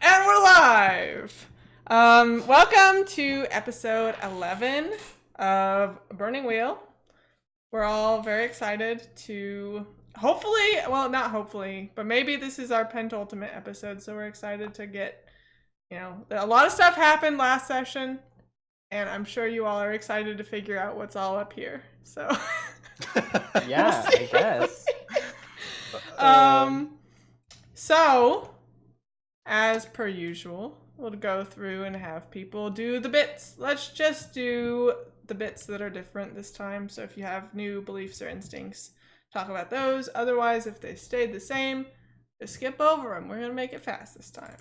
And we're live! Welcome to episode 11 of Burning Wheel. We're all very excited to hopefully, well, not hopefully, but maybe this is our penultimate episode, so we're excited to get, a lot of stuff happened last session, and I'm sure you all are excited to figure out what's all up here, so... Yeah, I guess. So, as per usual, we'll go through and have people do the bits. Let's just do the bits that are different this time. So if you have new beliefs or instincts, talk about those. Otherwise, if they stayed the same, just skip over them. We're going to make it fast this time.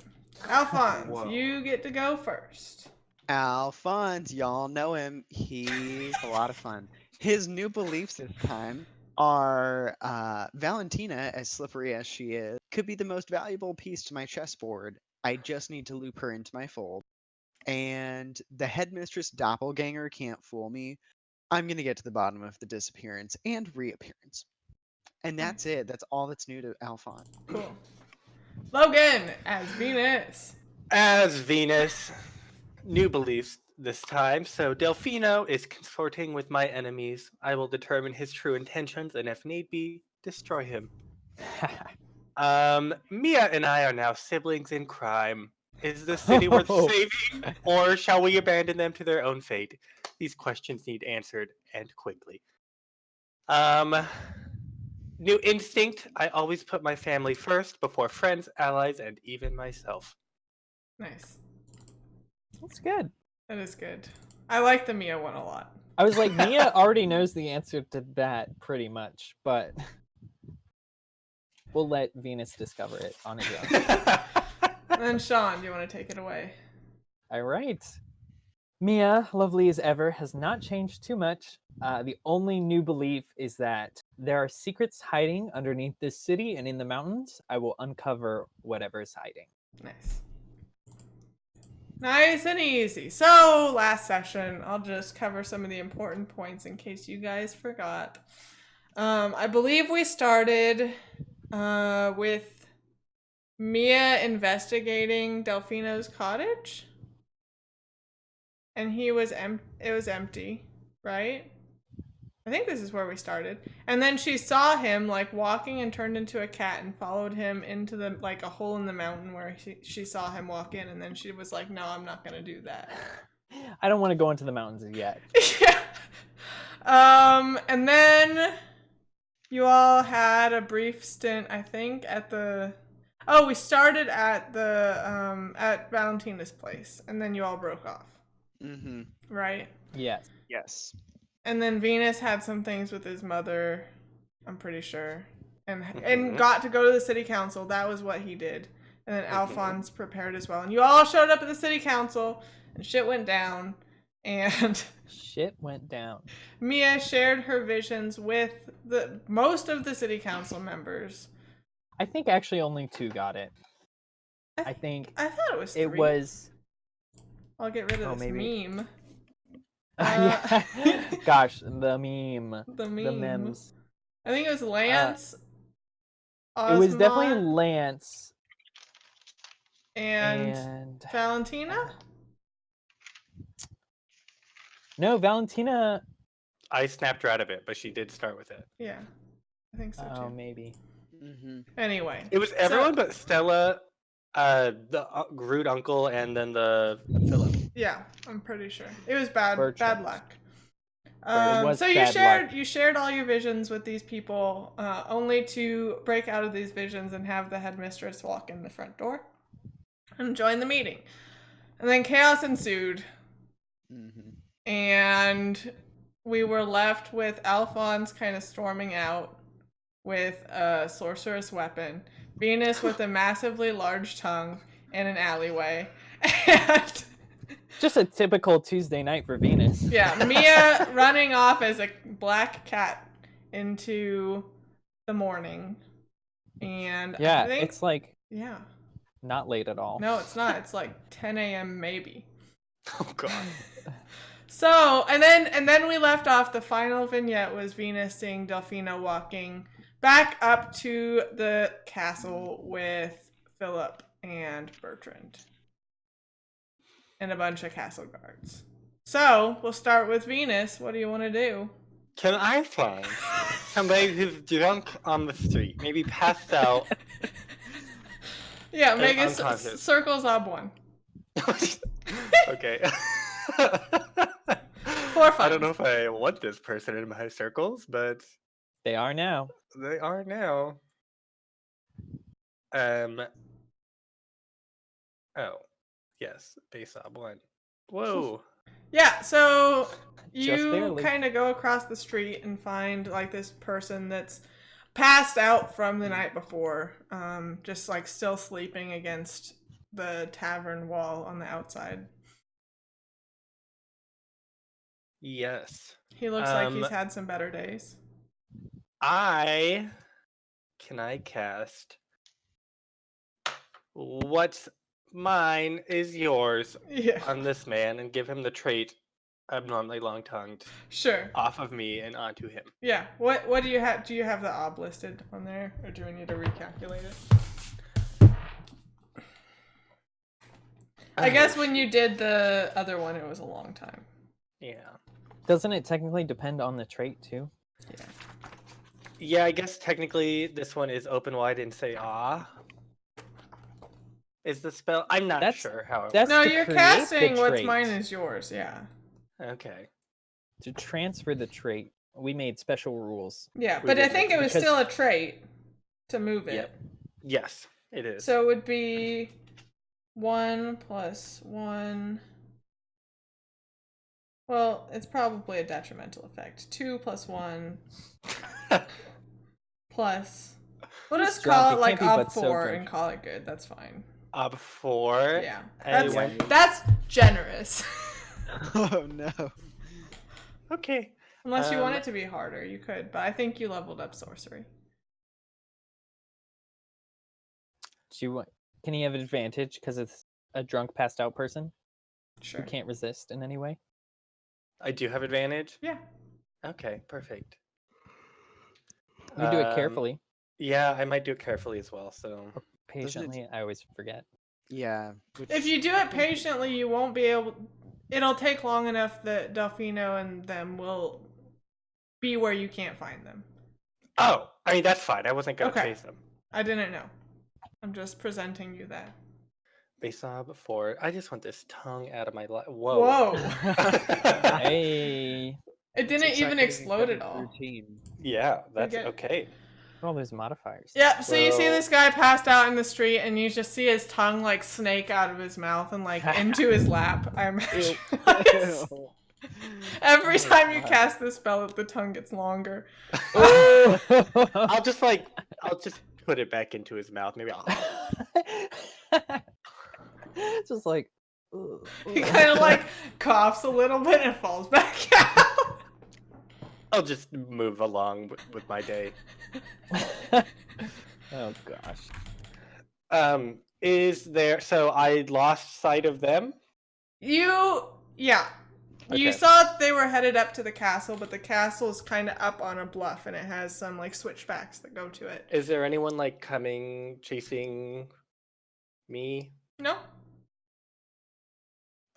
Alphonse, you get to go first. Alphonse, y'all know him. He's a lot of fun. His new beliefs this time are Valentina, as slippery as she is, could be the most valuable piece to my chessboard. I just need to loop her into my fold. And the headmistress doppelganger can't fool me. I'm going to get to the bottom of the disappearance and reappearance. And that's it. That's all that's new to Alphonse. Cool. Logan, as Venus. As Venus. New beliefs this time. So Delfino is consorting with my enemies. I will determine his true intentions and if need be, destroy him. Mia and I are now siblings in crime. Is the city worth saving, or shall we abandon them to their own fate? These questions need answered, and quickly. New instinct. I always put my family first before friends, allies, and even myself. Nice. That's good. That is good. I like the Mia one a lot. I was like, Mia already knows the answer to that pretty much, but we'll let Venus discover it on his own. And then Sean, do you want to take it away? All right. Mia, lovely as ever, has not changed too much. The only new belief is that there are secrets hiding underneath this city and in the mountains. I will uncover whatever's hiding. Nice. Nice and easy. So, last session, I'll just cover some of the important points in case you guys forgot. I believe we started with Mia investigating Delfino's cottage. And it was empty, right? I think this is where we started. And then she saw him walking and turned into a cat and followed him into the a hole in the mountain where she saw him walk in, and then she was like, no, I'm not gonna do that. I don't want to go into the mountains yet. Yeah. And then you all had a brief stint, I think, we started at at Valentina's place, and then you all broke off. Mm-hmm. Right? Yes. Yes. And then Venus had some things with his mother, I'm pretty sure, and got to go to the city council. That was what he did. And then Alphonse prepared as well. And you all showed up at the city council, and shit went down. And shit went down. Mia shared her visions with most of the city council members. I think actually only 2 got it. I thought it was 3. It was. I'll get rid of this meme. Yeah. Gosh, the meme. The memes. I think it was Lance. It was definitely Lance. And Valentina? No, Valentina. I snapped her out of it, but she did start with it. Yeah, I think so too. Oh, maybe. Mm-hmm. Anyway. It was everyone but Stella, the Groot uncle, and then the Philip. Yeah, I'm pretty sure. It was bad luck. So you shared all your visions with these people, only to break out of these visions and have the headmistress walk in the front door and join the meeting. And then chaos ensued. Mm-hmm. And we were left with Alphonse kind of storming out with a sorceress weapon, Venus with a massively large tongue in an alleyway, and just a typical Tuesday night for Venus. Yeah, Mia running off as a black cat into the morning. And yeah, I think, it's not late at all. No, it's not. It's 10 a.m. maybe. Oh god. So, and then we left off. The final vignette was Venus seeing Delfino walking back up to the castle with Philip and Bertrand. And a bunch of castle guards. So, we'll start with Venus. What do you want to do? Can I find somebody who's drunk on the street, maybe passed out? Yeah, And make unconscious. circles ob 1. Okay. For fun. I don't know if I want this person in my circles, but They are now. they are now. Oh, yes, base ob 1. Whoa. Yeah, so Just you barely. kind of go across the street and find like this person that's passed out from the night before, just like still sleeping against the tavern wall on the outside. Yes. He looks like he's had some better days. Can I cast what's mine is yours Yeah, on this man and give him the trait abnormally long-tongued sure. off of me and onto him? Yeah, what do you have? Do you have the ob listed on there, or do we need to recalculate it? I guess when you did the other one, it was a long time. Yeah. Doesn't it technically depend on the trait too? Yeah. Yeah, I guess technically this one is open wide and say ah. Is the spell? I'm not That's- sure how. That's No, to you're create casting the what's trait. mine is yours. Yeah. Okay. To transfer the trait, we made special rules. Yeah, We but I did think make it was because- still a trait to move it. Yep. Yes, it is. So it would be 1 + 1. Well, it's probably a detrimental effect. 2 + 1 plus. We'll He's just call drunk, it it like can't be ob but so 4 drunk. and call it good. That's fine. Ob 4. Yeah, I went- that's generous. Oh no. Okay. Unless you want it to be harder, you could. But I think you leveled up sorcery. Do you want? Can he have an advantage because it's a drunk, passed out person Sure. who can't resist in any way? I do have advantage. Yeah. Okay, perfect. We do it carefully, Yeah, I might do it carefully as well. So patiently. I always forget. Yeah. If you do it patiently, you won't be able. It'll take long enough that Delfino and them will be where you can't find them. oh, I mean that's fine. I wasn't gonna Okay. chase them. I didn't know. I'm just presenting you that. Base ob 4. I just want this tongue out of my life. Whoa. Whoa. Hey, It didn't It's even exactly explode at all. 13. Yeah, that's get- okay. all those modifiers. Yep, so you see Well- this guy passed out in the street and you just see his tongue like snake out of his mouth and like into his lap. I imagine. Every time you cast this spell, the tongue gets longer. I'll just put it back into his mouth. Maybe I'll. Just like He kind of like coughs a little bit and falls back out. I'll just move along with my day. oh gosh. Is there? So I lost sight of them. You Okay. saw they were headed up to the castle, but the castle is kind of up on a bluff and it has some like switchbacks that go to it. Is there anyone like coming, chasing me? No?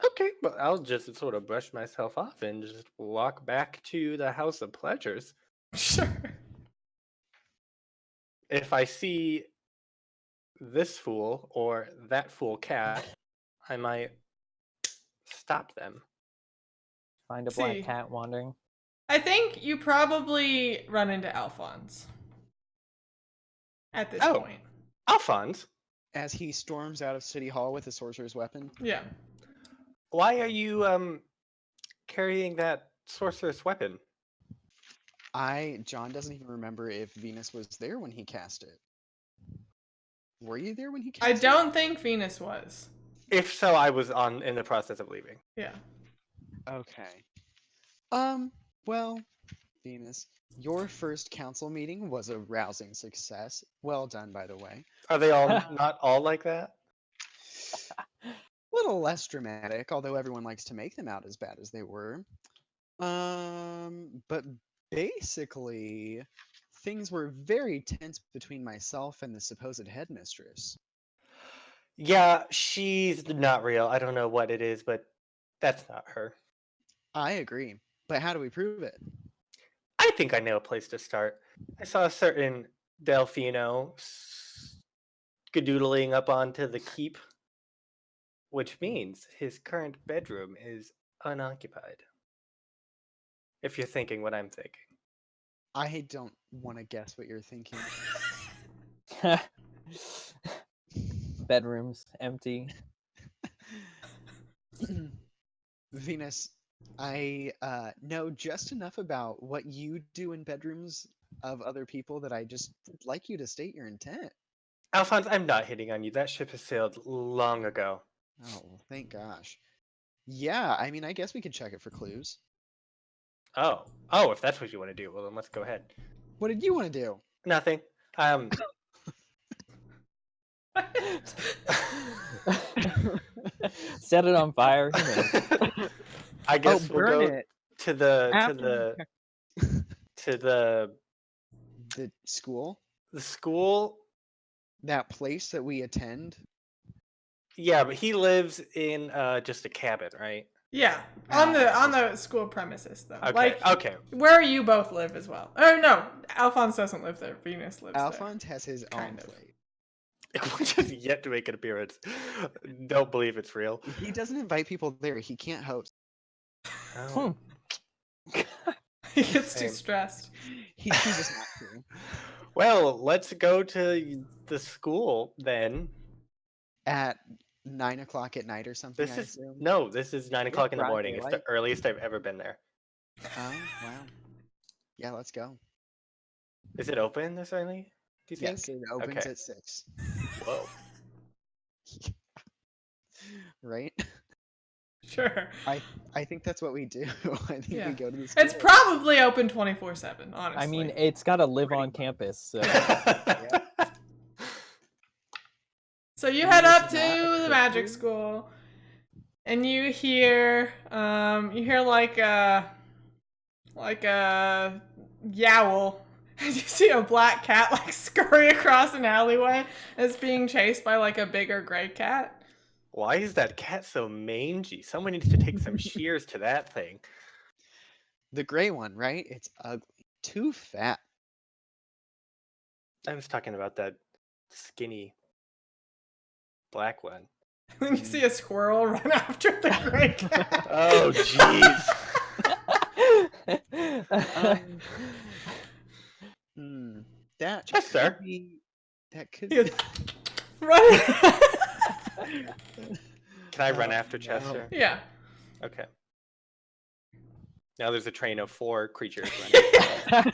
Okay, but I'll just sort of brush myself off and just walk back to the House of Pleasures. Sure. If I see this fool or that fool cat, I might stop them. Find a See. black cat wandering. I think you probably run into Alphonse at this Oh. point. Alphonse, As he storms out of City Hall with a sorcerer's weapon. Yeah. why are you carrying that sorceress weapon? John doesn't even remember if Venus was there when he cast it. Were you there when he cast I it? don't think Venus was. If so, I was in the process of leaving. Yeah. Okay. Well, Venus, your first council meeting was a rousing success. Well done, by the way. Are they all not all like that? A little less dramatic, although everyone likes to make them out as bad as they were. But basically, things were very tense between myself and the supposed headmistress. Yeah, she's not real. I don't know what it is, but that's not her. I agree. But how do we prove it? I think I know a place to start. I saw a certain Delfino skadoodling up onto the keep, which means his current bedroom is unoccupied. If you're thinking what I'm thinking. I don't want to guess what you're thinking. Bedrooms empty. Venus, I know just enough about what you do in bedrooms of other people that I just would like you to state your intent. Alphonse, I'm not hitting on you. That ship has sailed long ago. Oh, well, thank gosh. Yeah, I mean, I guess we could check it for clues. Oh, if that's what you want to do, well then let's go ahead. What did you want to do? Nothing. Set it on fire. Who knows? I guess we'll burn go it to the after to the the school, the school. that place that we attend. Yeah, but he lives in just a cabin, right? Yeah, Ah, on the school premises though. Okay. Like Okay. where you both live as well. Oh no, Alphonse doesn't live there. Venus lives Alphonse has his Kind own of. place. Which has yet to make an appearance. Don't believe it's real. He doesn't invite people there. He can't host. Oh. there. He gets too Same. stressed. He chooses not to. Well, let's go to the school then. At 9 o'clock at night or something, This I is assume. no, this is 9 o'clock in the broad morning. It's the daylight. earliest I've ever been there. Oh, wow. Yeah, let's go. Is it open this early? Do you think? Yes, it opens Okay. at 6. Whoa. Right? Sure. I think that's what we do. I think Yeah. we go to the school. It's probably open 24/7, honestly. I mean, it's got to live Pretty on much. campus. So So you And head there's up to not a the magic curfew? school, and you hear like a yowl. And you see a black cat like scurry across an alleyway. It's being chased by like a bigger gray cat. Why is that cat so mangy? Someone needs to take some shears to that thing. The gray one, right? It's ugly. Too fat. I was talking about that skinny black one. Then you see a squirrel run after the gray cat. Oh, jeez. That Chester. could be. That could He be. was running. Can I run Oh, after no. Chester? Yeah. Okay. Now there's a train of 4 creatures running.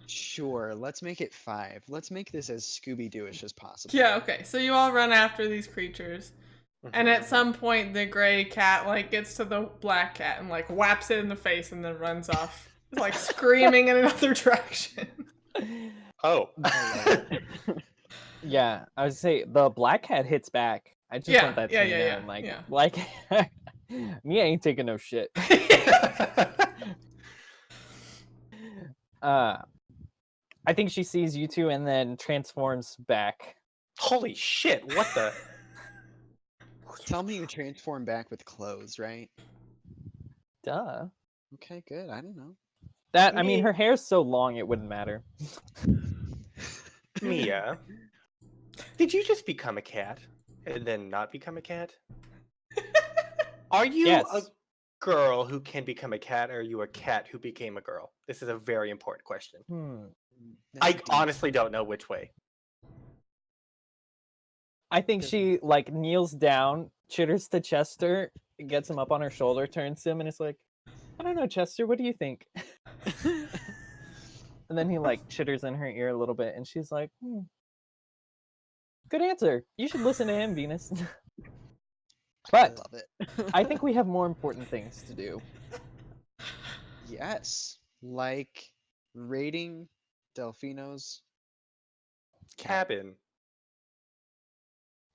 Sure, let's make it 5. Let's make this as Scooby-Doo-ish as possible. Yeah, okay. So you all run after these creatures. And at some point the gray cat like gets to the black cat and like whaps it in the face and then runs off. Like screaming in another direction. Oh. Yeah, I would say the black cat hits back. I just Yeah, want that yeah, to be yeah, known. Like, yeah. black Mia ain't taking no shit. I think she sees you two and then transforms back. Holy shit, what the? Tell me you transform back with clothes, right? Duh. Okay, good. I don't know. That I mean, her hair's so long it wouldn't matter. Mia, did you just become a cat and then not become a cat? Are you a Yes. girl who can become a cat, or are you a cat who became a girl? This is a very important question. That's I deep. honestly don't know which way. I think she like kneels down, chitters to Chester, gets him up on her shoulder, turns to him, and is like, "I don't know, Chester. What do you think?" And then he like chitters in her ear a little bit, and she's like, "Good answer. You should listen to him, Venus." I But love it. I think we have more important things to do. Yes, like raiding Delfino's Cabin.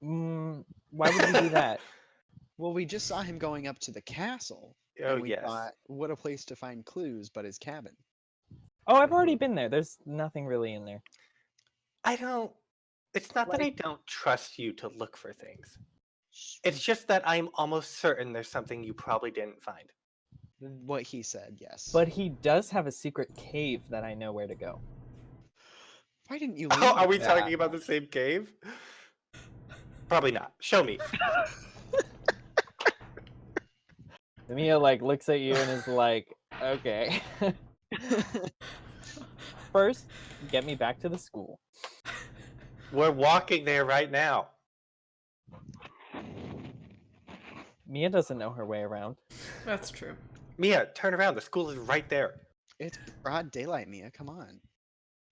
Why would we do that? Well, we just saw him going up to the castle, Oh, and we yes. thought, what a place to find clues but his cabin. Oh, I've already been there. There's nothing really in there. I don't. It's not that I don't trust you to look for things. It's just that I'm almost certain there's something you probably didn't find. What he said, yes. But he does have a secret cave that I know where to go. Why didn't you Oh, leave? are we with that? talking about the same cave? Probably not. Show me. Mia like looks at you and is like, okay. First, get me back to the school. We're walking there right now. Mia doesn't know her way around. That's true. Mia, turn around. The school is right there. It's broad daylight, Mia. Come on.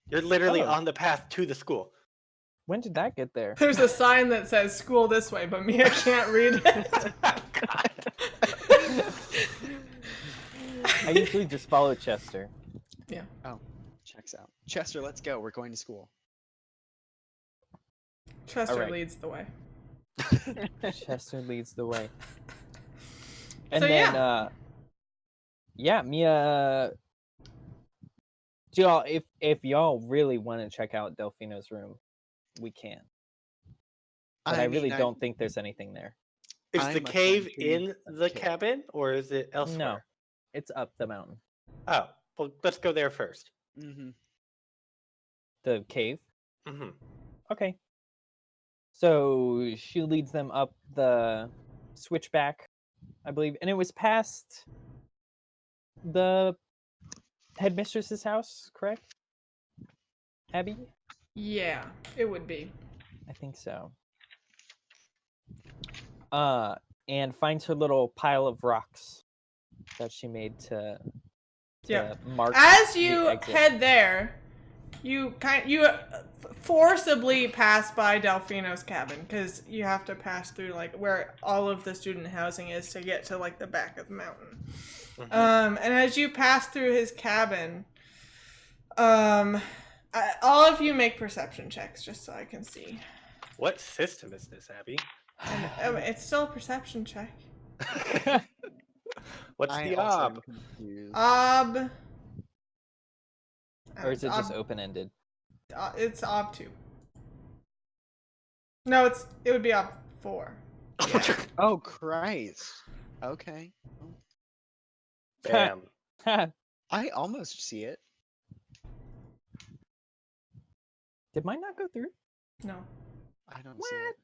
You're literally Oh. on the path to the school. When did that get there? There's a sign that says school this way, but Mia can't read it. I usually just follow Chester. Checks out. Chester, let's go. We're going to school. Chester Alright. leads the way. Chester leads the way. And So, then Mia y'all, if y'all really want to check out Delfino's room, we can. But I really don't think there's anything there. Is I'm the a cave fan too in of the cave. cabin or is it elsewhere? No. It's up the mountain. Oh, well, let's go there first. Mm-hmm. The cave? Mm-hmm. Okay. So she leads them up the switchback, I believe. And it was past the headmistress's house, correct? Abby? Yeah, it would be. I think so. And finds her little pile of rocks that she made to Yeah. mark As the you exit. head there, you forcibly pass by Delfino's cabin because you have to pass through like where all of the student housing is to get to like the back of the mountain. Mm-hmm. And as you pass through his cabin, all of you make perception checks just so I can see. What system is this, Abby? It's still a perception check. What's I the also ob? am confused. Or is it just Ob- open-ended? It's ob 2. No, it would be ob 4. Oh, Christ. Okay. Bam. I almost see it. Did mine not go through? No. I don't see it.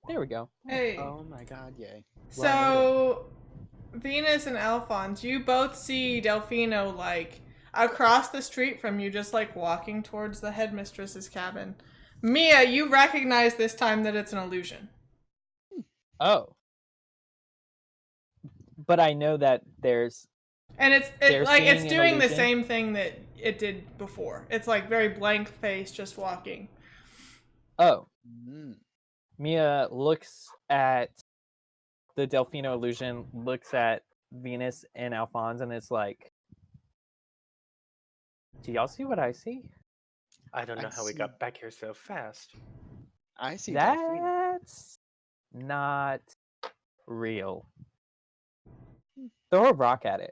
There we go. Hey. Oh my god, yay. So, Venus and Alphonse, you both see Delfino like across the street from you, just like walking towards the headmistress's cabin. Mia, you recognize this time that it's an illusion. Oh. But I know that there's And it's They're like it's seeing an doing the illusion? same thing that it did before. It's like very blank face, just walking. oh. Mm. Mia looks at the Delfino illusion, looks at Venus and Alphonse, and it's like, do y'all see what I see? I don't know I how we see. got back here so fast. I see Delfino. That's not real. Throw a rock at it.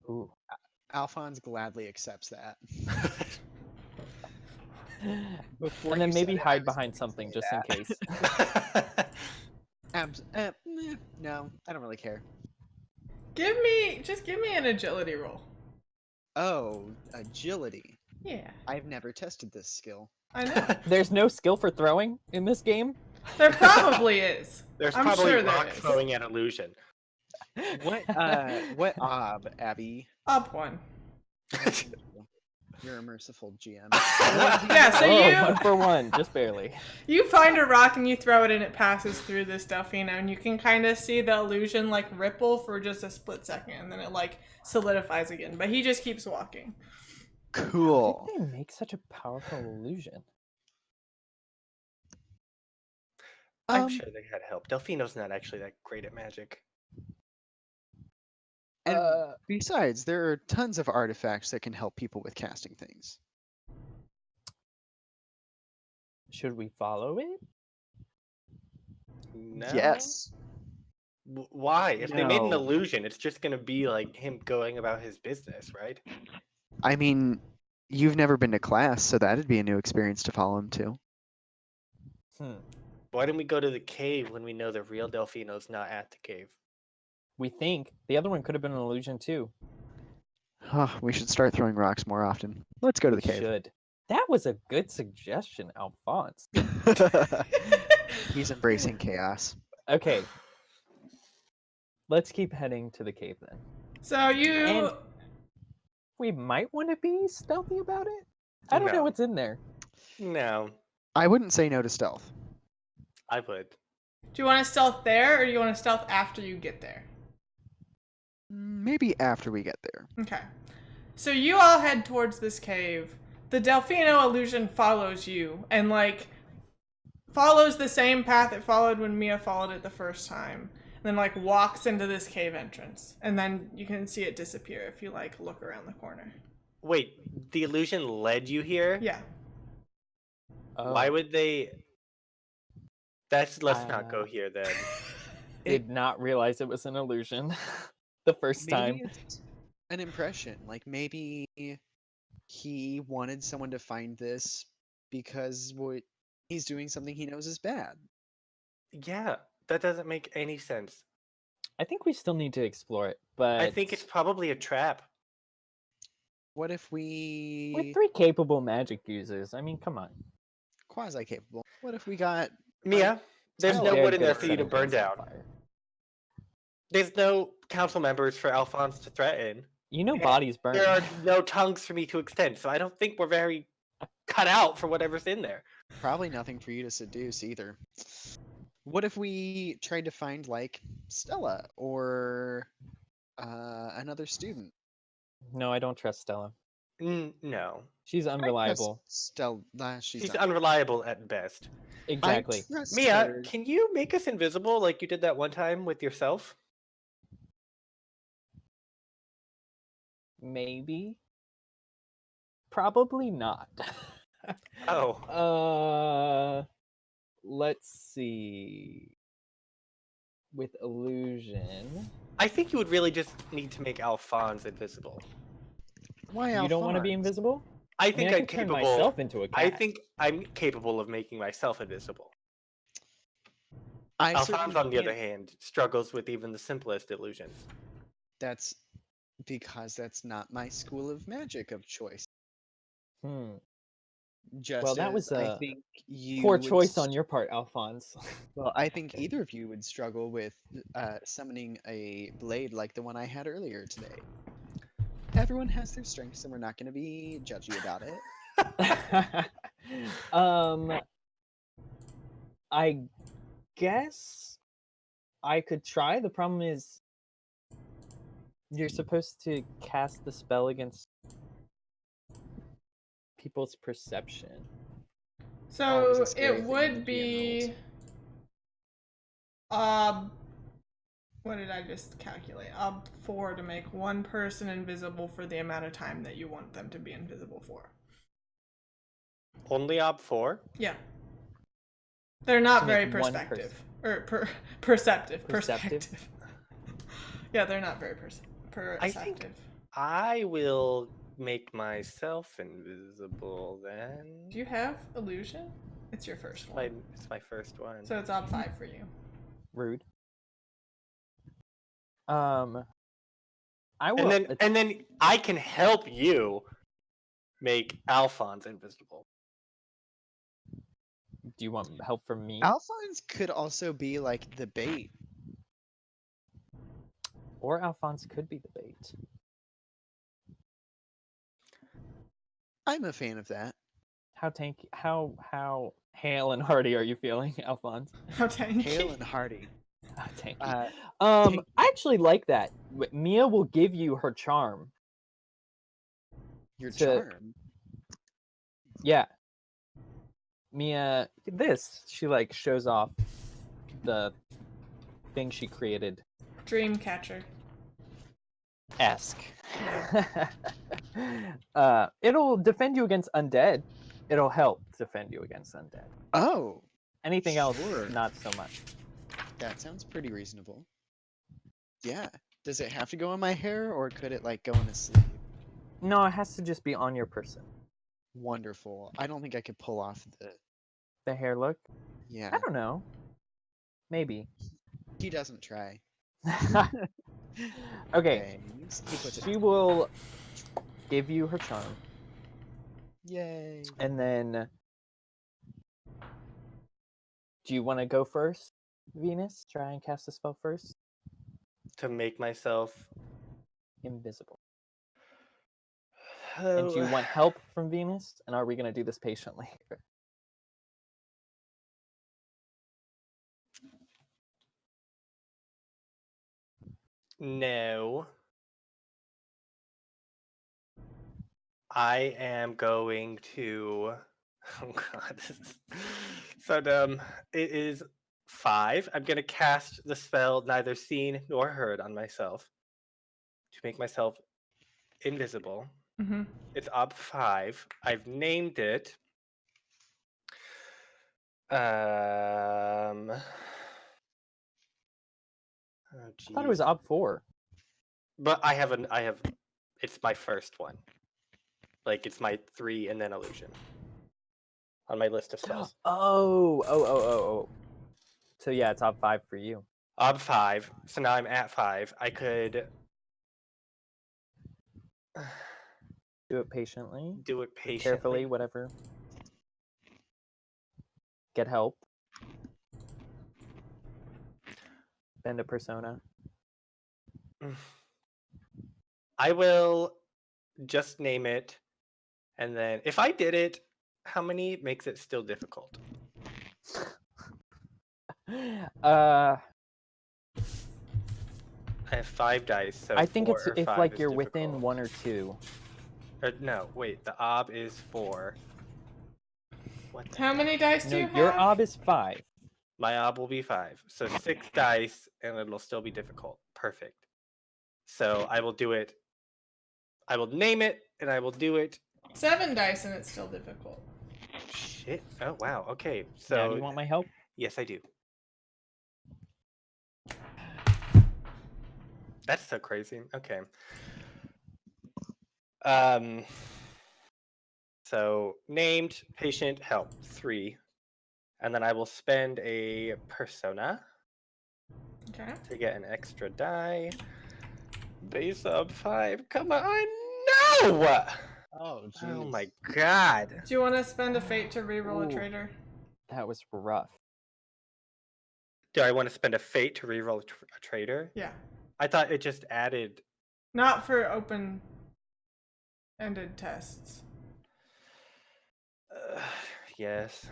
Ooh. Alphonse gladly accepts that. Before And then you maybe said it, I hide was behind going to something say just that. in case. No, I don't really care. Give me an agility roll. Oh, agility. Yeah, I've never tested this skill. I know. There's no skill for throwing in this game. There probably is. There's I'm probably sure there rock is. throwing at illusion. What ob, Abby? Up 1. You're a merciful GM. Yeah, so Oh, 1 for 1, just barely. you find a rock and you throw it and it passes through this Delfino and you can kind of see the illusion like ripple for just a split second and then it like solidifies again. But he just keeps walking. Cool. How did they make such a powerful illusion? I'm sure they had help. Delfino's not actually that great at magic. And besides, there are tons of artifacts that can help people with casting things. Should we follow it? No. Yes. Why? If they made an No. illusion, it's just gonna be like him going about his business, right? I mean, you've never been to class, so that'd be a new experience to follow him to. Why didn't we go to the cave when we know the real Delfino's not at the cave? We think the other one could have been an illusion too. We should start throwing rocks more often. Let's go to We the cave. should. That was a good suggestion, Alphonse. He's embracing chaos. Okay. Let's keep heading to the cave then. So you. And we might want to be stealthy about it. I don't know No. what's in there. No, I wouldn't say no to stealth. I would. Do you want to stealth there, or do you want to stealth after you get there? Maybe after we get there. Okay. So you all head towards this cave. The Delfino illusion follows you, and like follows the same path it followed when Mia followed it the first time. And then like walks into this cave entrance. And then you can see it disappear if you like look around the corner. Wait, the illusion led you here? Yeah. Oh, Why would they? Let's not go here then. did not realize it was an illusion the first time. Maybe it's an impression. Like maybe he wanted someone to find this because he's doing something he knows is bad. Yeah, that doesn't make any sense. I think we still need to explore it, but I think it's probably a trap. What if we're we 3 capable magic users. I mean, come on. quasi capable? What if we got Mia, there's I'm no very wood in good there at for you to setting burn things on down. fire. There's no council members for Alphonse to threaten. You know, Yeah, bodies burn. There are no tongues for me to extend, so I don't think we're very cut out for whatever's in there. probably nothing for you to seduce either? What if we tried to find like Stella or another student? No, I don't trust Stella. No. She's unreliable. Stella, she's She's not. unreliable at best. Exactly. I trust Mia, her. can you make us invisible like you did that one time with yourself? Maybe. Probably not. Oh. Let's see. With illusion, I think you would really just need to make Alphonse invisible. Why you don't want to be Alphonse? invisible. I I mean, think I I'm could turn capable. myself into a cat. I think I'm capable of making myself invisible. I Alphonse, certainly on the other can't- hand, struggles with even the simplest illusions. That's because that's not my school of magic of choice. Just Well, that as was I a think you poor would choice on your part, Alphonse. Well, I think either of you would struggle with summoning a blade like the one I had earlier today. Everyone has their strengths, and we're not going to be judgy about it. I guess I could try. The problem is you're supposed to cast the spell against people's perception. Always So a scary it thing would with be what did I just calculate? 4 to make one person invisible for the amount of time that you want them to be invisible for. Only Ob 4? Yeah. They're not To very make one perspective. Or perceptive. Perceptive? Perspective. Yeah, they're not very perceptive. I think I will make myself invisible then. Do you have illusion? It's your first one. It's my first one. So it's Ob 5 for you. Rude. I will. And then I can help you make Alphonse invisible. Do you want help from me? Alphonse could also be like the bait. Or Alphonse could be the bait. I'm a fan of that. How tanky? How hale and hearty are you feeling, Alphonse? How tanky. Hale and hearty. How tanky. Tanky. I actually like that. Mia will give you her charm. Your To- charm. Yeah. Mia, this she like shows off the thing she created. Dreamcatcher. Esque. It'll defend you against undead. It'll help defend you against undead. Oh, Anything else, Sure. not so much. that sounds pretty reasonable. Yeah. Does it have to go in my hair, or could it like go in a sleeve? No, it has to just be on your person. Wonderful. I don't think I could pull off the. The hair look? Yeah. I don't know. Maybe. He doesn't try. Okay. Bangs. He puts it. She will give you her charm. Yay. And then, do you want to go first, Venus? Try and cast a spell first. To make myself. Invisible. And do you Oh, want help from Venus? And are we going to do this patiently? no. I am going to. Oh god, this is so dumb. It is 5. I'm gonna cast the spell neither seen nor heard on myself to make myself invisible. Mm-hmm. It's up 5. I've named it. Oh, I thought it was jeez. Ob 4. But I have. It's my first one. Like it's my 3 and then illusion on my list of spells. Oh. So yeah, it's Ob 5 for you. Ob 5. So now I'm at 5. I could Do it patiently. do it patiently. Carefully, whatever. Get help. Bend a persona. I will just name it, and then if I did it, how many makes it still difficult? Uh, I have 5 dice, so I think 4 it's or if 5 like is you're within difficult. 1 or 2. Or, no, wait. The ob is 4. What? How many dice do No, you have? your Ob is 5. My ob will be 5, so 6 dice, and it'll still be difficult. Perfect. So I will do it. I will name it, and I will do it. 7 dice and it's still difficult. Shit. Oh wow. Okay. Now, So do you want my help? yes, I do. That's so crazy. Okay. So named, patient, help, 3. And then I will spend a persona Okay. to get an extra die. Base of 5. Come on. No! Oh, jeez. Oh my god. Do you want to spend a fate to reroll a Ooh. traitor? That was rough. Do I want to spend a fate to reroll a traitor? Yeah. I thought it just added. Not for open-ended tests. Yes.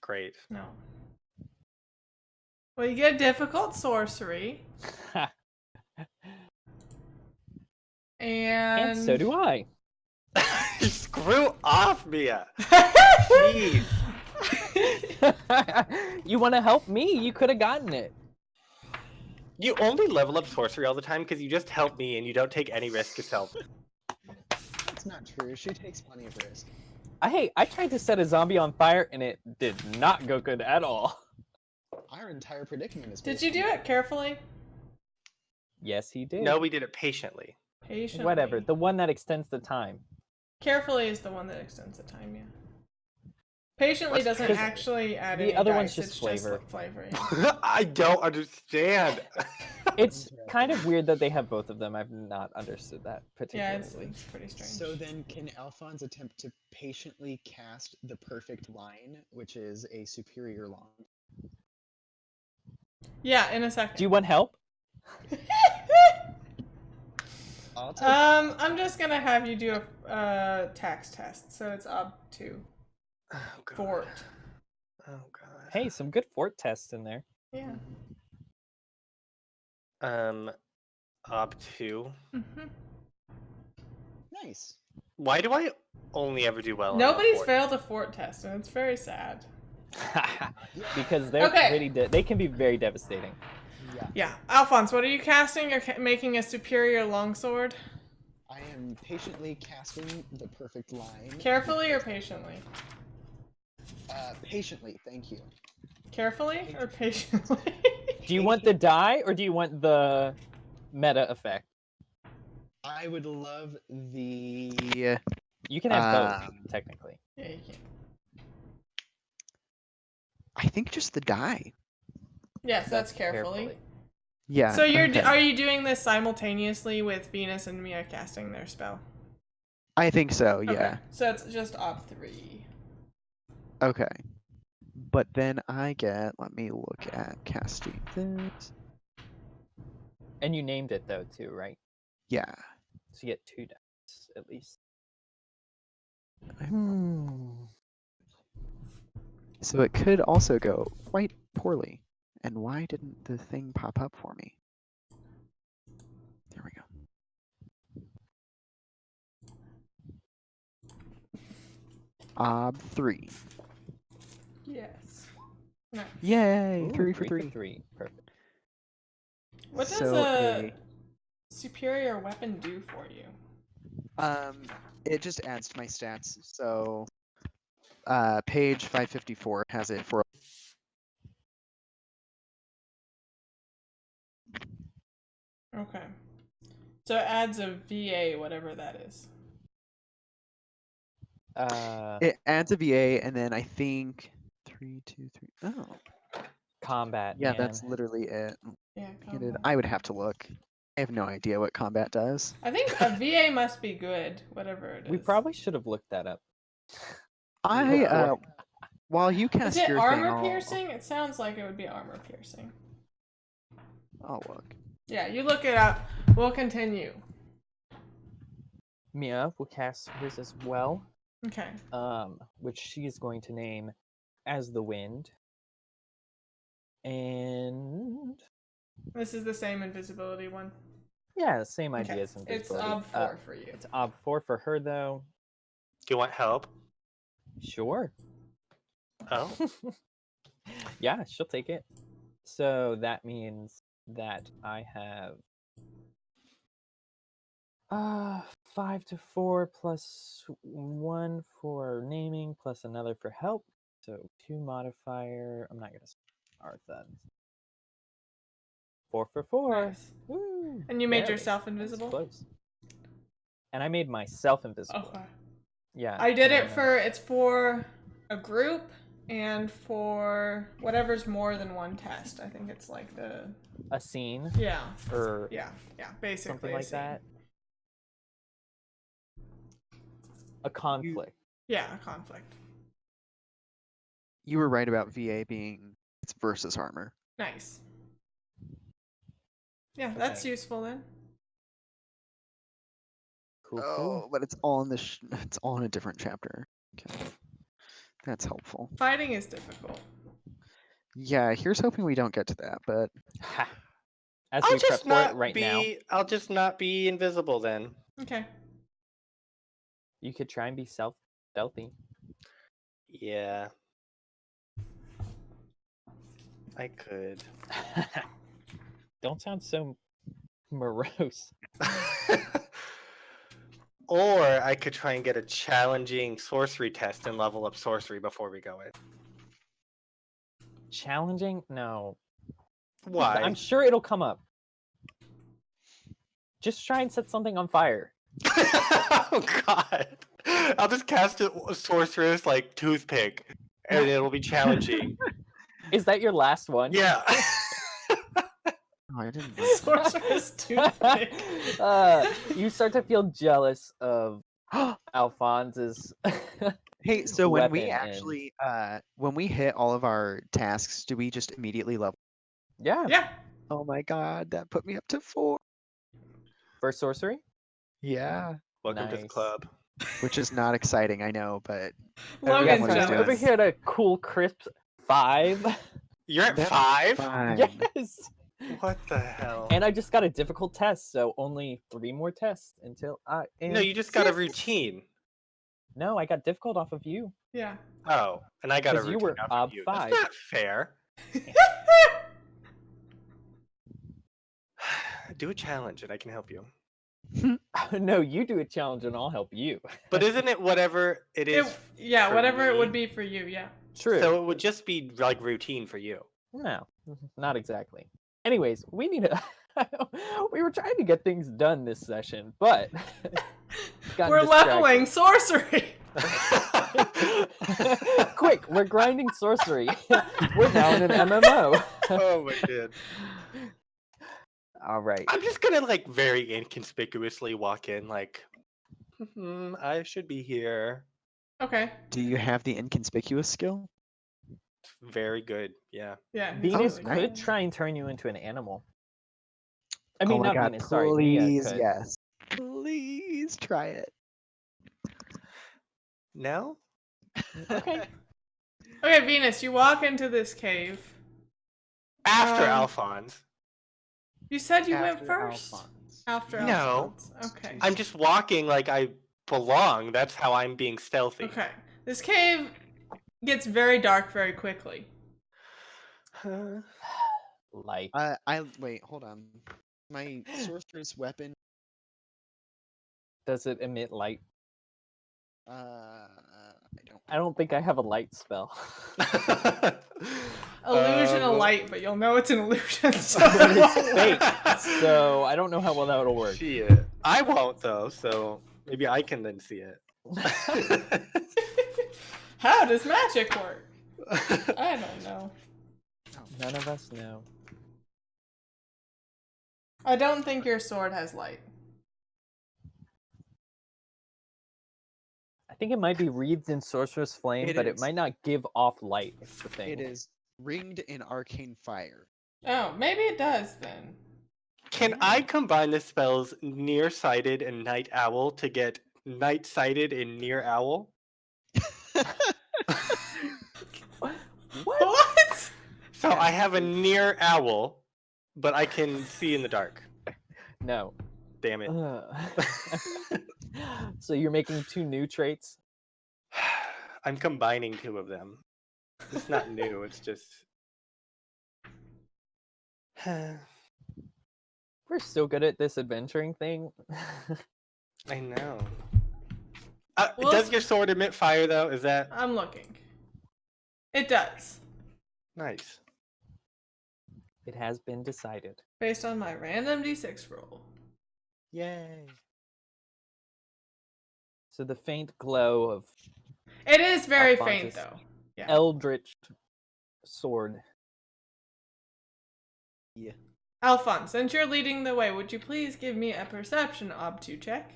Great. No. Well, you get a difficult sorcery. And And so do I. Screw off, Mia. Jeez. You want to help me? You could have gotten it. You only level up sorcery all the time because you just help me and you don't take any risk yourself. That's not true. She takes plenty of risk. I tried to set a zombie on fire and it did not go good at all. Our entire predicament is. Did you do it carefully? Yes, he did. No, we did it patiently. Patiently. Whatever. The one that extends the time. Carefully is the one that extends the time, yeah. Patiently What's doesn't because actually add the any other dice, one's just it's flavor. Just flavoring. I don't understand. It's kind of weird that they have both of them. I've not understood that Yeah, particularly. it's pretty strange. So then, can Alphonse attempt to patiently cast the perfect line, which is a superior line? Yeah, in a second. Do you want help? I'll take. I'm just gonna have you do a tax test, so it's up to Oh, God. fort. Oh god. Hey, some good fort tests in there. Yeah. Ob 2. Mm-hmm. Nice. Why do I only ever do well on Nobody's fort? failed a fort test, and it's very sad. Because they're Okay. pretty they can be very devastating. Yeah. Yeah, Alphonse, what are you casting? You're making a superior longsword. I am patiently casting the perfect line. Carefully or patiently? Patiently, thank you. Carefully or patiently? Do you want the die or do you want the meta effect? I would love the. You can have both, technically. Yeah, you can. I think just the die. Yes, that's carefully. Yeah. So okay. are you doing this simultaneously with Venus and Mia casting their spell? I think so. Yeah. Okay. So it's just op 3. Okay. But then I get. Let me look at casting this. And you named it though too, right? Yeah. So you get 2 dice at least. Hmm. So it could also go quite poorly. And why didn't the thing pop up for me? There we go. Ob 3. Yes. Nice. Yay! Ooh, 3 3 for 3. 3. Perfect. What does So a superior weapon do for you? It just adds to my stats. So page 554 has it for. Okay. So it adds a VA, whatever that is. It adds a VA, and then I think 3, 2, 3. Oh, Combat, yeah, man. that's literally it. Yeah, Handed. combat. I would have to look. I have no idea what combat does. I think a VA must be good, whatever it is. We probably should have looked that up. I Before. while you Is cast it your thing, armor piercing? It sounds like it would be armor piercing. I'll look. Yeah, you look it up. We'll continue. Mia will cast hers as well, Okay. which she is going to name as the wind. And This is the same invisibility one. yeah, same idea Okay. as It's invisibility. ob 4 for you. It's ob 4 for her though. Do you want help? Sure. Oh. Yeah, she'll take it. So that means that I have 5 to 4 plus 1 for naming plus another for help. So 2 modifier. I'm not gonna start that. 4 for 4. Nice. Woo! And you made Barely. yourself That was invisible? close. And I made myself invisible. Okay. Yeah. I did it and for, it's for a group and for whatever's more than one test. I think it's like a scene yeah. or Yeah, basically something a like scene. that. A conflict. Yeah, a conflict. You were right about VA being it's versus armor. Nice. Yeah, that's Okay. useful then. Cool, Oh, cool. but it's all in this. It's all in a different chapter. Okay, that's helpful. Fighting is difficult. Yeah, here's hoping we don't get to that, but Ha. As I'll we prep just for it not right now, be. I'll just not be invisible then. Okay. you could try and be stealthy. Yeah. I could. Don't sound so morose. Or I could try and get a challenging sorcery test and level up sorcery before we go in. Challenging? No. Why? I'm sure it'll come up. Just try and set something on fire. Oh god. I'll just cast a sorceress like toothpick and it'll be challenging. Is that your last one? Yeah. oh, I didn't. Sorcerer's toothpick. You start to feel jealous of Alphonse's. Hey, so when we weapon actually when we hit all of our tasks, do we just immediately level? Yeah. Yeah. Oh my god, that put me up to 4. For sorcery? Yeah, Welcome to the Nice. club. which is not exciting, I know, but Logan's Yes, Everyone is I'm doing over jealous. here at a cool crisp 5. You're at that's 5? fine. Yes. What the hell? And I just got a difficult test, so only 3 more tests until I am No, you just got a 6. routine. No, I got difficult off of you. Yeah. Oh, and I got a 'Cause you routine were off ob of you. 5. That's not fair. Do a challenge and I can help you. No, you do a challenge and I'll help you. But isn't it whatever it is? Yeah, for whatever it me? would be for you, yeah. True. So it would just be like routine for you. No, not exactly. Anyways, we need to. We were trying to get things done this session, but got We're distracted. leveling sorcery. Quick, we're grinding sorcery. We're now in an MMO. Oh my god. All right. I'm just gonna like very inconspicuously walk in like, I should be here. Okay. Do you have the inconspicuous skill? Very good. Yeah. Yeah. he's Venus really could good. try and turn you into an animal. I mean, oh my not god, Venus. Sorry, Mia please, could. yes. Please try it. No? Okay. Okay, Venus, you walk into this cave. After Um, Alphonse. You said you went After first. Alphonse. After No. Alphonse. Okay. I'm just walking like I belong. That's how I'm being stealthy. Okay. This cave gets very dark very quickly. Light. I wait, hold on. My sorcerer's weapon. Does it emit light? I I don't think I have a light spell. Illusion of Um, light, but you'll know it's an illusion. So But it's fake, so I don't know how well that'll work. Shit. I won't though, so maybe I can then see it. How does magic work? I don't know. None of us know. I don't think your sword has light. I think it might be wreathed in sorcerer's flame, It but it is. might not give off light. Is the thing. It is ringed in arcane fire. Oh, maybe it does then. Can I combine the spells nearsighted and night owl to get night sighted and near owl? What? What? So I have a near owl, but I can see in the dark. No. Damn it. So you're making two new traits? I'm combining two of them. It's not new, it's just. We're so good at this adventuring thing. I know. Well, Does your sword emit fire though? Is that I'm looking. It does. nice? It has been decided. Based on my random d6 roll. Yay. So the faint glow of It is very faint Alphonse's though. Yeah. eldritch sword. Yeah. Alphonse, since you're leading the way, would you please give me a perception obtu check?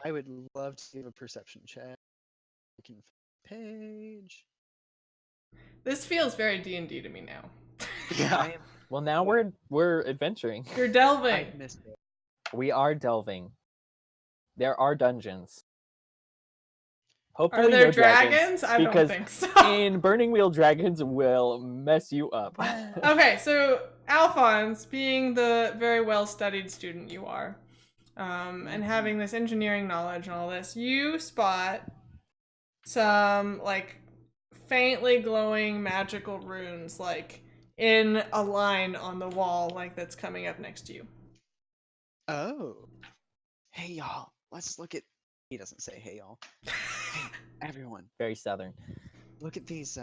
I would love to give a perception check. I can page. This feels very D&D to me now. I am. Well, now we're adventuring. You're delving. I missed it. We are delving. There are dungeons. Hopefully Are there no dragons? I don't because think so. in Burning Wheel, dragons will mess you up. Okay, so Alphonse, being the very well-studied student you are, and having this engineering knowledge and all this, you spot some, like, faintly glowing magical runes, like, in a line on the wall, like, that's coming up next to you. Oh. Hey y'all. Let's look at. He doesn't say hey y'all. Hey everyone. Very southern. Look at these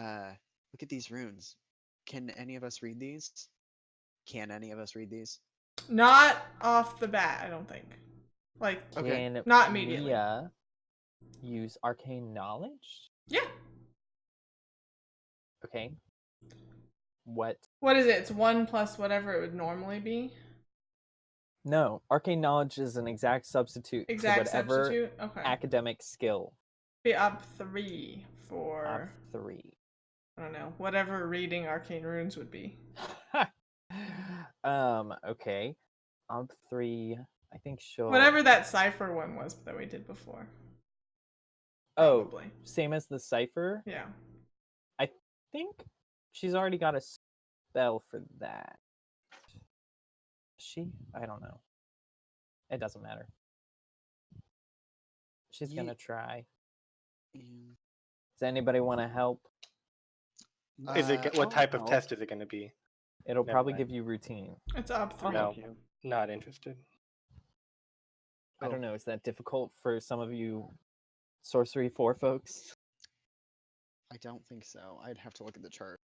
runes. Can any of us read these? Can any of us read these? Not off the bat, I don't think. Like, Okay. Can Not immediately. Mia use arcane knowledge? yeah. Okay. What? What is it? It's 1 plus whatever it would normally be. No, arcane knowledge is an exact substitute Exact to whatever substitute? Okay. academic skill. Be up 3 for, Up 3. I don't know, whatever reading arcane runes would be. Okay. Up 3. I think she'll. Whatever that cipher one was that we did before. Oh, Probably. same as the cipher. Yeah. I think she's already got a spell for that. She? I don't know. It doesn't matter. She's Ye- gonna try. Yeah. Does anybody want to help? Is it what I'll type of help. test is it going to be? It'll Never probably mind. give you routine. It's up I'll 3. No. help you. Not interested. I Oh. don't know. Is that difficult for some of you Sorcery 4 folks? I don't think so. I'd have to look at the chart.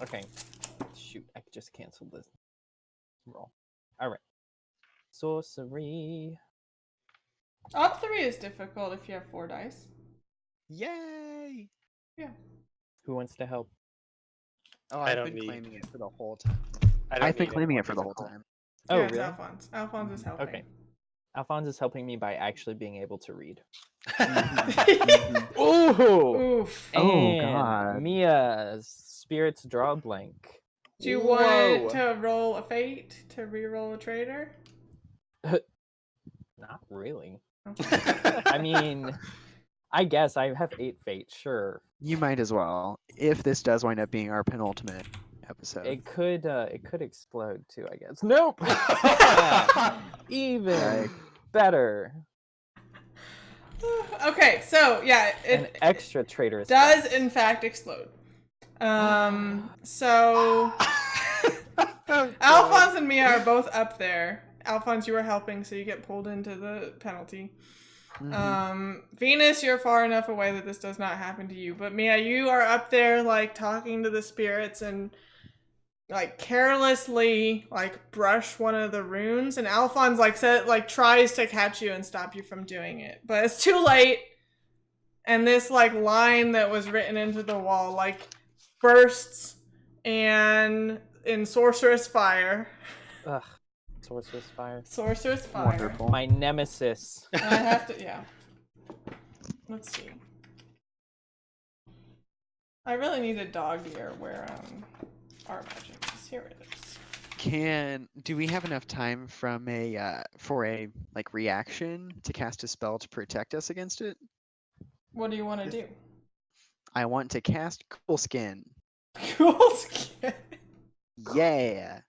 Okay. Shoot, I could just cancel this roll. All right. Sorcery. Up 3 is difficult if you have 4 dice. Yay! Who wants to help? Oh, I I've don't been need- claiming it for the whole time. I don't I've been need claiming more it for the whole difficult. time. Oh, yeah, it's really? Alphonse. Alphonse is helping. Okay. Alphonse is helping me by actually being able to read. Mhm. Ooh! Oof. Oh, And God. Mia's spirits draw a blank. Do you Whoa. want to roll a fate to re-roll a traitor? Not really. Okay. I mean, I guess I have 8 fate, sure. You might as well, if this does wind up being our penultimate episode. It could explode too, I guess. Nope. Even Right. better. Okay, so yeah, An it extra traitorous does dice. in fact explode. So Alphonse and Mia are both up there. Alphonse, you are helping, so you get pulled into the penalty. Mhm. Venus, you're far enough away that this does not happen to you. But Mia, you are up there, like, talking to the spirits and, like, carelessly, like, brush one of the runes. And Alphonse, like, tries to catch you and stop you from doing it. But it's too late. And this, like, line that was written into the wall, like, bursts and in sorcerous fire. Ugh. Sorcerer's fire. Sorcerous fire. Wonderful. My nemesis. I have to, yeah. Let's see. I really need a dog ear where our magic is. Here it is. Do we have enough time from for a like reaction to cast a spell to protect us against it? What do you want to do? I want to cast Cool Skin. Cool skin. Yeah.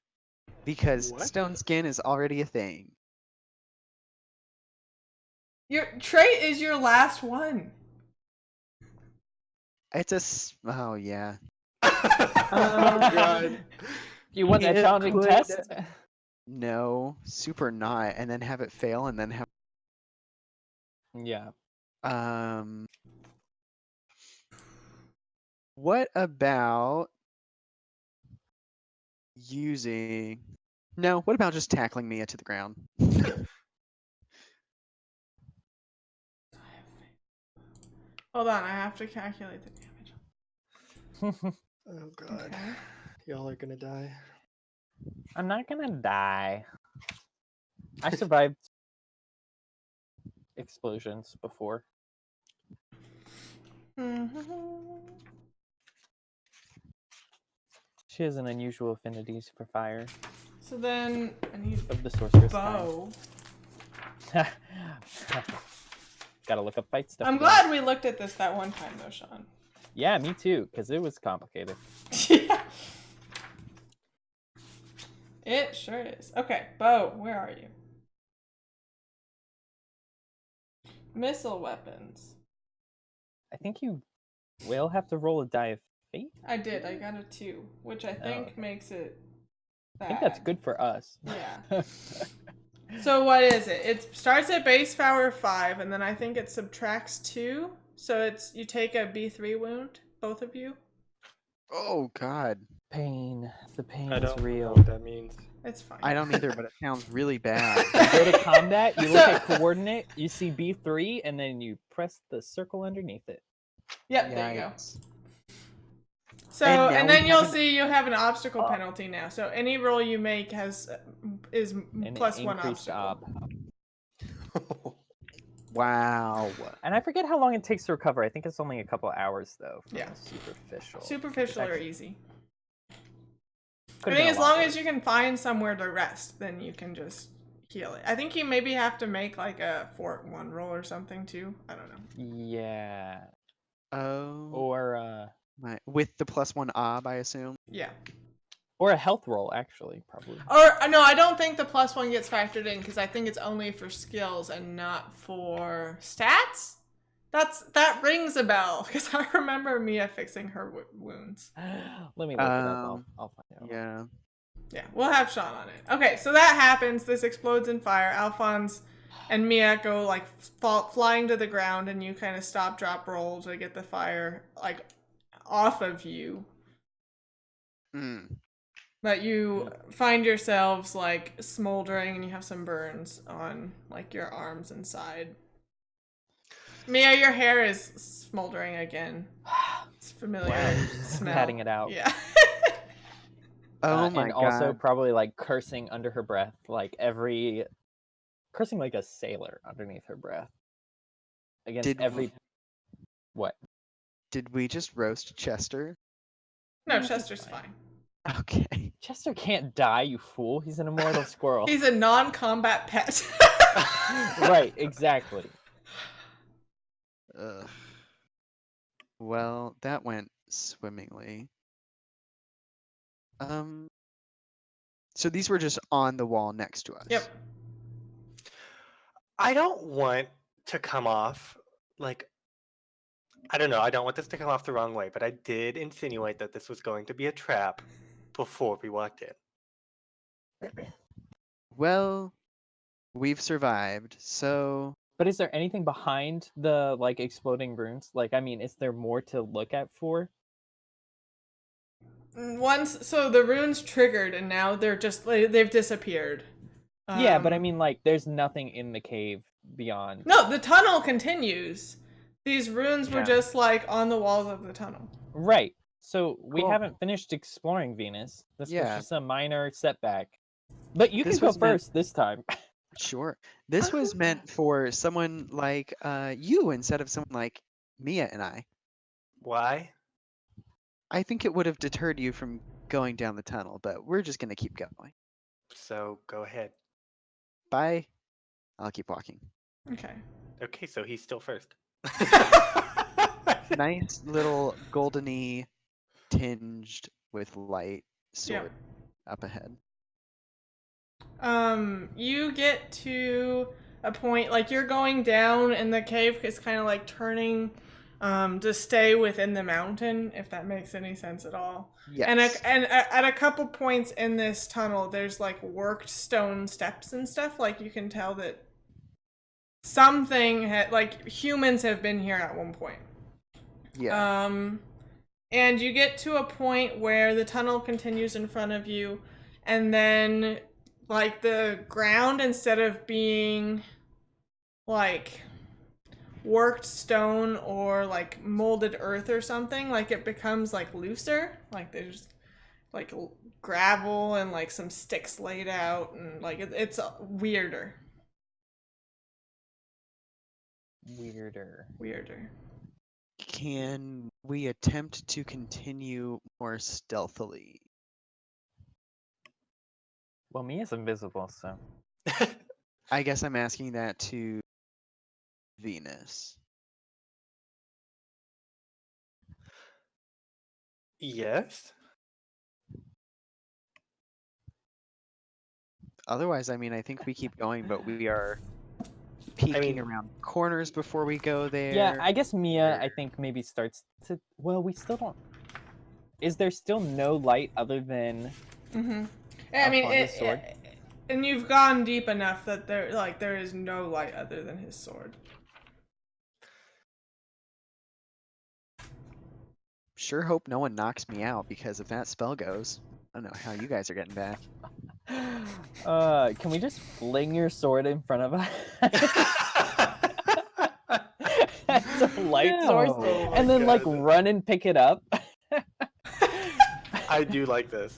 Because What? stone skin is already a thing. Your trait is your last one. Oh yeah. Oh god. You want that It challenging could- test? No, super not, and then have it fail, and then have Yeah. What about using? No, what about just tackling Mia to the ground? Hold on, I have to calculate the damage. Oh god. Okay. Y'all are gonna die. I'm not gonna die. I survived explosions before. She has an unusual affinities for fire So then I need of the sorceress bow. kind. Gotta look up fight stuff. I'm again. glad we looked at this that one time though, Sean. Yeah, me too, because it was complicated. Yeah. It sure is. Okay, bow, where are you? Missile weapons. I think you will have to roll a die of fate. I did. I got a 2, which I think okay. makes it bad. I think that's good for us. Yeah. So what is it? It starts at base power 5, and then I think it subtracts 2. So it's you take a B3 wound, both of you. Oh God, Pain. The pain I is don't know real. what that means. It's fine. I don't either, but it sounds really bad. You go to combat, you look So- at coordinate, you see B3, and then you press the circle underneath it. Yep, there you go. Yikes. So And now and we then you'll have an- see you have an obstacle penalty now. So any roll you make is An plus 1 increased obstacle. Wow. And I forget how long it takes to recover. I think it's only a couple hours though. From Yeah. the superficial. Superficial or actually- easy. I Could've think been as a lot long as worse. you can find somewhere to rest, then you can just heal it. I think you maybe have to make like a fort 1 roll or something too. I don't know. Yeah. Oh, Or with the +1 ob, I assume. Yeah. a health roll actually, probably. Or no, I don't think the +1 gets factored in because I think it's only for skills and not for stats. That rings a bell because I remember Mia fixing her wounds. Let me look it up. I'll find out. Yeah. Yeah, we'll have Sean on it. Okay, so that happens. This explodes in fire. Alphonse and Mia go like flying to the ground, and you kind of stop, drop, roll to get the fire like off of you. Mm. But you find yourselves like smoldering, and you have some burns on like your arms and side. Mia, your hair is smoldering again. It's familiar Wow. smell. Patting it out. Yeah. Oh my And god. also probably like cursing under her breath, cursing like a sailor underneath her breath. Against what? Did we just roast Chester? No, he's Chester's fine. fine. Okay. Chester can't die, you fool. He's an immortal squirrel. He's a non-combat pet. Right, exactly. Ugh. Well, that went swimmingly. So these were just on the wall next to us. Yep. I don't want to come off like, I don't know. I don't want this to come off the wrong way, but I did insinuate that this was going to be a trap before we walked in. Well, we've survived, so But is there anything behind the like exploding runes? Like, I mean, is there more to look at for? So the runes triggered, and now they're just they've disappeared. Yeah, but I mean, like, there's nothing in the cave beyond. No, the tunnel continues. These runes were Yeah. just like on the walls of the tunnel. Right. So we Cool. haven't finished exploring Venus. This was Yeah. just a minor setback. But you This can go was meant- first this time. sure. This was meant for someone like you instead of someone like Mia and I. Why? I think it would have deterred you from going down the tunnel, but we're just gonna keep going. So go ahead. Bye. I'll keep walking. Okay. Okay, so he's still first. Nice little goldeny tinged with light sword up ahead. You get to a point like you're going down, and the cave is kind of like turning to stay within the mountain, if that makes any sense at all. Yes. And at a couple points in this tunnel, there's like worked stone steps and stuff. Like you can tell that something like humans have been here at one point. Yeah. And you get to a point where the tunnel continues in front of you, and then like the ground, instead of being like worked stone or like molded earth or something, like it becomes like looser. Like there's like gravel and like some sticks laid out, and like it's weirder. Weirder. Can we attempt to continue more stealthily? Well, Mia's invisible, so. I guess I'm asking that to Venus. Yes. Otherwise, I mean, I think we keep going, but we are peeking around corners before we go there. Yeah, I guess Mia, I think, maybe starts to. Well, we still don't. Is there still no light other than. Mm-hmm. I mean, Alphonse's sword? And you've gone deep enough that there is no light other than his sword. Sure hope no one knocks me out, because if that spell goes, I don't know how you guys are getting back. Can we just fling your sword in front of us? As a light source, No. and then like run and pick it up. I do like this.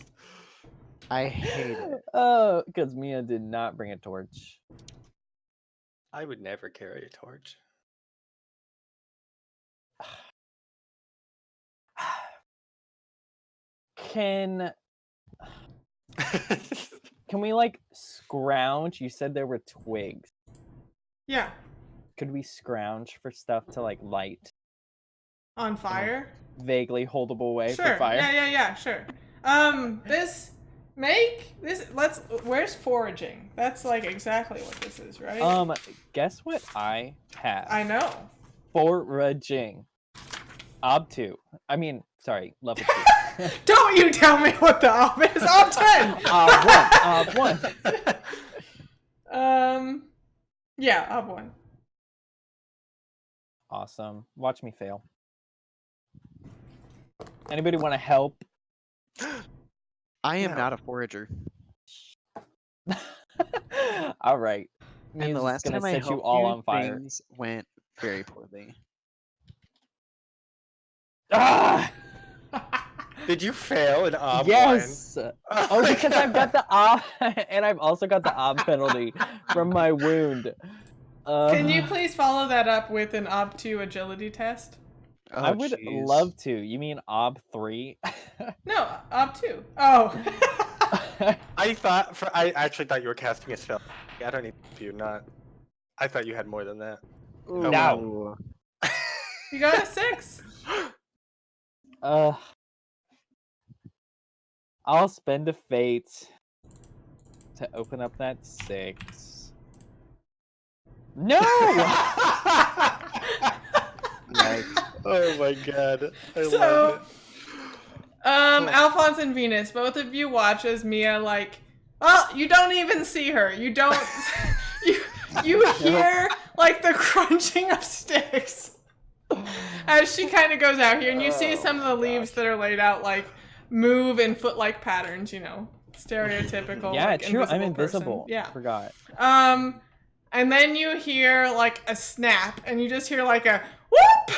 I hate it. Oh, because Mia did not bring a torch. I would never carry a torch. Can we like scrounge? You said there were twigs. Yeah. Could we scrounge for stuff to like light? On fire? Vaguely holdable way Sure. for fire? Yeah, sure. Where's foraging? That's like exactly what this is, right? Guess what I have? I know. Foraging. Ob2. I mean, sorry, level 2. Don't you tell me what the op is. Op 10. Ob1. Yeah, Yeah, Ob 1. Awesome. Watch me fail. Anybody want to help? I am No. not a forager. All right. And the Mia's last just gonna time I set you helped all you, on fire. things went very poorly. Ah! Did you fail in Ob 1? Yes. Oh, my because I've got God. the ob, and I've also got the ob penalty from my wound. Can you please follow that up with an Ob 2 agility test? Oh, I would jeez. love to. You mean ob 3? No, Ob 2. Oh. I actually thought you were casting a spell. I don't need you, not. I thought you had more than that. Oh, No. Ooh. You got a 6. I'll spend a fate to open up that 6. No! Yikes. Oh my god. I So, love it. Alphonse and Venus, both of you watch as Mia, like, well, you don't even see her. You don't, you hear, like, the crunching of sticks as she kind of goes out here, and you see some of the leaves that are laid out, like, move in foot-like patterns, you know, stereotypical, Yeah, like, true. I'm invisible invisible. person. Yeah. Forgot. And then you hear, like, a snap, and you just hear, like, a whoop!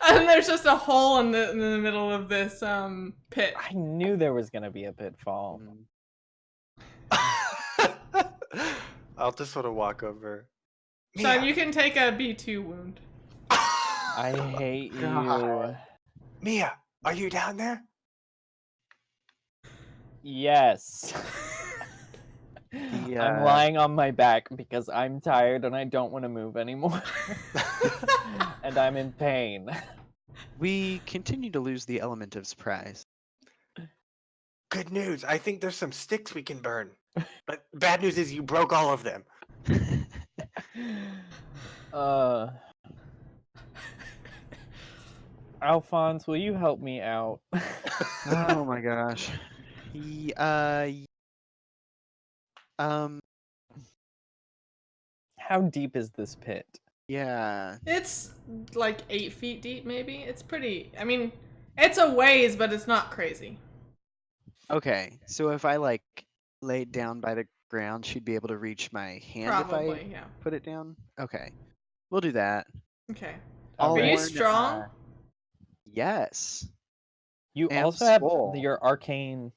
And there's just a hole in the middle of this pit. I knew there was gonna be a pitfall. I'll just sort of walk over. Sean, Mia, you can take a B2 wound. I hate you. God. Mia, are you down there? Yes. The, I'm lying on my back because I'm tired and I don't want to move anymore. And I'm in pain. We continue to lose the element of surprise. Good news. I think there's some sticks we can burn. But bad news is you broke all of them. Alphonse, will you help me out? Oh my gosh. How deep is this pit? Yeah. It's like 8 feet deep, maybe. It's pretty. I mean, it's a ways, but it's not crazy. Okay, so if I like laid down by the ground, she'd be able to reach my hand Probably, if I yeah. put it down? Okay. We'll do that. Okay. I'll Are you Alright. warn, strong? yes. You am also have swole. your arcane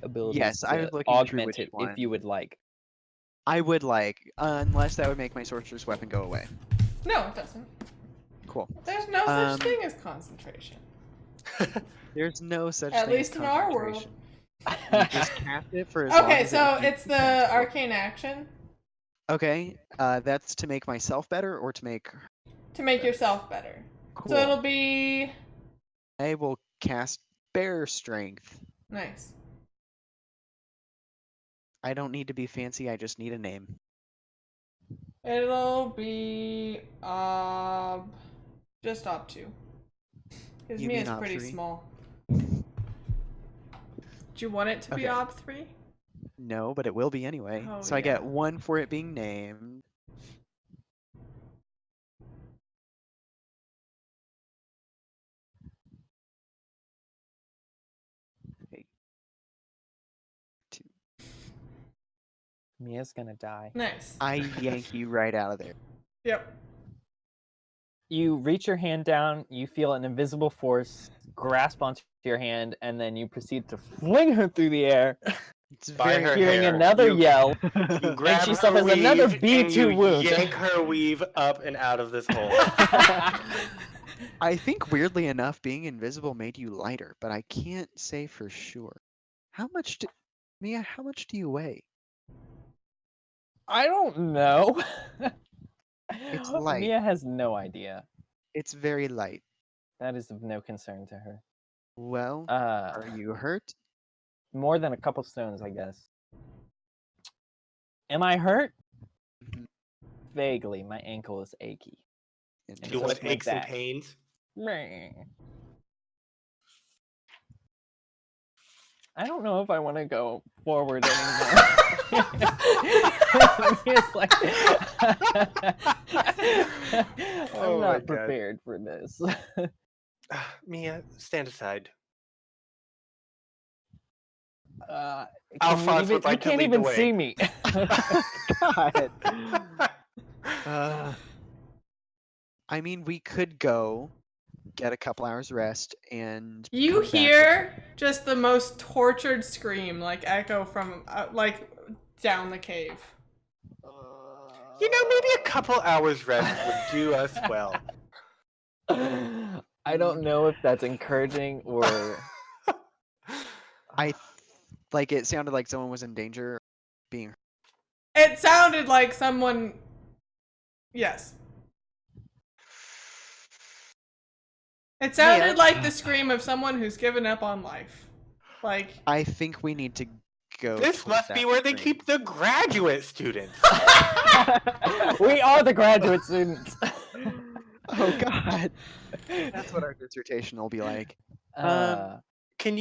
abilities Yes, I to was looking through augment which it one. if you would like. I would like, unless that would make my sorcerer's weapon go away. No, it doesn't. Cool. There's no such thing as concentration. There's no such At thing least as in our world. concentration. You just cast it for as long Okay, as so it it's the arcane action Okay, that's to make myself better or to make... to make yourself better. Cool. So it'll be I will cast Bear Strength. nice. I don't need to be fancy, I just need a name. It'll be just Ob 2. Because You me mean is Ob pretty 3? small. Do you want it to be Okay. Ob 3? No, but it will be anyway. Oh, So I get yeah. 1 for it being named. Okay. 2. Mia's gonna die. Nice. I yank you right out of there. Yep. You reach your hand down, you feel an invisible force grasp onto your hand, and then you proceed to fling her through the air, It's By very her hearing hair. another You- yell, You and grab she her suffers weave another and B2 you wound. yank her weave up and out of this hole. I think weirdly enough, being invisible made you lighter, but I can't say for sure. Mia, how much do you weigh? I don't know. It's light. Mia has no idea. It's very light. That is of no concern to her. Well, Uh, are you hurt? more than a couple stones, I guess. Am I hurt? Mhm. Vaguely, my ankle is achy. Do you Interesting. want Just like aches and that. pains? Meh. I don't know if I want to go forward anymore. Mia's like, I'm Oh my not God. prepared for this. Mia, stand aside. Can Alphonse you would like to can't lead the even way. see me. God. I mean, we could go get a couple hours rest and You come back. hear just the most tortured scream, like echo from like down the cave. You know, maybe a couple hours rest would do us well. I don't know if that's encouraging or Like it sounded like someone was in danger of being. It sounded like someone. Yes. It sounded like the scream of someone who's given up on life. Like, I think we need to go. This towards must be that where they screen. keep the graduate students. we are the graduate students. Oh God. That's what our dissertation will be like. Can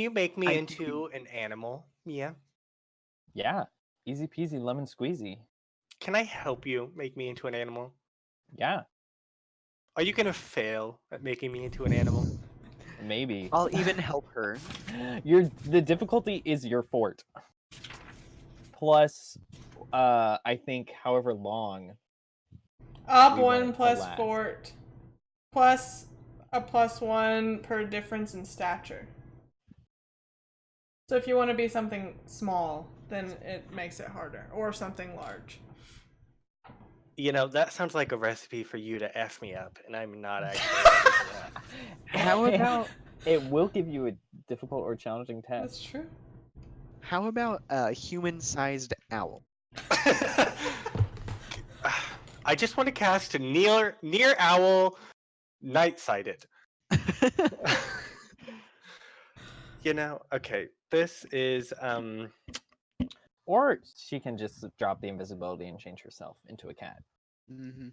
you make me I into an animal, Mia? Yeah, easy peasy lemon squeezy. Can I help you make me into an animal? Yeah, Are you gonna fail at making me into an animal? maybe. I'll even help her. The difficulty is your fort. Plus, I think however long. up We want it one to plus last. fort, plus a +1 per difference in stature. So if you want to be something small, then it makes it harder, or something large. You know, that sounds like a recipe for you to F me up, and I'm not actually ready for that. How about It will give you a difficult or challenging That's test. true. how about a human-sized owl? I just want to cast a near owl, night-sighted. You know, okay. This is Or she can just drop the invisibility and change herself into a cat. Mm-hmm.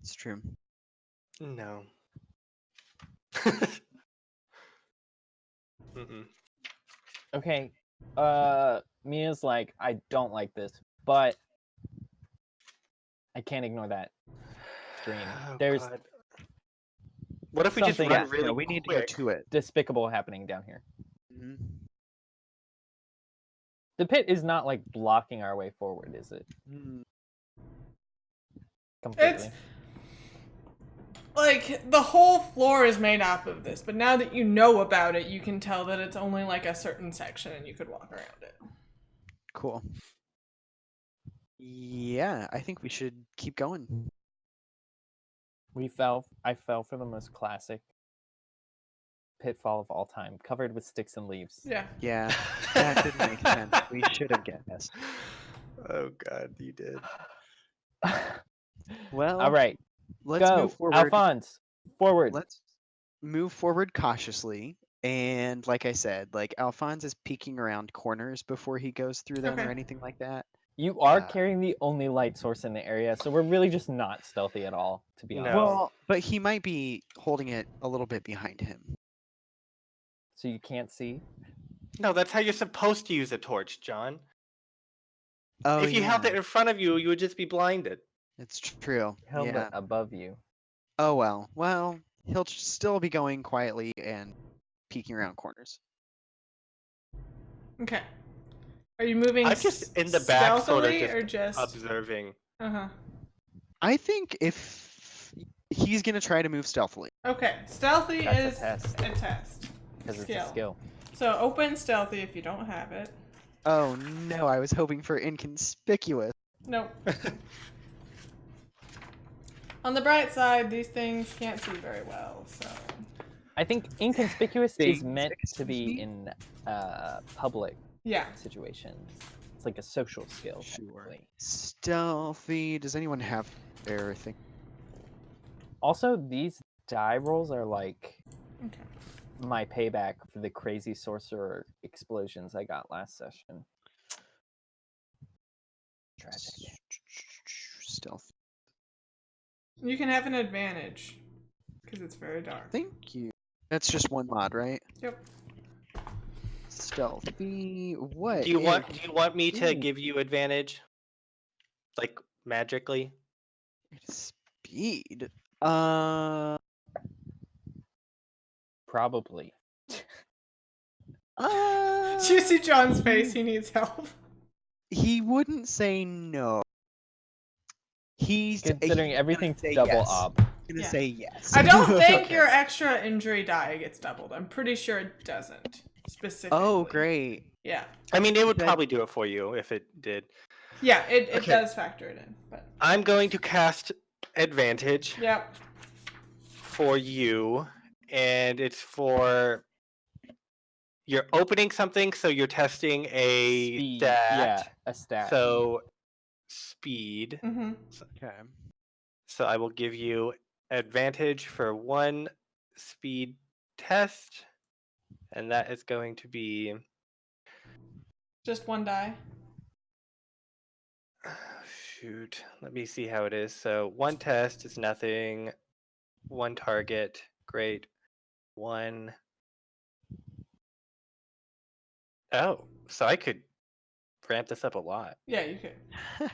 It's true. no. Mm-mm. Okay. Mia's like, I don't like this, but I can't ignore that scream. Oh, There's God. What if we just something- run Yeah, really no, we need to go quick? to it. despicable happening down here. Mhm. The pit is not like blocking our way forward, is it? Mm. Completely. It's like the whole floor is made up of this, but now that you know about it, you can tell that it's only like a certain section and you could walk around it. Cool. Yeah, I think we should keep going. I fell for the most classic pitfall of all time, covered with sticks and leaves. Yeah. Yeah, that didn't make sense. We should have guessed. Oh, God, you did. Well, All right, let's go. move forward. Alphonse, forward. Let's move forward cautiously. And like I said, like Alphonse is peeking around corners before he goes through them or Okay. anything like that. You are Uh, carrying the only light source in the area, so we're really just not stealthy at all, to be honest. No. Well, but he might be holding it a little bit behind him. So you can't see. No, that's how you're supposed to use a torch, John. Oh, If you held yeah, it in front of you, you would just be blinded. it's true. Held Yeah. it above you. Oh well. Well, he'll still be going quietly and peeking around corners. Okay. Are you moving I'm just in the back, sort of stealthily just or just observing. Uh-huh. I think if he's gonna try to move stealthily. Okay. Stealthy That's a is test. a test. Because it's a skill. So open stealthy if you don't have it. Oh no, I was hoping for inconspicuous. Nope. On the bright side, these things can't see very well, so I think inconspicuous is Things, meant to excuse be me? in public yeah. situations. It's like a social skill. Sure. Technically. Stealthy. Does anyone have their thing? Also, these die rolls are like Okay. my payback for the crazy sorcerer explosions I got last session. Tragic. Stealth. You can have an advantage because it's very dark. Thank you. That's just one mod, right? Yep. Stealthy. What? Do you want me to Ooh. give you advantage? Like magically? Speed. Probably. Do you see John's face? He needs help. He wouldn't say no. He's Considering he's everything's gonna say double yes. ob. He's gonna Yeah. say yes. I don't think Okay. your extra injury die gets doubled. I'm pretty sure it doesn't specifically. Oh, great. Yeah. I mean, it would That- probably do it for you if it did. Yeah, it Okay. does factor it in. But I'm going to cast advantage yep. for you, and it's for you're opening something, so you're testing a Speed. stat. Yeah, a stat. So speed. Mm-hmm. Okay. So I will give you advantage for one speed test, and that is going to be Just one die. shoot. Let me see how it is. So one test is nothing. One target, great. One. Oh, so I could ramp this up a lot. Yeah, you could.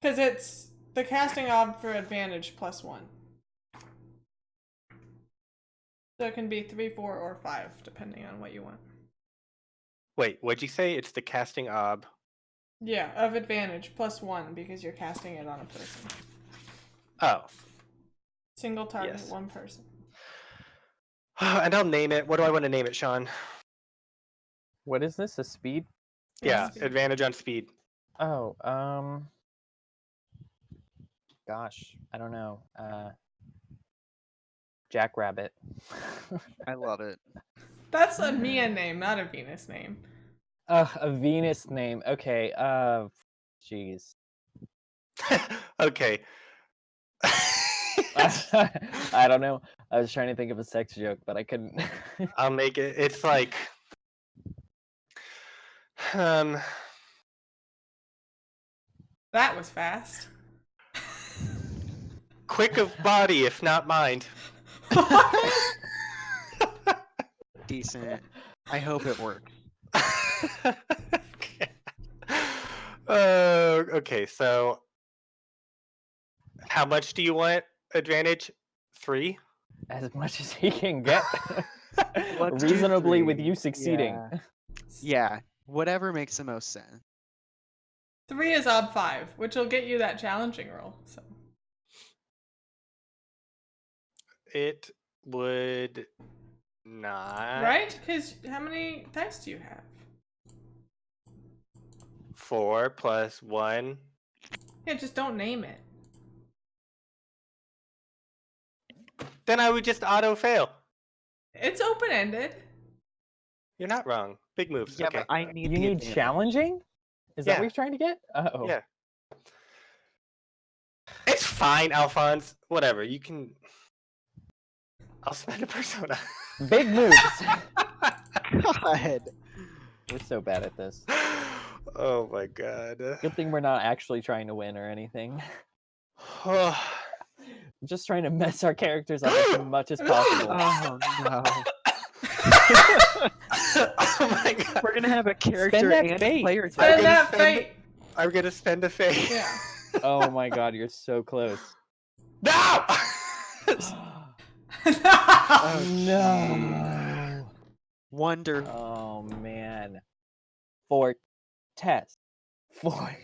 Because it's the casting ob for advantage +1. So it can be 3, 4, or 5, depending on what you want. Wait, what'd you say? It's the casting ob. Yeah, of advantage +1 because you're casting it on a person. Oh. Single target, Yes. one person. And I'll name it. What do I want to name it, Sean? What is this? A speed? Yeah, speed. advantage on speed. Oh, gosh, I don't know. Jackrabbit. I love it. That's a Mia name, not a Venus name. A Venus name. Okay. Jeez. Okay. I don't know. I was trying to think of a sex joke, but I couldn't. I'll make it. It's like, um, That was fast. quick of body, if not mind. Decent. I hope it works. Okay. Okay, so how much do you want advantage? 3? As much as he can get. Let's do Reasonably with 3. you succeeding. Yeah. Yeah. Whatever makes the most sense. 3 is ob 5, which will get you that challenging roll. So It would not. right? Because how many dice do you have? 4 plus 1. Yeah, just don't name it. Then I would just auto fail. It's open ended. You're not wrong. Big moves. Yeah, Okay. but I need You the need advantage. challenging? Is that Yeah. what you're trying to get? Oh. Yeah. It's fine, Alphonse. Whatever. You can. I'll spend a persona. Big moves. God. We're so bad at this. Oh my god. Good thing we're not actually trying to win or anything. Oh, Just trying to mess our characters up as much as possible. Oh no. oh my god. We're gonna have a character that and fate. player I'm Spend gonna that spend- fate. I'm gonna spend a fate. Yeah. Oh my god, you're so close. No! Oh no. Wonderful. Oh man. For test. For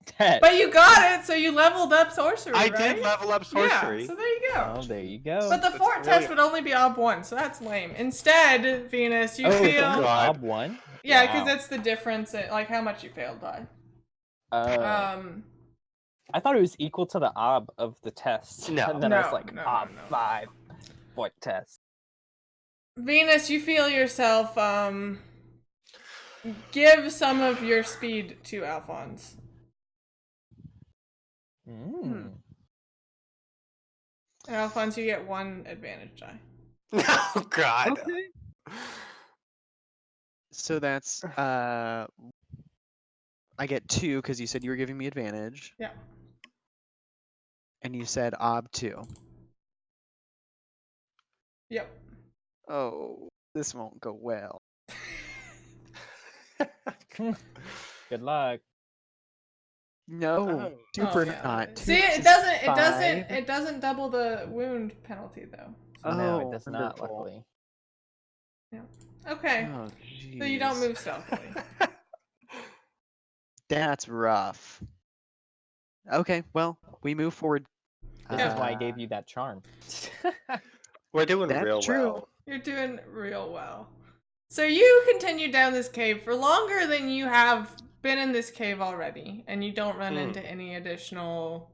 test. But you got it, so you leveled up sorcery, I right? did level up sorcery. Yeah, so there you go. Oh, there you go. But the That's fort really- test would only be ob 1, so that's lame. Instead, Venus, you Oh, it's feel only God. ob 1? yeah, because Wow. it's the difference in like how much you failed by. I thought it was equal to the ob of the test. No. And then I was No, like, no, ob no. 5 for test. Venus, you feel yourself give some of your speed to Alphonse. Mm. And Alphonse, you get 1 advantage die. Oh god. Okay. So that's I get 2 because you said you were giving me advantage. Yeah. And you said ob 2. Yep. Oh, this won't go well. Good luck. No, Oh. super yeah. not. See, 2 it versus doesn't 5. it doesn't double the wound penalty though. No, it Oh, does not, wonderful. luckily. Yeah. Okay. Oh, So you don't jeez. move stealthily. That's rough. Okay, well, we move forward. This is why I gave you that charm. We're doing That's real true. well. You're doing real well. So you continue down this cave for longer than you have been in this cave already, and you don't run into any additional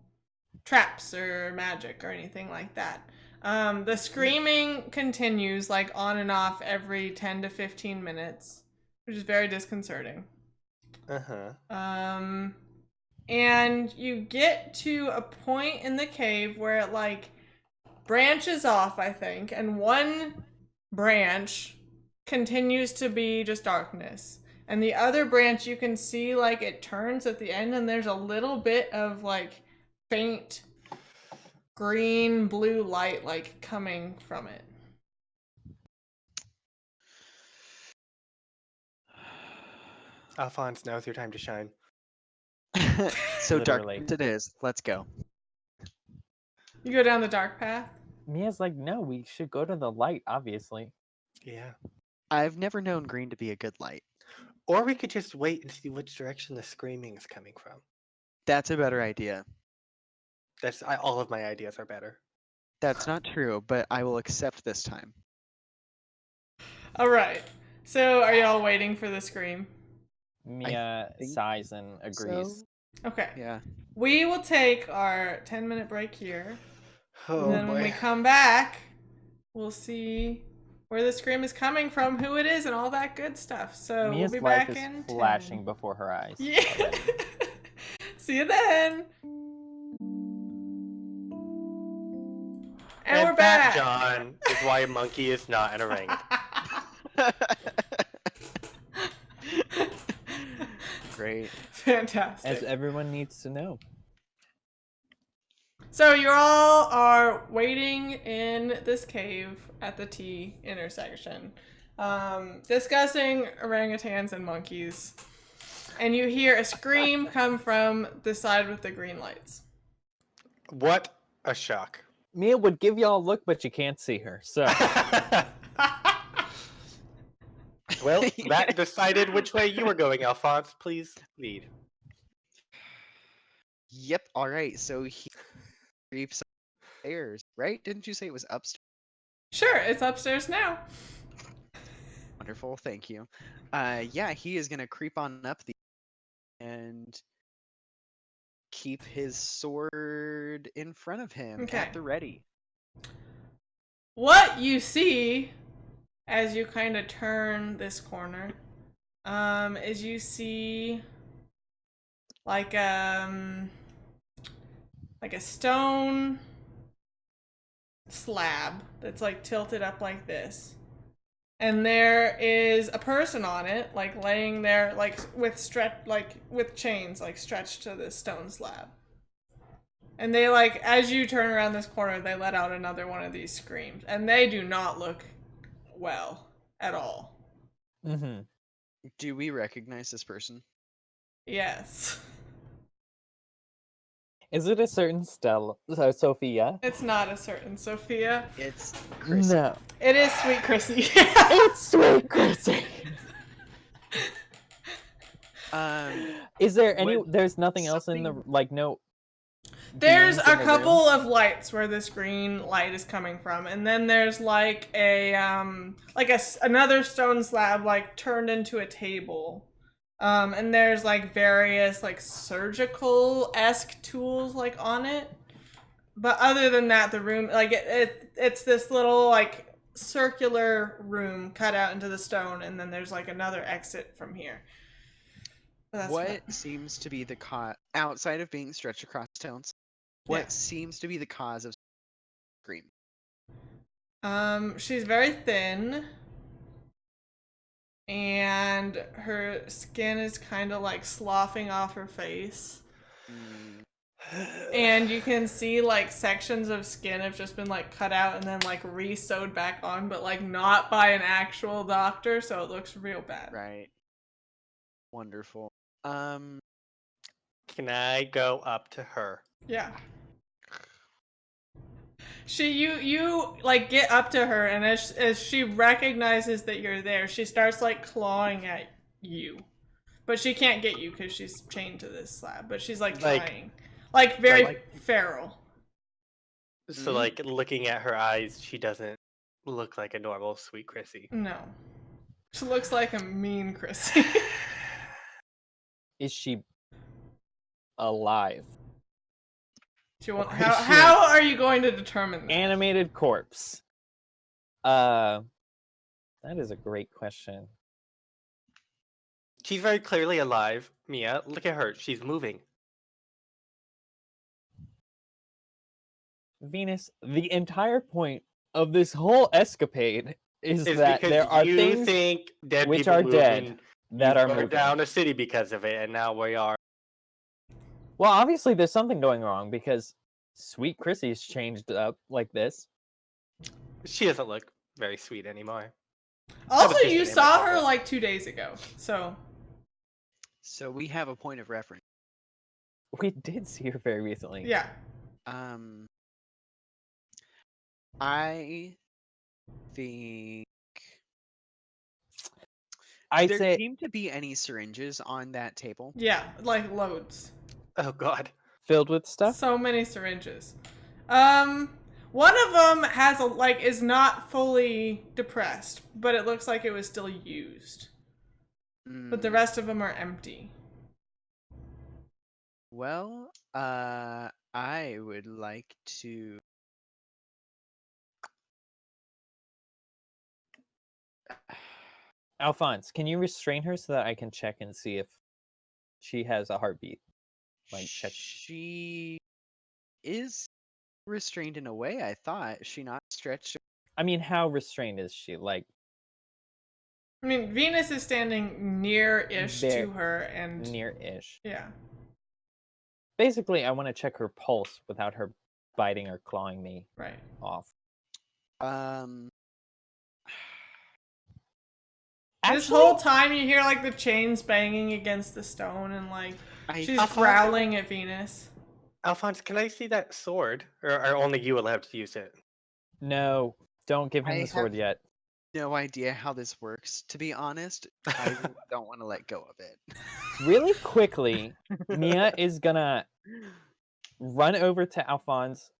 traps or magic or anything like that. The screaming continues like on and off every 10 to 15 minutes, which is very disconcerting. Uh-huh. And you get to a point in the cave where it like branches off, I think, and one branch continues to be just darkness. And the other branch you can see like it turns at the end and there's a little bit of like faint green blue light like coming from it. Alphonse, now's your time to shine. So Literally. dark it is. Let's go. You go down the dark path. Mia's like, no, we should go to the light, obviously. Yeah. I've never known green to be a good light. Or we could just wait and see which direction the screaming is coming from. That's a better idea. All of my ideas are better. That's not true, but I will accept this time. All right. So are y'all waiting for the scream? Mia think sighs and agrees. So, Okay. yeah. We will take our 10-minute break here. Oh And then boy. when we come back, we'll see where the scream is coming from, who it is, and all that good stuff. So Mia's we'll be life back is in flashing 10. before her eyes. Yeah. already. See you then. And we're that, back. John, is why a monkey is not an orangutan. Great. Fantastic. As everyone needs to know. So you all are waiting in this cave at the T intersection, discussing orangutans and monkeys, and you hear a scream come from the side with the green lights. What a shock. Mia would give y'all a look, but you can't see her. So Well, that decided which way you were going, Alphonse. Please lead. Yep. All right. So he creeps upstairs, right? Didn't you say it was upstairs? Sure, it's upstairs now. Wonderful. Thank you. Yeah, he is gonna creep on up and keep his sword in front of him Okay. at the ready. What you see as you kind of turn this corner, is you see like a stone slab that's like tilted up like this. And there is a person on it, like laying there, like with chains, like stretched to this stone slab. And they like, as you turn around this corner, they let out another one of these screams, and they do not look well at all. mm-hmm. Do we recognize this person? Yes. Is it a certain Sophia? It's not a certain Sophia. It's Chris. No. It is Sweet Chrissy. It's Sweet Chrissy. Is there any? There's nothing else in the no. There's beings in a the couple room? of lights where this green light is coming from, and then there's like another stone slab like turned into a table, and there's like various like surgical-esque tools like on it. But other than that, the room like it's this little like circular room cut out into the stone, and then there's like another exit from here. But that's What seems to be the cause outside of being stretched across stones? What Yeah. seems to be the cause of scream? She's very thin, and her skin is kind of like sloughing off her face. And you can see like sections of skin have just been like cut out and then like re-sewed back on, but like not by an actual doctor, so it looks real bad. Right. Wonderful. Can I go up to her? Yeah. You like get up to her, and as she recognizes that you're there, she starts like clawing at you, but she can't get you because she's chained to this slab. But she's like trying, like very feral. So like looking at her eyes, she doesn't look like a normal sweet Chrissy. No, she looks like a mean Chrissy. Is she alive? How are you going to determine that? Animated corpse. That is a great question. She's very clearly alive. Mia, look at her. She's moving. Venus, the entire point of this whole escapade is that because there are you things think dead which people are move dead and that you are burned moving. down a city because of it, and now we are. Well, obviously there's something going wrong because Sweet Chrissy's changed up like this. She doesn't look very sweet anymore. Also, just you an saw image of her it. like 2 days ago, so we have a point of reference. We did see her very recently. yeah. I think I'd there say seem to be any syringes on that table. Yeah, like loads. Oh God. filled with stuff. So many syringes. One of them has is not fully depressed, but it looks like it was still used. But the rest of them are empty. Well, I would like to. Alphonse, can you restrain her so that I can check and see if she has a heartbeat? Like check. She is restrained in a way. I thought she not stretched. I mean, how restrained is she? Like I mean, Venus is standing near-ish There- to her, and near-ish. yeah. Basically, I want to check her pulse without her biting or clawing me Right. off. This whole time you hear like the chains banging against the stone, and like she's Alphonse- growling at Venus. Alphonse, can I see that sword? Or are only you allowed to use it? No, don't give him I the sword have- yet. no idea how this works. To be honest, I don't want to let go of it. Really quickly, Mia is gonna run over to Alphonse.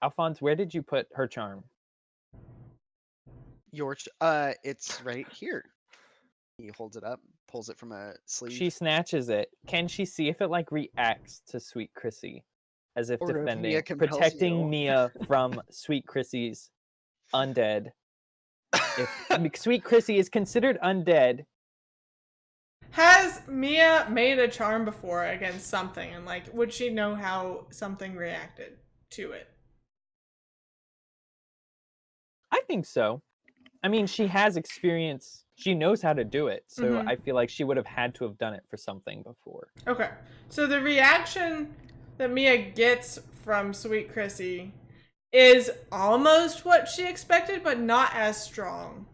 Alphonse, where did you put her charm? It's right here. He holds it up, pulls it from a sleeve. She snatches it. Can she see if it like reacts to Sweet Chrissy, as if Or if defending, Mia compels protecting you. Mia from Sweet Chrissy's undead? If Sweet Chrissy is considered undead, Has Mia made a charm before against something, and like would she know how something reacted to it? I think so. I mean, she has experience. She knows how to do it, so Mhm. I feel like she would have had to have done it for something before. Okay. So the reaction that Mia gets from Sweet Chrissy is almost what she expected, but not as strong.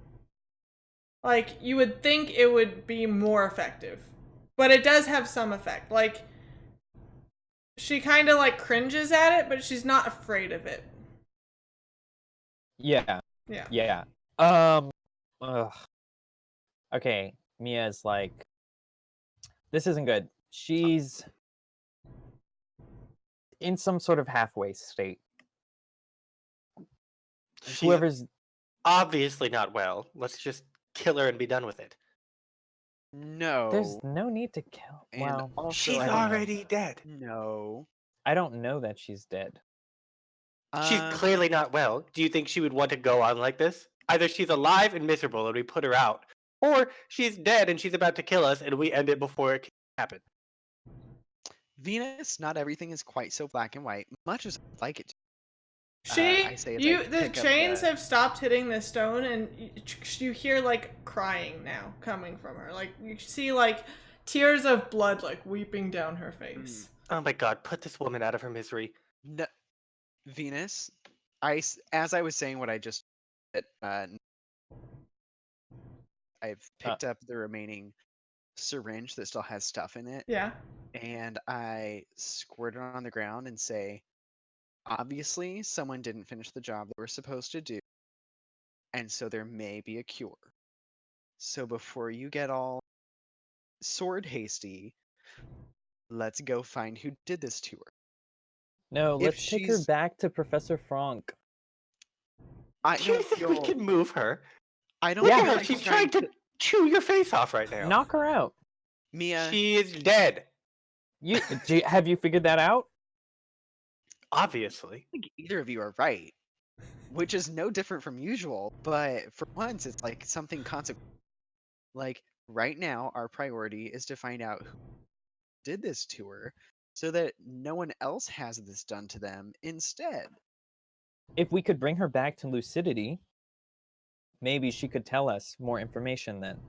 Like, you would think it would be more effective. But it does have some effect. Like, she kind of like cringes at it, but she's not afraid of it. Yeah. Yeah. Yeah. Ugh. Okay, Mia's like, this isn't good. She's in some sort of halfway state. She's Whoever's obviously not well. Let's just kill her and be done with it. No. there's no need to kill. And Well, also, She's I don't- already dead. No. I don't know that she's dead. She's clearly not well. Do you think she would want to go on like this? Either she's alive and miserable and we put her out, or she's dead and she's about to kill us and we end it before it can happen. Venus, not everything is quite so black and white, much as I'd like it to. She, I say as you, I the pick up chains the- have stopped hitting the stone, and you hear like crying now coming from her. Like you see like tears of blood like weeping down her face. Oh my god, put this woman out of her misery. No, Venus, as I was saying what I just I've picked up the remaining syringe that still has stuff in it, Yeah. and I squirt it on the ground and say, obviously, someone didn't finish the job they were supposed to do, and so there may be a cure. So before you get all sword hasty, let's go find who did this to her. No, If let's take her she's, back to Professor Franck. I Do you know think we can move her? I don't Look Yeah. at feel her. like She's trying trying to chew your face off right now. Knock her out. Mia. She is dead. Have you figured that out? Obviously. I think either of you are right, which is no different from usual, but for once it's like something consequential. Like right now, our priority is to find out who did this to her so that no one else has this done to them instead. If we could bring her back to lucidity, maybe she could tell us more information then.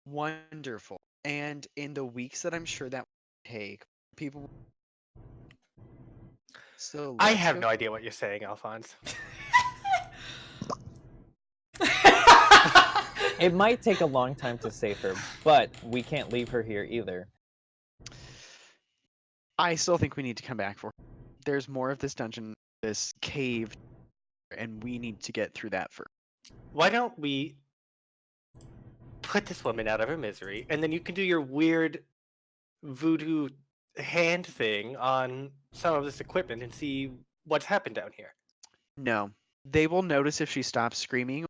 Wonderful. And in the weeks that I'm sure that will take, people. So I let's have go. no idea what you're saying, Alphonse. It might take a long time to save her, but we can't leave her here either. I still think we need to come back for her. There's more of this dungeon, this cave, and we need to get through that first. Why don't we put this woman out of her misery, and then you can do your weird voodoo hand thing on some of this equipment and see what's happened down here. No. They will notice if she stops screaming.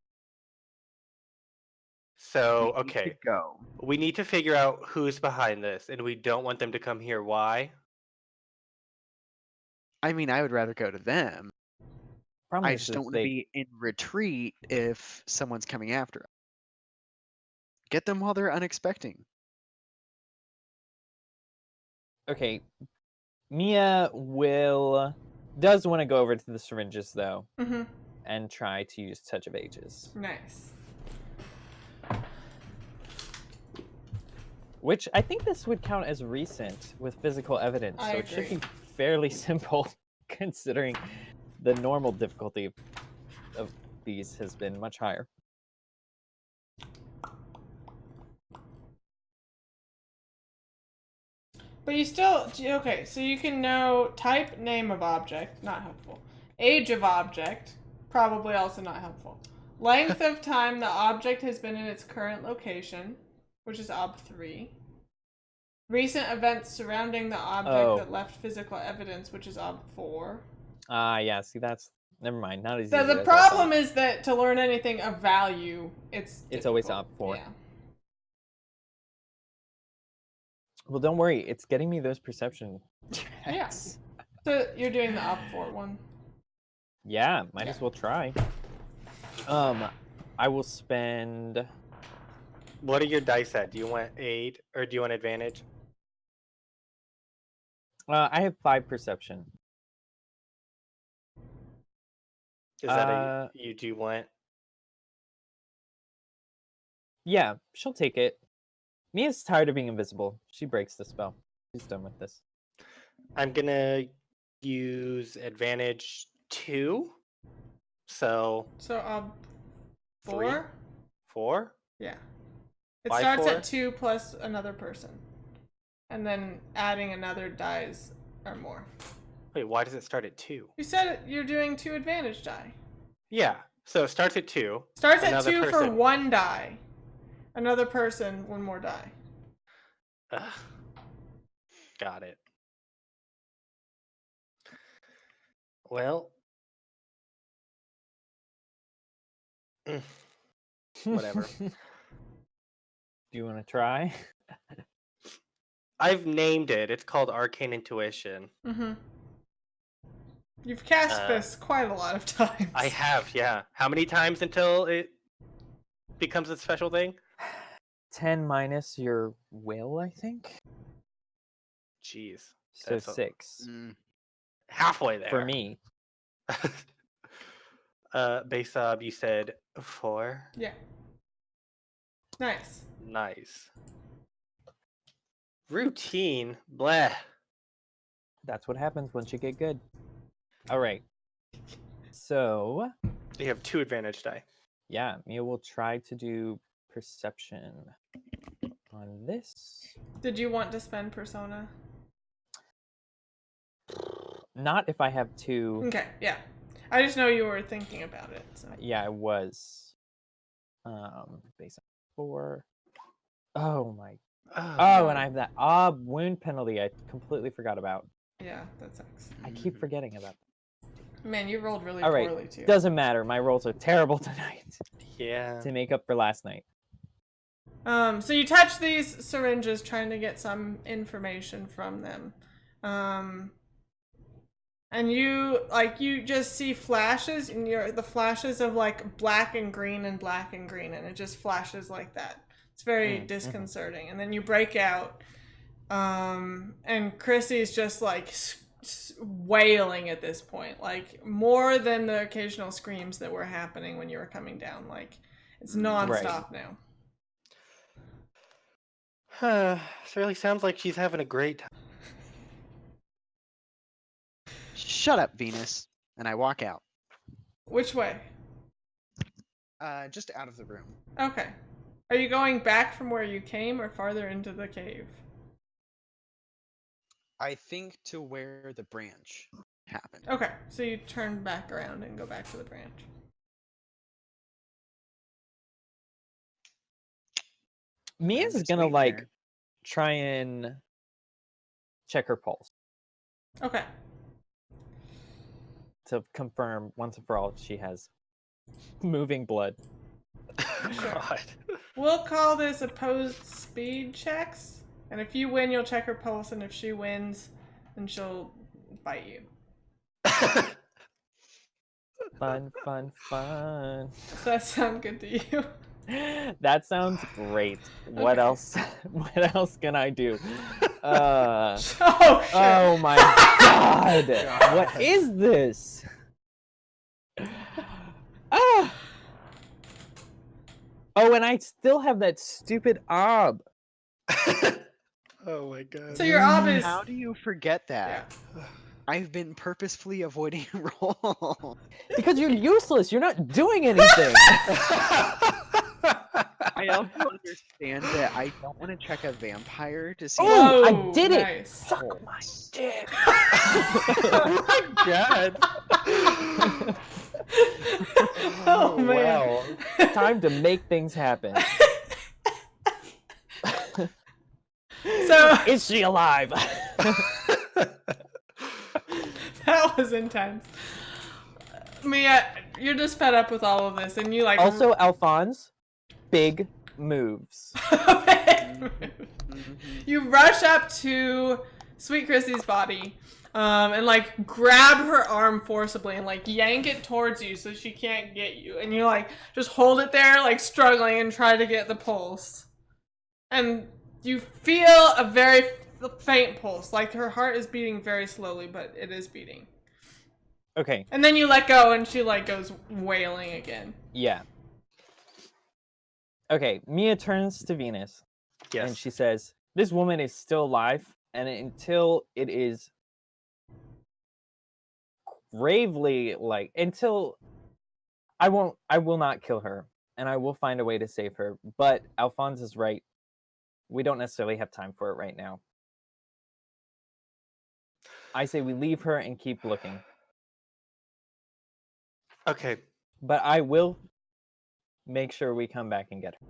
So, We need to okay. go. We need to figure out who's behind this, and we don't want them to come here. Why? I mean, I would rather go to them. Problem I is just if don't want to be in retreat if someone's coming after us. Get them while they're unexpecting. Okay, Mia does want to go over to the syringes though, Mm-hmm. and try to use Touch of Ages, Nice. which I think this would count as recent with physical evidence, I so it should agree. be fairly simple considering the normal difficulty of these has been much higher. But you still, okay, so you can know type, name of object, not helpful. Age of object, probably also not helpful. Length of time the object has been in its current location, which is ob3. Recent events surrounding the object that left physical evidence, which is ob4. Yeah, see that's, never mind, not as So easy the as I problem thought. is that to learn anything of value, it's always difficult. ob4. Yeah. Well, don't worry, it's getting me those perception Yeah. checks. So you're doing the ob4 one. Yeah, might as well try. I will spend. What are your dice at? Do you want aid or do you want advantage? I have 5 perception. Is that you do want? Yeah, she'll take it. Mia's tired of being invisible. She breaks the spell. She's done with this. I'm gonna use advantage 2. So So Three? ob4? 4. Yeah. It Why starts 4? at 2 plus another person. And then adding another dies or more. Wait, why does it start at 2? You said you're doing 2 advantage die. Yeah, so it starts at 2. Starts at Another 2 for person. 1 die. Another person, 1 more die. Ugh. Got it. Well, whatever. Do you want to try? I've named it. It's called Arcane Intuition. Mm-hmm. You've cast this quite a lot of times. I have, yeah. How many times until it becomes a special thing? 10 minus your will, I think. Jeez. So 6 Halfway there. for me. Basab, you said 4. Yeah. Nice. Nice. Routine. Bleh. That's what happens once you get good. All right. So, You have 2 advantage die. yeah, Mia will try to do perception on this. Did you want to spend persona? Not if I have 2. Okay, yeah. I just know you were thinking about it. So. Yeah, I was. Based on 4. Oh my. Oh, and I have that wound penalty I completely forgot about. Yeah, that sucks. I keep forgetting about that. Man, you rolled really All right, poorly too. doesn't matter. My rolls are terrible tonight Yeah. to make up for last night. So you touch these syringes trying to get some information from them. And you just see flashes and the flashes of like black and green and black and green, and it just flashes like that. It's very disconcerting. And then you break out, and Chrissy's just like wailing at this point, like more than the occasional screams that were happening when you were coming down. Like it's nonstop now. This really sounds like she's having a great time. Shut up, Venus. And I walk out. Which way? Just out of the room. Okay. Are you going back from where you came or farther into the cave? I think to where the branch happened. Okay, so you turn back around and go back to the branch. Mia's just gonna waiting like there. try and check her pulse Okay. to confirm once and for all if she has moving blood. God. We'll call this opposed speed checks. And if you win, you'll check her pulse, and if she wins, then she'll bite you. Fun, fun, fun. Does that sound good to you? That sounds great. What Okay. else? What else can I do? Oh, shit. Oh my god! What is this? Ah! Oh, and I still have that stupid ob. Oh my god. So your ob is... How do you forget that? Yeah. I've been purposefully avoiding roll. Because you're useless. You're not doing anything. I also understand that I don't want to check a vampire to see. Oh, I Whoa, did it! nice. Suck my dick. Oh my god. Oh, man. Wow. Time to make things happen. So Is she alive? that was intense. Mia, you're just fed up with all of this, and you like... Also, Alphonse, big moves. You rush up to Sweet Chrissy's body, and like grab her arm forcibly and like yank it towards you so she can't get you. And you like just hold it there, like struggling, and try to get the pulse. And you feel a very faint pulse, like her heart is beating very slowly, but it is beating. Okay, And then you let go, and she like goes wailing again. yeah. Okay, Mia turns to Venus Yes. and she says, "This woman is still alive, and until it is gravely until I will not kill her, and I will find a way to save her. But Alphonse is right. We don't necessarily have time for it right now. I say we leave her and keep looking. Okay. But I will make sure we come back and get her."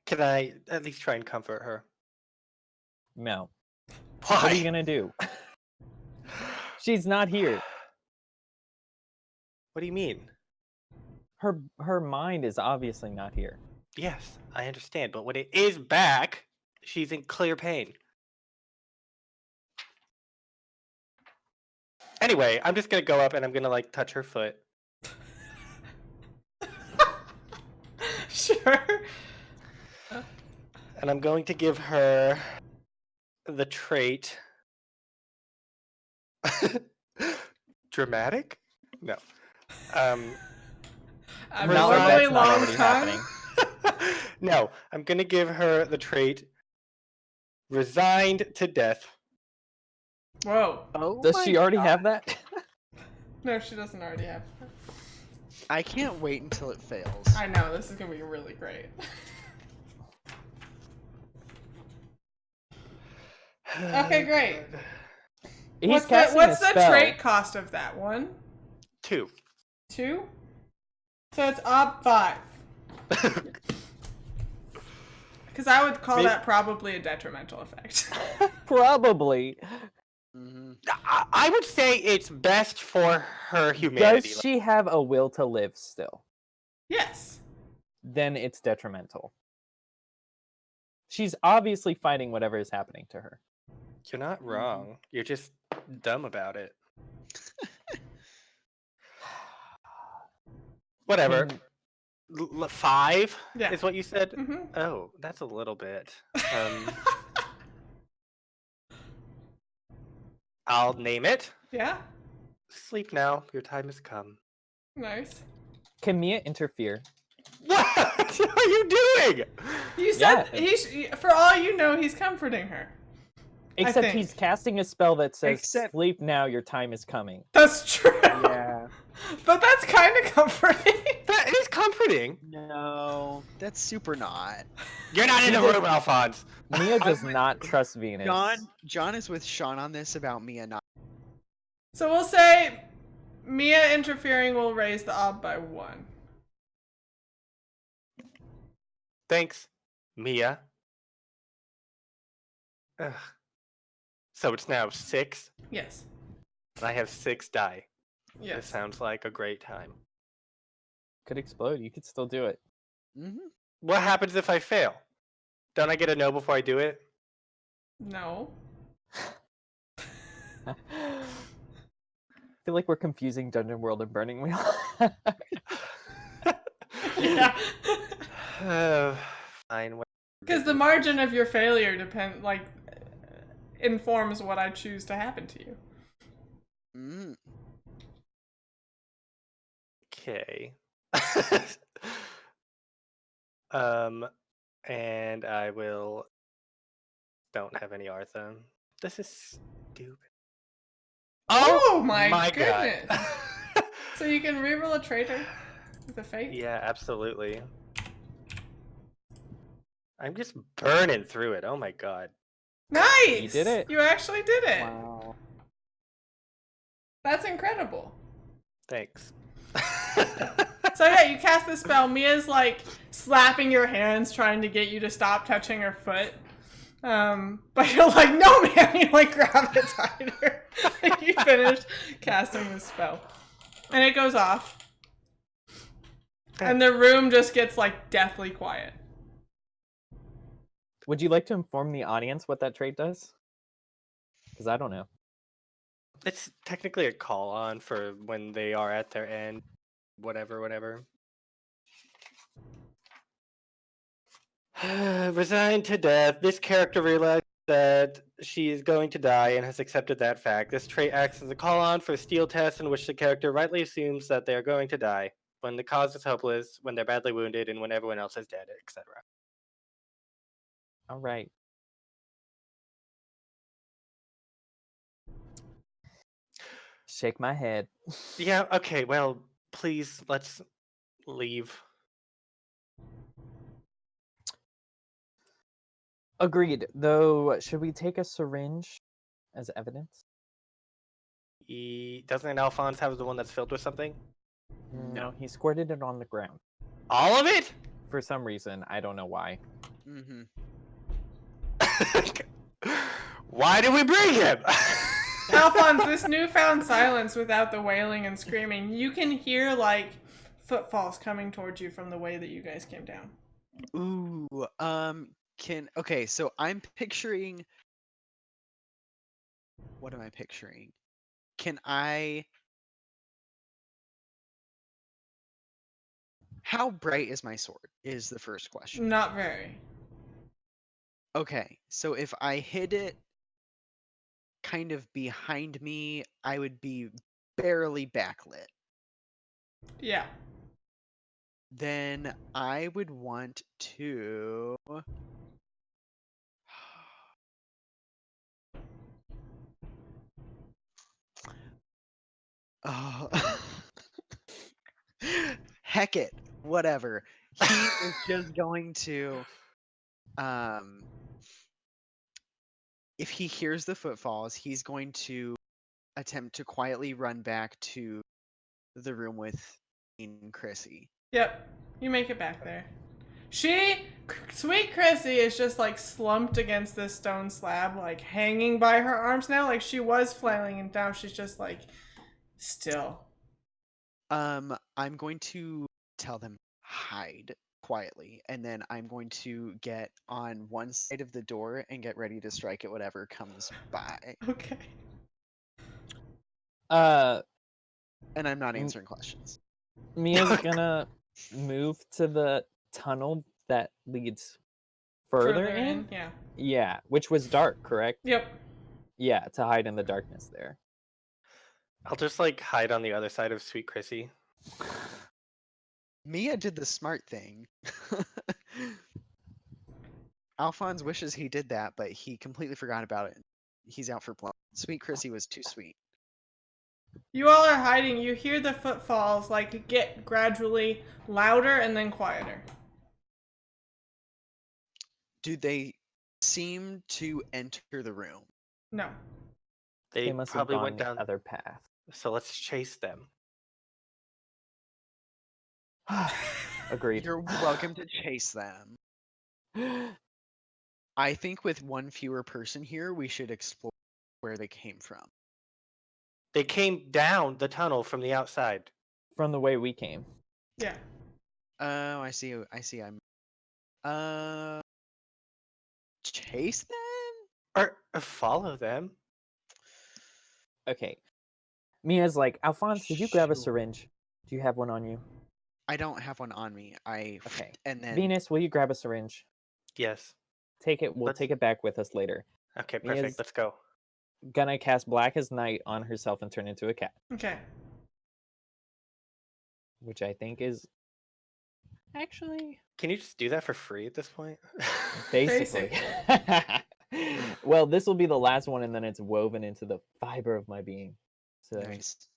Can I at least try and comfort her? No. Why? What are you gonna do? She's not here. What do you mean? Her mind is obviously not here. Yes, I understand, but when it is back, she's in clear pain. Anyway, I'm just gonna go up and I'm gonna like touch her foot. Sure. And I'm going to give her the trait. Dramatic? No. A No, really that's not long already tongue. happening. No, I'm going to give her the trait resigned to death. Whoa. Oh Does my she already God. have that? No, she doesn't already have. I can't wait until it fails. I know, this is gonna be really great. Okay, great. He's casting what's a the spell. trait cost of that one? 2. 2? So it's up 5. Because I would call Maybe- that probably a detrimental effect. Probably. Mm-hmm. I would say it's best for her humanity. Does she have a will to live still? Yes. Then it's detrimental. She's obviously fighting whatever is happening to her. You're not wrong. You're just dumb about it. Whatever. Can- 5 Yeah. is what you said? Mm-hmm. Oh, that's a little bit. I'll name it. Yeah. Sleep now. Your time has come. Nice. Can Mia interfere? What are you doing? You said Yeah. for all you know, he's comforting her. Except think. he's casting a spell that says, Except- sleep now, your time is coming. That's true. Yeah. But that's kind of comforting. That is comforting. No, that's super not. You're not in the room, Alphonse. Mia does not trust Venus. John is with Sean on this about Mia not. So we'll say Mia interfering will raise the odd by 1. Thanks, Mia. Ugh. So it's now 6, Yes. and I have 6 die. This Yes. sounds like a great time. Could explode. You could still do it. Mm-hmm. What happens if I fail? Don't I get a no before I do it? No. I feel like we're confusing Dungeon World and Burning Wheel. Yeah. Fine. Because the margin of your failure informs what I choose to happen to you. Mm. Okay. And I will. Don't have any Arthur. This is stupid. Oh my God. goodness. So you can reroll a traitor with a fate? Yeah, absolutely. I'm just burning through it. Oh my god. Nice! You did it. You actually did it. Wow. That's incredible. Thanks. So yeah, you cast the spell. Mia's like slapping your hands, trying to get you to stop touching her foot. But you're like, no, man. You like grab it tighter. And you finish casting the spell, and it goes off, and the room just gets like deathly quiet. Would you like to inform the audience what that trait does? Because I don't know. It's technically a call on for when they are at their end. Whatever. Resigned to death. This character realized that she is going to die and has accepted that fact. This trait acts as a call on for a steel test in which the character rightly assumes that they are going to die, when the cause is hopeless, when they're badly wounded, and when everyone else is dead, etc. All right. Shake my head. Yeah, okay, well, please, let's leave. Agreed. Though, should we take a syringe as evidence? Doesn't Alphonse have the one that's filled with something? No, he squirted it on the ground. All of it? For some reason, I don't know why. Mm-hmm. Why did we bring him? Alphonse, this newfound silence without the wailing and screaming, you can hear like footfalls coming towards you from the way that you guys came down. Ooh. Okay, so I'm picturing. What am I picturing? Can I? How bright is my sword? Is the first question. Not very. Okay, so if I hid it kind of behind me, I would be barely backlit. Yeah. Then I would want to. heck it, whatever. He is just going to, if he hears the footfalls, he's going to attempt to quietly run back to the room with Chrissy. Yep, you make it back there. Sweet Chrissy is just like slumped against this stone slab, like hanging by her arms now. Like she was flailing and now she's just like still. I'm going to tell them hide quietly, and then I'm going to get on one side of the door and get ready to strike at whatever comes by. Okay. And I'm not answering questions. Mia's gonna move to the tunnel that leads further in. Yeah. Yeah, which was dark, correct? Yep. Yeah, to hide in the darkness there. I'll just like hide on the other side of Sweet Chrissy. Mia did the smart thing. Alphonse wishes he did that, but he completely forgot about it. He's out for blood. Sweet Chrissy was too sweet. You all are hiding. You hear the footfalls like get gradually louder and then quieter. Do they seem to enter the room? No. They must have probably gone went down the other path. So let's chase them. Agreed. You're welcome to chase them. I think with one fewer person here, we should explore where they came from. They came down the tunnel from the outside. From the way we came. Yeah. Oh, I see. I'm. Chase them? Or follow them. Okay. Mia's like, Alphonse, did you grab a Sure. syringe? Do you have one on you? I don't have one on me. Okay. And then Venus, will you grab a syringe? Yes. Take it. We'll Let's- take it back with us later. Okay, Mia's- perfect. Let's go. Gonna cast Black as Night on herself and turn into a cat, Okay. which I think is actually Can you just do that for free at this point? basically. Well, this will be the last one, and then it's woven into the fiber of my being. So, nice.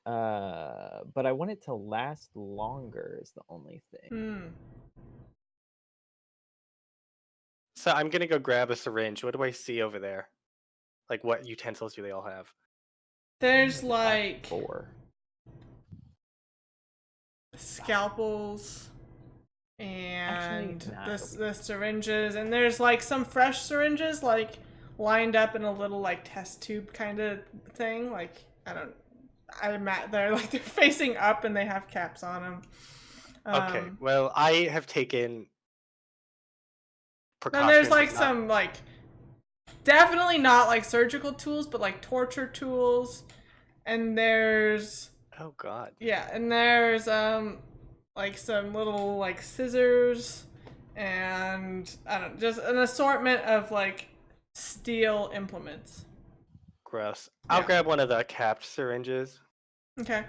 but I want it to last longer. Is the only thing. Hmm. So I'm gonna go grab a syringe. What do I see over there? Like, what utensils do they all have? There's I have like 4. scalpels and Actually, nah, the syringes, and there's like some fresh syringes like lined up in a little like test tube kind of thing. Like they're like they're facing up and they have caps on them. Okay. Well, I have taken Then precautions. there's like of not- some like definitely not like surgical tools, but like torture tools. And there's Oh God. and there's like some little like scissors and I don't just an assortment of like steel implements. Gross. I'll Yeah. grab one of the capped syringes. Okay.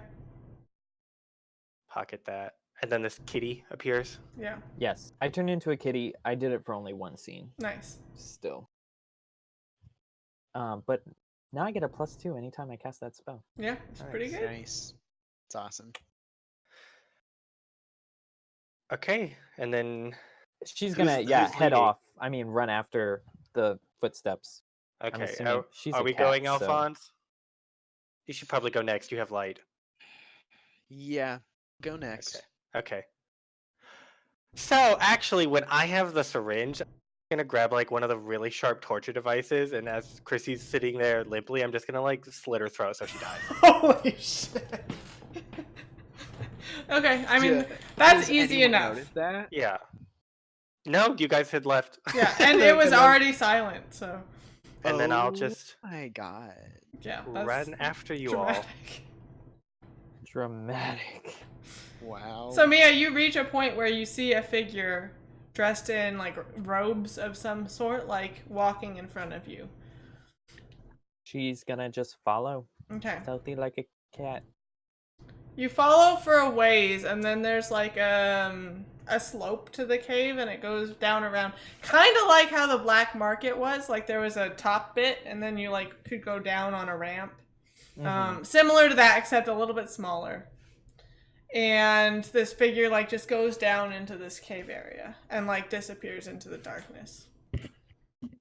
Pocket that, and then this kitty appears. Yeah. Yes, I turned into a kitty. I did it for only one scene. Nice. Still. But now I get a +2 anytime I cast that spell. Yeah, it's pretty Nice. good. Nice. It's awesome. Okay, and then She's Who's- gonna who's head leading? off. I mean, run after the footsteps. okay, assuming she's are a we cat, going, so- Alphonse? You should probably go next. You have light. Yeah. Go next. Okay. So actually, when I have the syringe, I'm gonna grab like one of the really sharp torture devices, and as Chrissy's sitting there limply, I'm just gonna like slit her throat so she dies. Holy shit. Okay, I mean that's Does easy anyone enough. notice that? Yeah. No, you guys had left. Yeah, and it was already silent, so And then I'll Oh just my god. yeah. That's run after you all. dramatic. Dramatic. Wow. So Mia, you reach a point where you see a figure dressed in like robes of some sort, like walking in front of you. She's gonna just follow, Okay. stealthy like a cat. You follow for a ways, and then there's like a slope to the cave, and it goes down around, kind of like how the black market was. Like there was a top bit, and then you like could go down on a ramp. Mhm. Similar to that, except a little bit smaller. and this figure like just goes down into this cave area and like disappears into the darkness.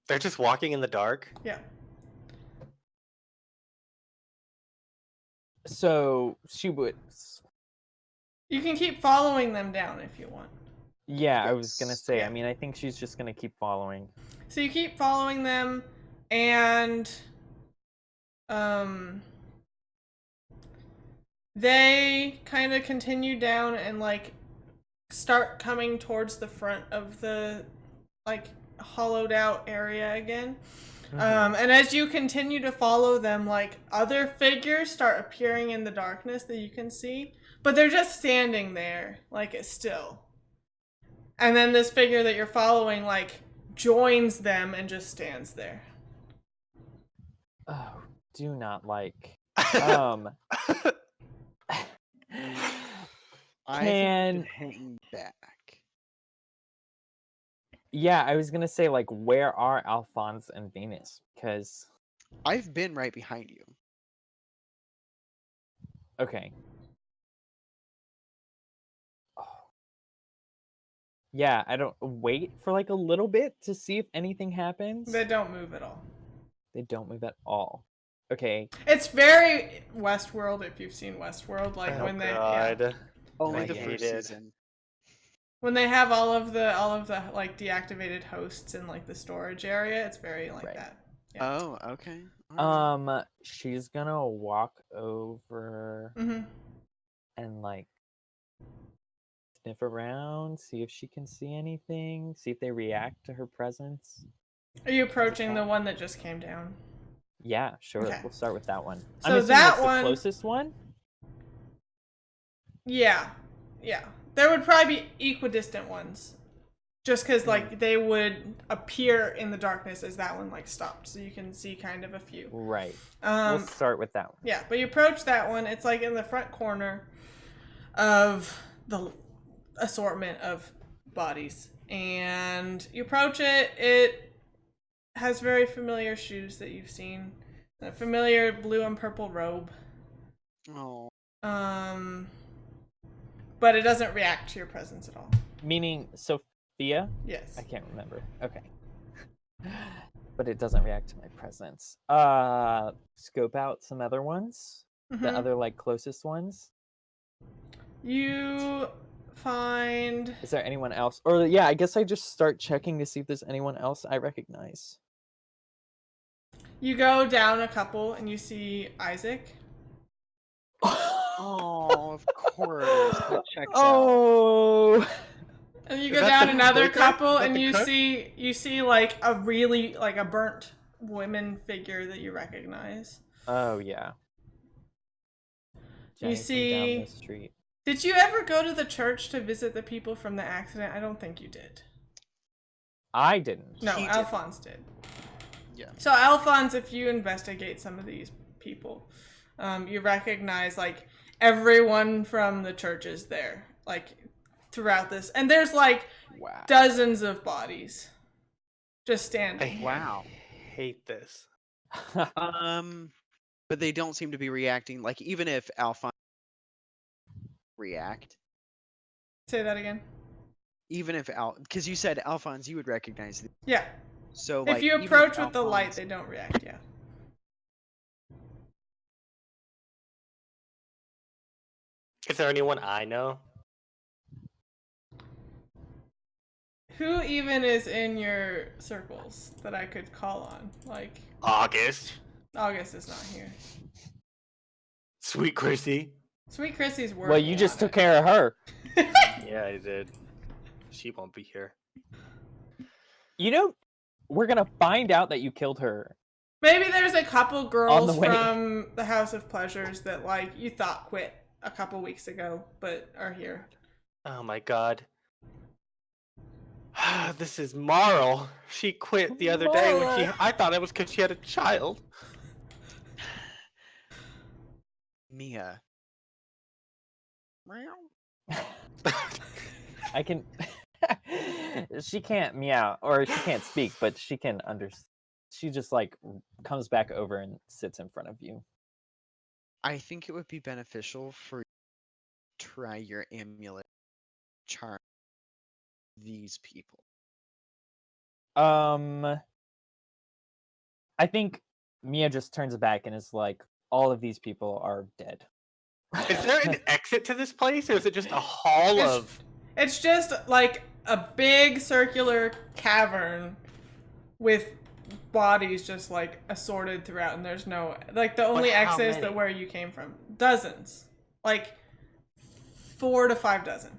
They're just walking in the dark. Yeah. So she would. You can keep following them down if you want. Yeah, I was gonna Yes. say. Yeah. I mean, I think she's just gonna keep following. So you keep following them, and they kind of continue down and like start coming towards the front of the like hollowed out area again. And as you continue to follow them, like other figures start appearing in the darkness that you can see, but they're just standing there, like it's still. And then this figure that you're following, like, joins them and just stands there. Oh, do not like. Um. I Can think hang back. yeah, I was gonna say like, where are Alphonse and Venus? Because I've been right behind you. okay. Oh. Yeah, I don't wait for like a little bit to see if anything happens. They don't move at all. They don't move at all. Okay. It's very Westworld, if you've seen Westworld, like Oh when they God. Only I the hate first it. season. when they have all of the like deactivated hosts in like the storage area, it's very like Right. that. Yeah. Oh, okay. All right. She's gonna walk over Mm-hmm. and like sniff around, see if she can see anything, see if they react to her presence. Are you approaching the one that just came down? Yeah, sure. Okay. We'll start with that one. So I'm assuming that it's the one- closest one. Yeah. Yeah. There would probably be equidistant ones. Just because, like, they would appear in the darkness as that one, like, stopped. So you can see kind of a few. Right. We'll start with that one. Yeah, but you approach that one. It's, like, in the front corner of the assortment of bodies. And you approach it. It has very familiar shoes that you've seen. A familiar blue and purple robe. Oh. But it doesn't react to your presence at all. Meaning Sophia? Yes. I can't remember. Okay. But it doesn't react to my presence. Scope out some other ones. The Mhm. other like closest ones. You find Is there anyone else? Or yeah, I guess I just start checking to see if there's anyone else I recognize. you go down a couple and you see Isaac. Oh, of course. That checks out. Oh. And you Is go that down the another baker? Is couple that and the you cook? see like a really like a burnt woman figure that you recognize. Oh yeah. Jenny from see- down the street. Did you ever go to the church to visit the people from the accident? I don't think you did. I didn't. No, He did. Alphonse did. Yeah. So Alphonse, if you investigate some of these people, you recognize like everyone from the churches there, like throughout this, and there's like Wow. dozens of bodies just I standing. Wow. hate this. But they don't seem to be reacting. Like, even if Alphonse react, Say that again. even if because you said Alphonse, you would recognize them. Yeah. So, If like, you even approach with the light, Alphonse- they don't react. Yeah. Is there anyone I know? Who even is in your circles that I could call on? Like August. August is not here. Sweet Chrissy. Sweet Chrissy's working. Well, you just on took care of her. Yeah, I did. She won't be here. You know, we're gonna find out that you killed her. Maybe there's a couple girls the way. from the House of Pleasures that like you thought quit a couple weeks ago, but are here. Oh my god. This is Marl. She quit the other day when Marl. I thought it was because she had a child. Mia. Meow. I can. She can't meow, or she can't speak, but she can understand. She just like comes back over and sits in front of you. I think it would be beneficial for you to try your amulet charm these people? I think Mia just turns back and is like, all of these people are dead. Is there an exit to this place, or is it just a hall of? It's just like a big circular cavern with bodies just like assorted throughout, and there's no like the only how exit is the many? where you came from. Dozens, like 4 to 5 dozen.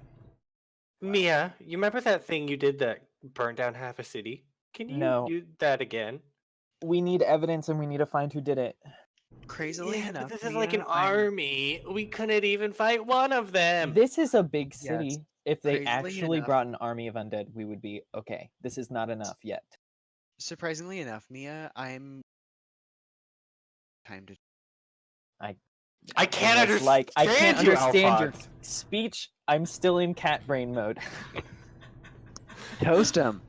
Mia, you remember that thing you did that burnt down half a city? Can you No. do that again? We need evidence and we need to find who did it. Crazily Yeah, enough, but this is like an Mia, I'm army. We couldn't even fight one of them. This is a big Yes, city. If they crazily actually enough. brought an army of undead, we would be okay. This is not enough yet. surprisingly enough, Mia, I'm time to I can't And it's understand like I can't you, understand your Alphonse. speech. I'm still in cat brain mode. toast them.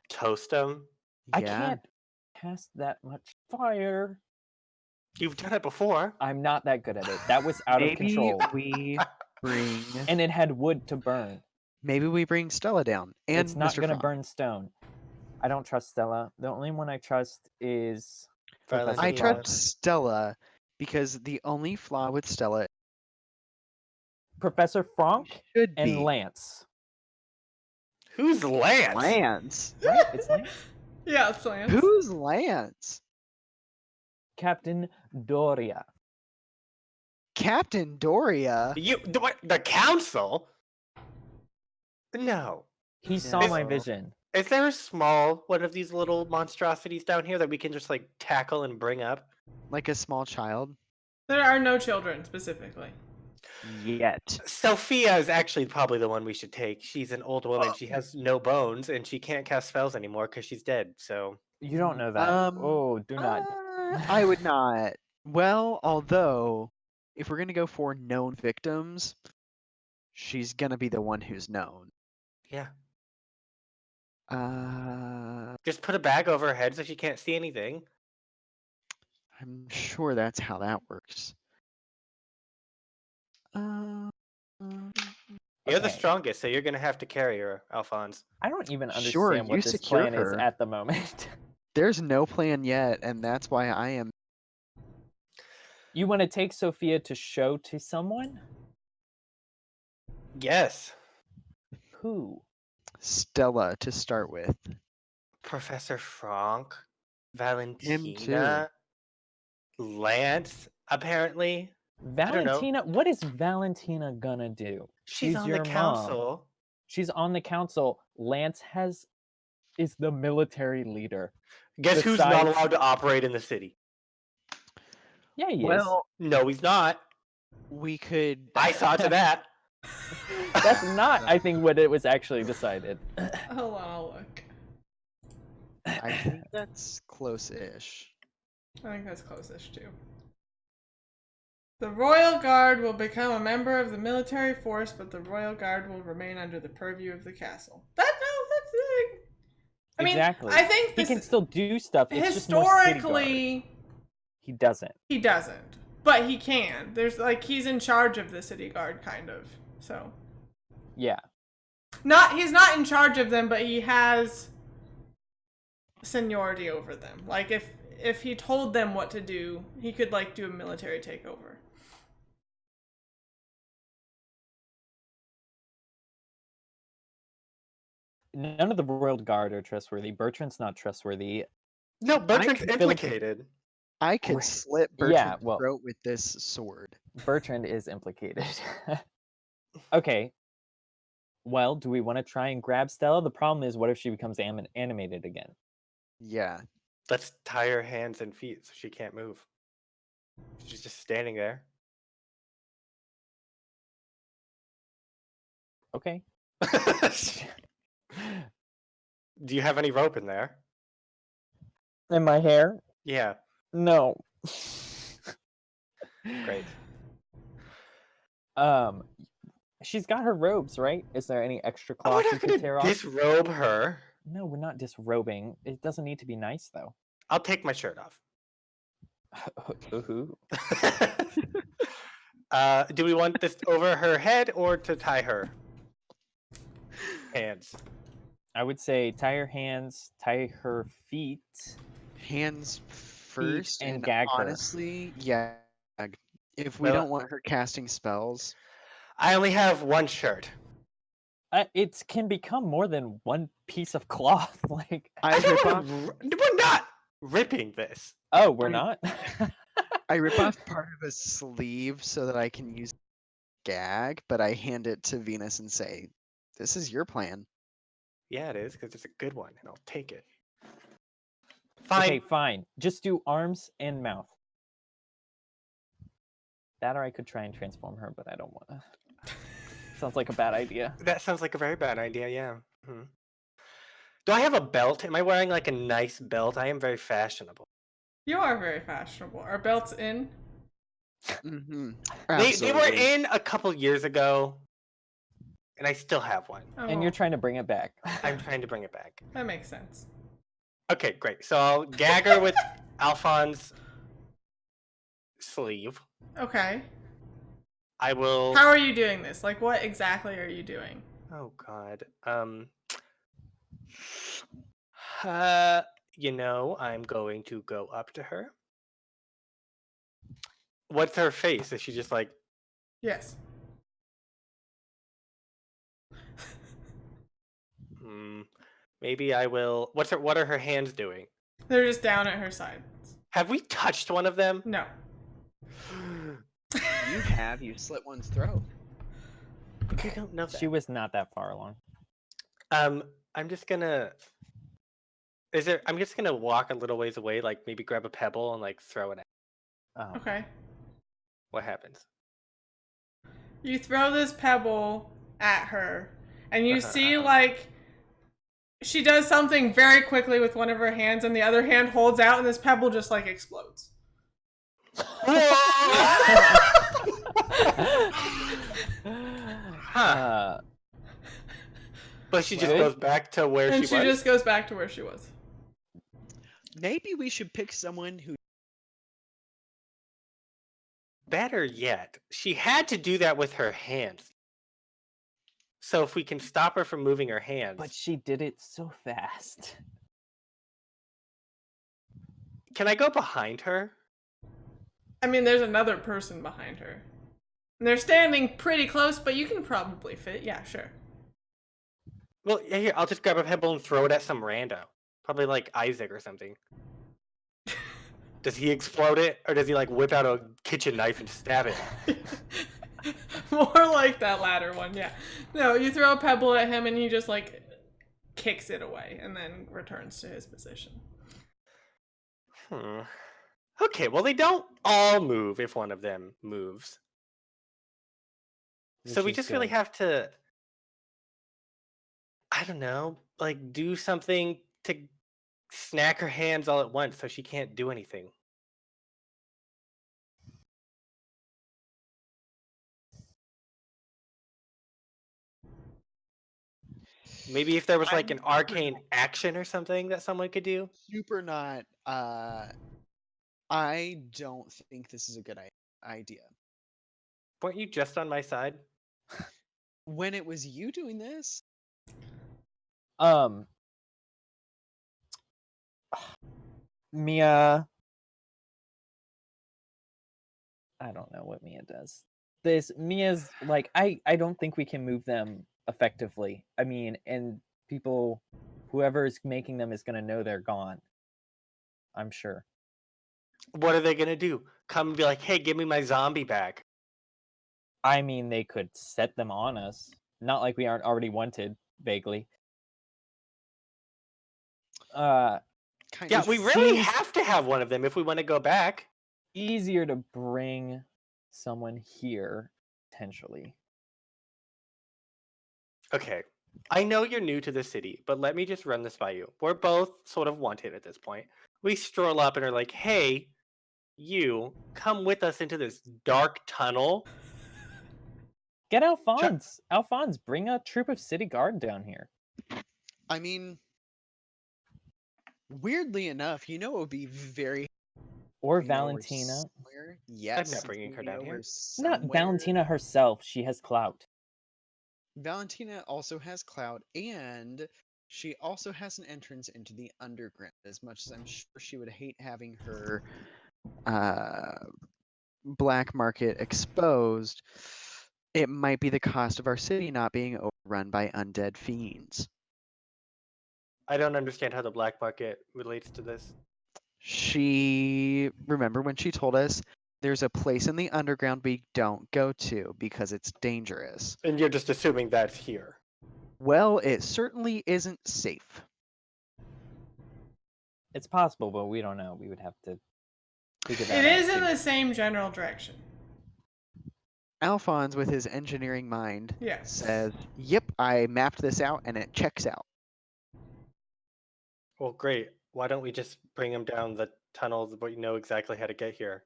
Toast them. I Yeah. can't cast that much fire. You've done it before. I'm not that good at it. That was out of Maybe control. we bring And it had wood to burn. maybe we bring Stella down and It's not Mr. gonna Frog. burn stone. I don't trust Stella. The only one I trust is Professor I Valentina. Frog. trust Stella because the only flaw with Stella Professor Frank should and be Lance. Who's Lance? Lance. Right? It's Lance. Yeah, it's Lance. Who's Lance? Captain Doria. Captain Doria. You the council? No. He saw my No. vision. Is there a small one of these little monstrosities down here that we can just like tackle and bring up? Like a small child. There are no children specifically. Yet. Sophia is actually probably the one we should take. She's an old woman. Oh. She has no bones and she can't cast spells anymore because she's dead. So You don't know that. Oh, do not. I would not. Well, although, if we're gonna go for known victims, she's gonna be the one who's known. yeah, Uh, just put a bag over her head so she can't see anything. I'm sure that's how that works. You're the Okay. strongest, so you're gonna have to carry her, Alphonse. I don't even Sure, understand you what this secure plan is her. at the moment. There's no plan yet, and that's why I am. You want to take Sophia to show to someone? Yes, Who? Stella to start with. Professor Frank, too. Valentina, Lance. Apparently, don't know. Valentina? What is Valentina gonna do? she's on your the mom. council. She's on the council. Lance is the military leader. Guess who's not Besides- allowed to operate in the city? Yeah, he Well, No, he's not. we could. I saw to that. is. That's not, I think, what it was actually decided. Hold on, I'll look. I think that's close-ish. I think that's closest too. The Royal Guard will become a member of the military force, but the Royal Guard will remain under the purview of the castle. That's I mean, Exactly. I think He this can still do stuff. It's just more city guard. historically He doesn't. he doesn't, but he can. There's like he's in charge of the city guard, kind of. So Yeah. he's not in charge of them, but he has seniority over them. Like if he told them what to do, he could like do a military takeover. None of the Royal Guard are trustworthy. Bertrand's not trustworthy. No, Bertrand's can- implicated. I could Right. slit Yeah, Bertrand's well- throat with this sword. Bertrand is implicated. Okay. Well, do we want to try and grab Stella? The problem is, what if she becomes animated again? Yeah. Let's tie her hands and feet so she can't move. She's just standing there. Okay. Do you have any rope in there? In my hair? Yeah, No. great. She's got her robes, right? Is there any extra Oh, we're cloth you not could gonna tear off? disrobe her. No, we're not disrobing. It doesn't need to be nice, though. I'll take my shirt off. Ooh. Do we want this over her head or to tie her hands? I would say tie her hands, tie her feet. Hands first, and and gag her. honestly, yeah. If we Well- don't want her casting spells, I only have one shirt. It can become more than one piece of cloth. Like, I don't rip off. wanna We're not ripping this. oh, we're I- not. I rip off part of a sleeve so that I can use gag, but I hand it to Venus and say, "This is your plan." Yeah, it is because it's a good one, and I'll take it. Fine. Okay, fine. Just do arms and mouth. That or I could try and transform her, but I don't want to. Sounds like a bad idea. That sounds like a very bad idea. Yeah. Mhm. Do I have a belt? Am I wearing like a nice belt? I am very fashionable. You are very fashionable. Are belts in? Mm-hmm. They were in a couple years ago, and I still have one. Oh, And you're trying to bring it back. I'm trying to bring it back. that makes sense. Okay, great. So I'll gag her with Alphonse sleeve. Okay. I will. How are you doing this? Like, what exactly are you doing? Oh God. I'm going to go up to her. What's her face? Is she just like? Yes. Maybe I will. What are her hands doing? They're just down at her sides. Have we touched one of them? No. You have. You slit one's throat. You don't know that. She was not that far along. I'm just gonna. I'm just gonna walk a little ways away, like maybe grab a pebble and like throw it at. Oh. Okay. What happens? You throw this pebble at her, and you see, Uh-huh. like, she does something very quickly with one of her hands, and the other hand holds out, and this pebble just, like, explodes. Uh, But she just Good. goes back to where And she she was. just goes back to where she was. Maybe we should pick someone who. Better yet, she had to do that with her hands. So if we can stop her from moving her hands, but she did it so fast. can I go behind her? I mean, there's another person behind her. And they're standing pretty close, but you can probably fit. Yeah, sure. Well, yeah, here, I'll just grab a pebble and throw it at some rando. Probably like Isaac or something. Does he explode it, or does he like whip out a kitchen knife and stab it? More like that latter one, yeah. No, you throw a pebble at him and he just, like, kicks it away and then returns to his position. Okay, well, they don't all move if one of them moves. So Which we is just really good. have to, I don't know, like do something to snack her hands all at once so she can't do anything. Maybe if there was like an arcane action or something that someone could do. Super not. I don't think this is a good idea. Weren't you just on my side? When it was you doing this, Mia. I don't know what Mia does. Mia's like, I don't think we can move them effectively. I mean, and people, whoever is making them is going to know they're gone. I'm sure. What are they gonna do? Come and be like, hey, give me my zombie back. I mean, they could set them on us. Not like we aren't already wanted, vaguely. kind Yeah, of. we really seems- have to have one of them if we want to go back. Easier to bring someone here, potentially. Okay. I know you're new to the city, but let me just run this by you. We're both sort of wanted at this point. We stroll up and are like, hey, you, come with us into this dark tunnel. Get Alphonse. Alphonse, bring a troop of city guard down here. I mean, weirdly enough, it would be very Or We know we're Valentina. somewhere. Yes, not since bringing we her down know here. we're Not somewhere. Valentina herself. She has clout. Valentina also has clout, and she also has an entrance into the underground. As much as I'm sure she would hate having her black market exposed, it might be the cost of our city not being overrun by undead fiends. I don't understand how the black market relates to this. Remember when she told us there's a place in the underground we don't go to because it's dangerous? And you're just assuming that's here. Well, it certainly isn't safe. It's possible, but we don't know. We would have to figure that It out. is in too. the same general direction. Alphonse, with his engineering mind, Yeah. says, "Yep, I mapped this out and it checks out." Well, great. Why don't we just bring him down the tunnels, but you know exactly how to get here,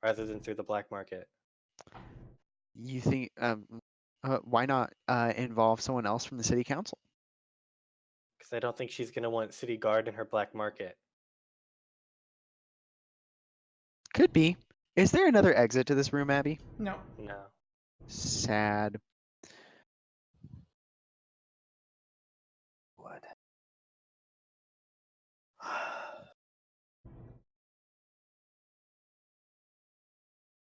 rather than through the black market? You think, why not involve someone else from the city council? Because I don't think she's gonna want city guard in her black market. Could be. Is there another exit to this room, Abby? No. No. Sad. What?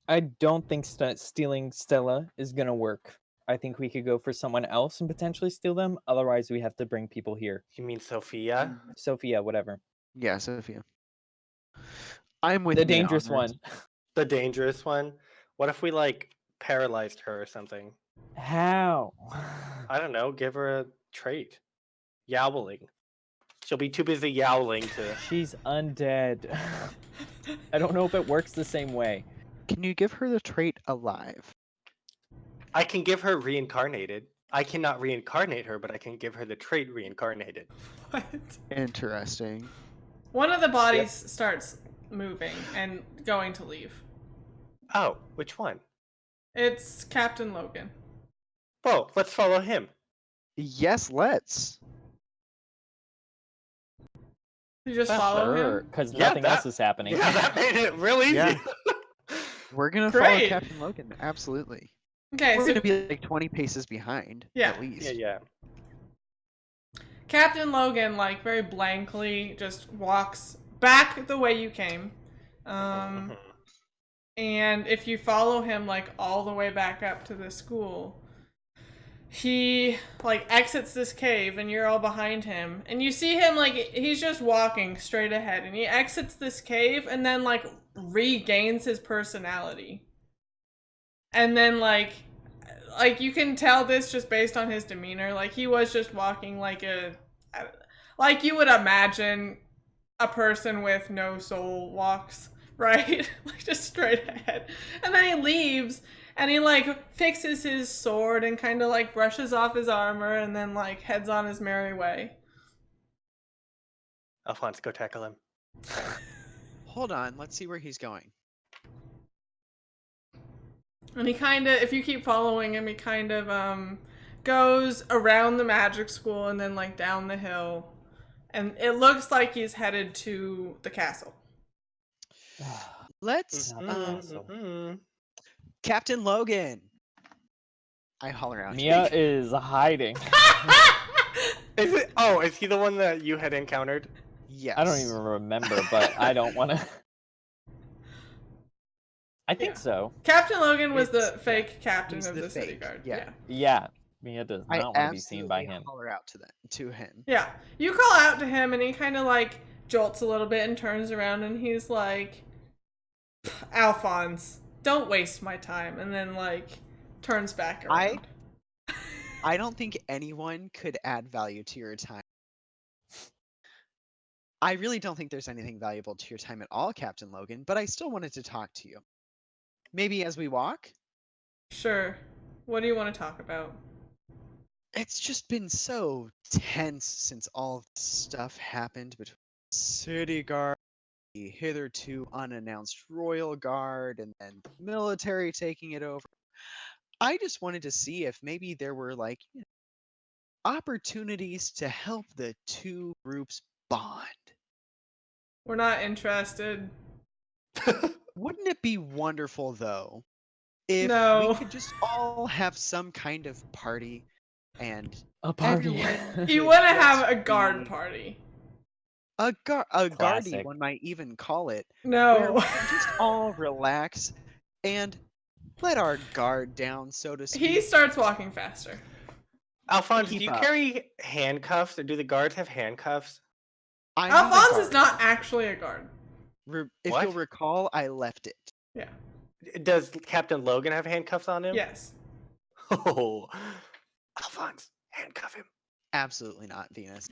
I don't think stealing Stella is gonna work. I think we could go for someone else and potentially steal them. Otherwise, we have to bring people here. You mean Sophia? Sophia, whatever. Yeah, Sophia. I'm with The Mia on dangerous this. one. The dangerous one? What if we like paralyzed her or something? How? I don't know. Give her a trait. Yowling. She'll be too busy yowling to. She's undead. I don't know if it works the same way. Can you give her the trait alive? I can give her reincarnated. I cannot reincarnate her, but I can give her the trait reincarnated. What? Interesting. One of the bodies starts moving and going to leave. Oh, which one? It's Captain Logan. Whoa, let's follow him. Yes, let's. You just Ah, follow Sure, him? because Yeah, nothing that- else is happening. Yeah, that made it real easy. Yeah. We're gonna follow Great. Captain Logan. Absolutely. Okay, We're so gonna be like 20 paces behind, Yeah. at least. yeah. Captain Logan, like, very blankly just walks back the way you came. Mhm. And if you follow him, like, all the way back up to the school, he, like, exits this cave and you're all behind him. And you see him, like, he's just walking straight ahead. And he exits this cave and then, like, regains his personality. And then, like you can tell this just based on his demeanor. Like, he was just walking like like you would imagine a person with no soul walks, right? Like, just straight ahead. And then he leaves and he, like, fixes his sword and kind of, like, brushes off his armor and then, like, heads on his merry way. Alphonse, go tackle him. Hold on, let's see where he's going. And he kind of, if you keep following him, he kind of goes around the magic school and then, like, down the hill. And it looks like he's headed to the castle. Let's Not the castle. Mhm. Captain Logan. I holler out. Mia is hiding. Is it? Oh, is he the one that you had encountered? Yes. I don't even remember, but I don't want to. I think Yeah. so. Captain Logan was the It's- fake captain he's of the the city fake, guard. yeah. Yeah, Mia does I not want to be seen by absolutely him. holler out to him. Yeah. You call out to him and he kind of, like, jolts a little bit and turns around and he's like, Alphonse, don't waste my time. And then, like, turns back around. I don't think anyone could add value to your time. I really don't think there's anything valuable to your time at all, Captain Logan, but I still wanted to talk to you. Maybe as we walk? Sure. What do you want to talk about? It's just been so tense since all of this stuff happened between City Guard, the hitherto unannounced Royal Guard, and then the military taking it over. I just wanted to see if maybe there were, like, opportunities to help the two groups bond. We're not interested. Wouldn't it be wonderful though if we No. could just all have some kind of party and A party. everyone You could want to just have a guard be party. a guardy, Classic. one might even call it, where No. we can just all relax and let our guard down, so to speak. He starts walking faster. Alphonse, do Keep you up. carry handcuffs, or do the guards have handcuffs? I need a Alphonse is guard. not actually a guard. If What? you'll recall, I left it. Yeah. Does Captain Logan have handcuffs on him? Yes. Oh, Alphonse, handcuff him. Absolutely not, Venus.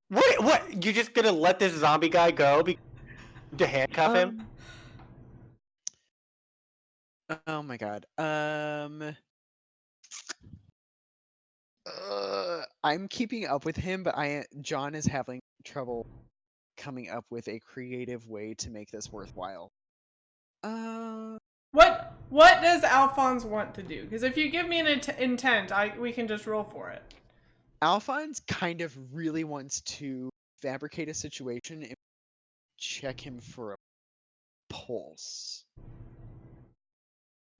What? What? You're just gonna let this zombie guy go to handcuff him? Oh my god. I'm keeping up with him, but John is having trouble coming up with a creative way to make this worthwhile. What does Alphonse want to do? Because if you give me an intent, we can just roll for it. Alphonse kind of really wants to fabricate a situation and check him for a pulse.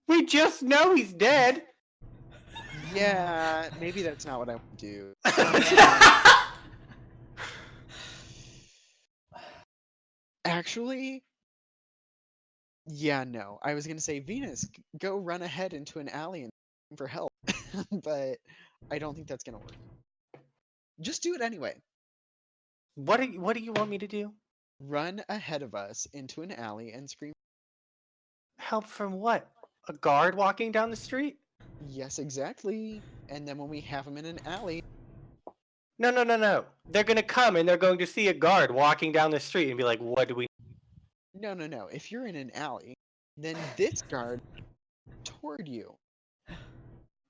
We just know he's dead. Yeah, maybe that's not what I want to do. Actually, yeah, no. I was gonna say, Venus, go run ahead into an alley and for help, but I don't think that's gonna work. Just do it anyway. What do you want me to do? Run ahead of us into an alley and scream. Help from what? A guard walking down the street? Yes, exactly. And then when we have him in an alley, No, no, no, no. They're gonna come and they're going to see a guard walking down the street and be like, "What do we?" no. If you're in an alley, then this guard toward you.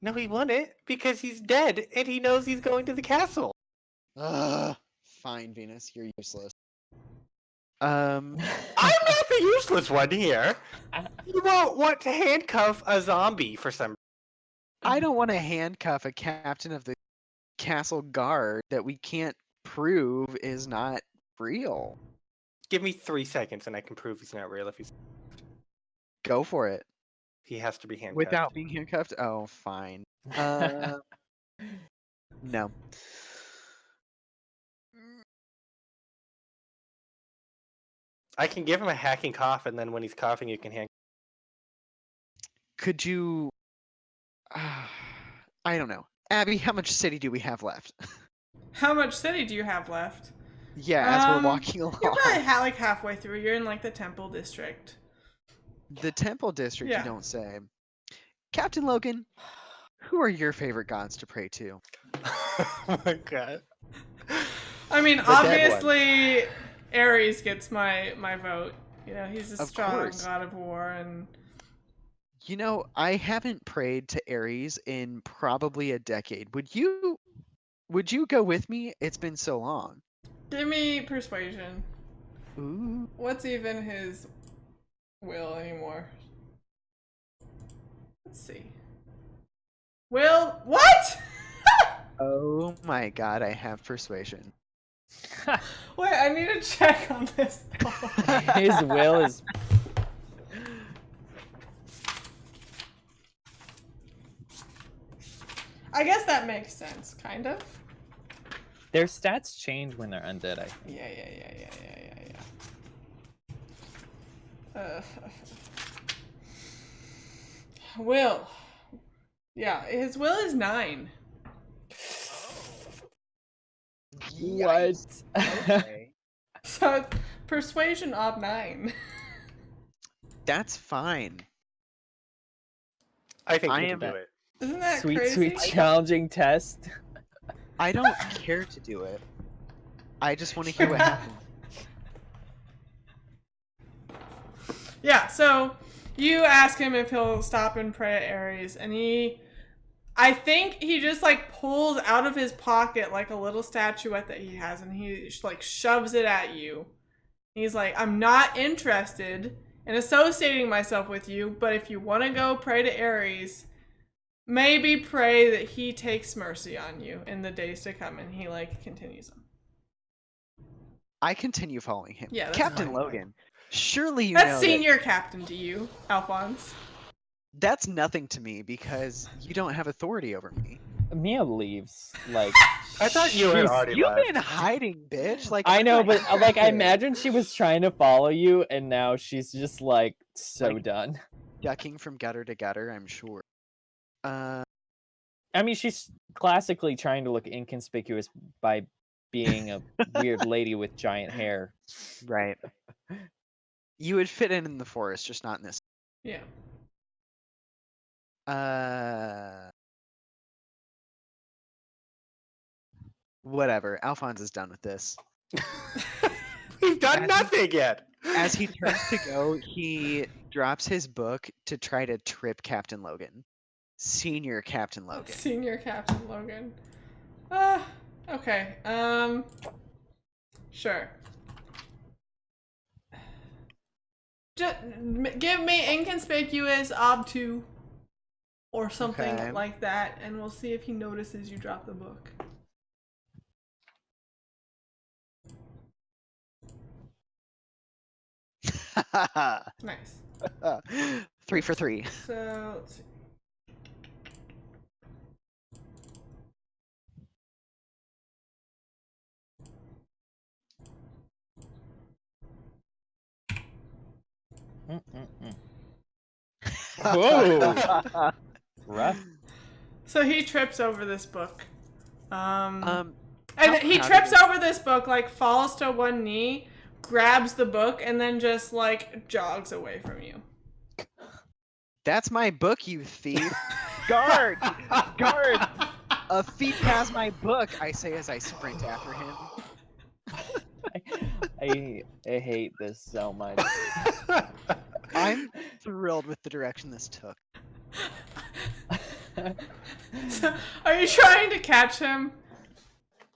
No, he wouldn't because he's dead and he knows he's going to the castle. Ugh. Fine, Venus, you're useless. I'm not the useless one here. You won't want to handcuff a zombie for some. I don't want to handcuff a captain of the castle guard that we can't prove is not real. Give me 3 seconds and I can prove he's not real. If Go for it. he has to be handcuffed. Without being handcuffed? Oh, fine. No. I can give him a hacking cough, and then when he's coughing, you can hand. Could you... I don't know. Abby, how much city do we have left? How much city do you have left? Yeah, as we're walking along. You're probably like halfway through. You're in like the Temple District. The Temple District, Yeah. you don't say. Captain Logan, who are your favorite gods to pray to? Oh my god. I mean, The dead obviously, Ares gets my vote. You know, he's a Of strong course. god of war, and You know, I haven't prayed to Ares in probably a decade. Would you go with me? It's been so long. give me persuasion. Ooh. What's even his will anymore? Let's see. Will what? Oh my god, I have persuasion. Wait, I need to check on this. His will is. I guess that makes sense, kind of. Their stats change when they're undead, I think. Yeah. Will. Yeah, his will is 9. Yikes. Okay. So it's persuasion ob 9. That's fine. I think I you am can do it. Isn't that Sweet, crazy? sweet, challenging test. I don't care to do it. I just want to hear what happens. Yeah, so you ask him if he'll stop and pray at Ares, and I think he just like pulls out of his pocket like a little statuette that he has, and he like shoves it at you. He's like, I'm not interested in associating myself with you, but if you want to go pray to Ares, maybe pray that he takes mercy on you in the days to come. And he like continues on. I continue following him. Yeah, that's Captain fine. Logan, surely you That's know senior captain to you, Alphonse. that's nothing to me because you don't have authority over me. Mia leaves. Like, I thought you had she's- already You've left. been hiding, bitch. Like I I'm know, not but like, I interested. imagine she was trying to follow you, and now she's just like so Like- done. ducking from gutter to gutter, I'm sure. I mean, she's classically trying to look inconspicuous by being a weird lady with giant hair. Right. You would fit in the forest, just not in this. Yeah. Whatever. Alphonse is done with this. We've done As- nothing yet. As he turns to go, he drops his book to try to trip Captain Logan. Senior Captain Logan. Senior Captain Logan. Okay. Sure. Just give me inconspicuous ob2 or something Okay. like that, and we'll see if he notices you drop the book. Nice. 3 for 3. So let's see. Mm-mm-mm. Whoa, rough. So he trips over this book. And how he proud trips of you. over this book, like falls to one knee, grabs the book, and then just like jogs away from you. That's my book, you thief. Guard! Guard! A thief has my book, I say as I sprint after him. I hate this so much. I'm thrilled with the direction this took. So, are you trying to catch him?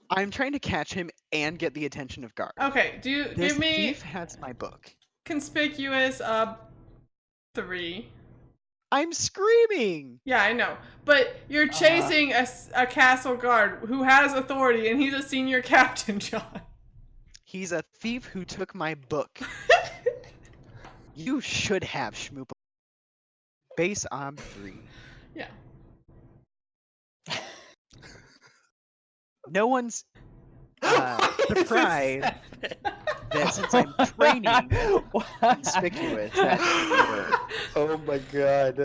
I'm trying to catch him and get the attention of guard. Okay, This give me thief has my book. conspicuous 3. I'm screaming! Yeah, I know. But you're chasing a castle guard who has authority, and he's a senior captain, John. He's a thief who took my book. You should have, Schmoop. Base ob 3. Yeah. No one's surprised that since I'm training conspicuous, that Oh my god.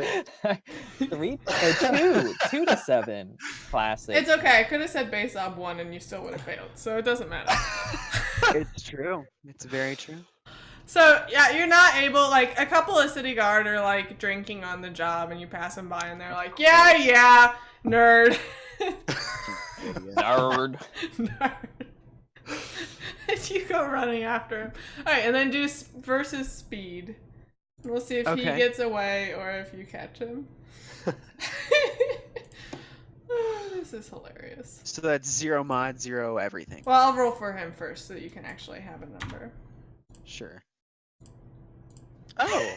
3 or 2 to 7. Classic. It's okay. I could have said base ob 1 and you still would have failed, so it doesn't matter. it's true. It's very true. So, yeah, you're not able, like, a couple of city guard are, like, drinking on the job, and you pass them by, and they're like, yeah, nerd. Nerd. Nerd. And you go running after him. Alright, and then do versus speed. We'll see if he Okay. gets away or if you catch him. Oh, this is hilarious. So that's 0 mod, 0 everything. Well, I'll roll for him first so you can actually have a number. Sure. Oh.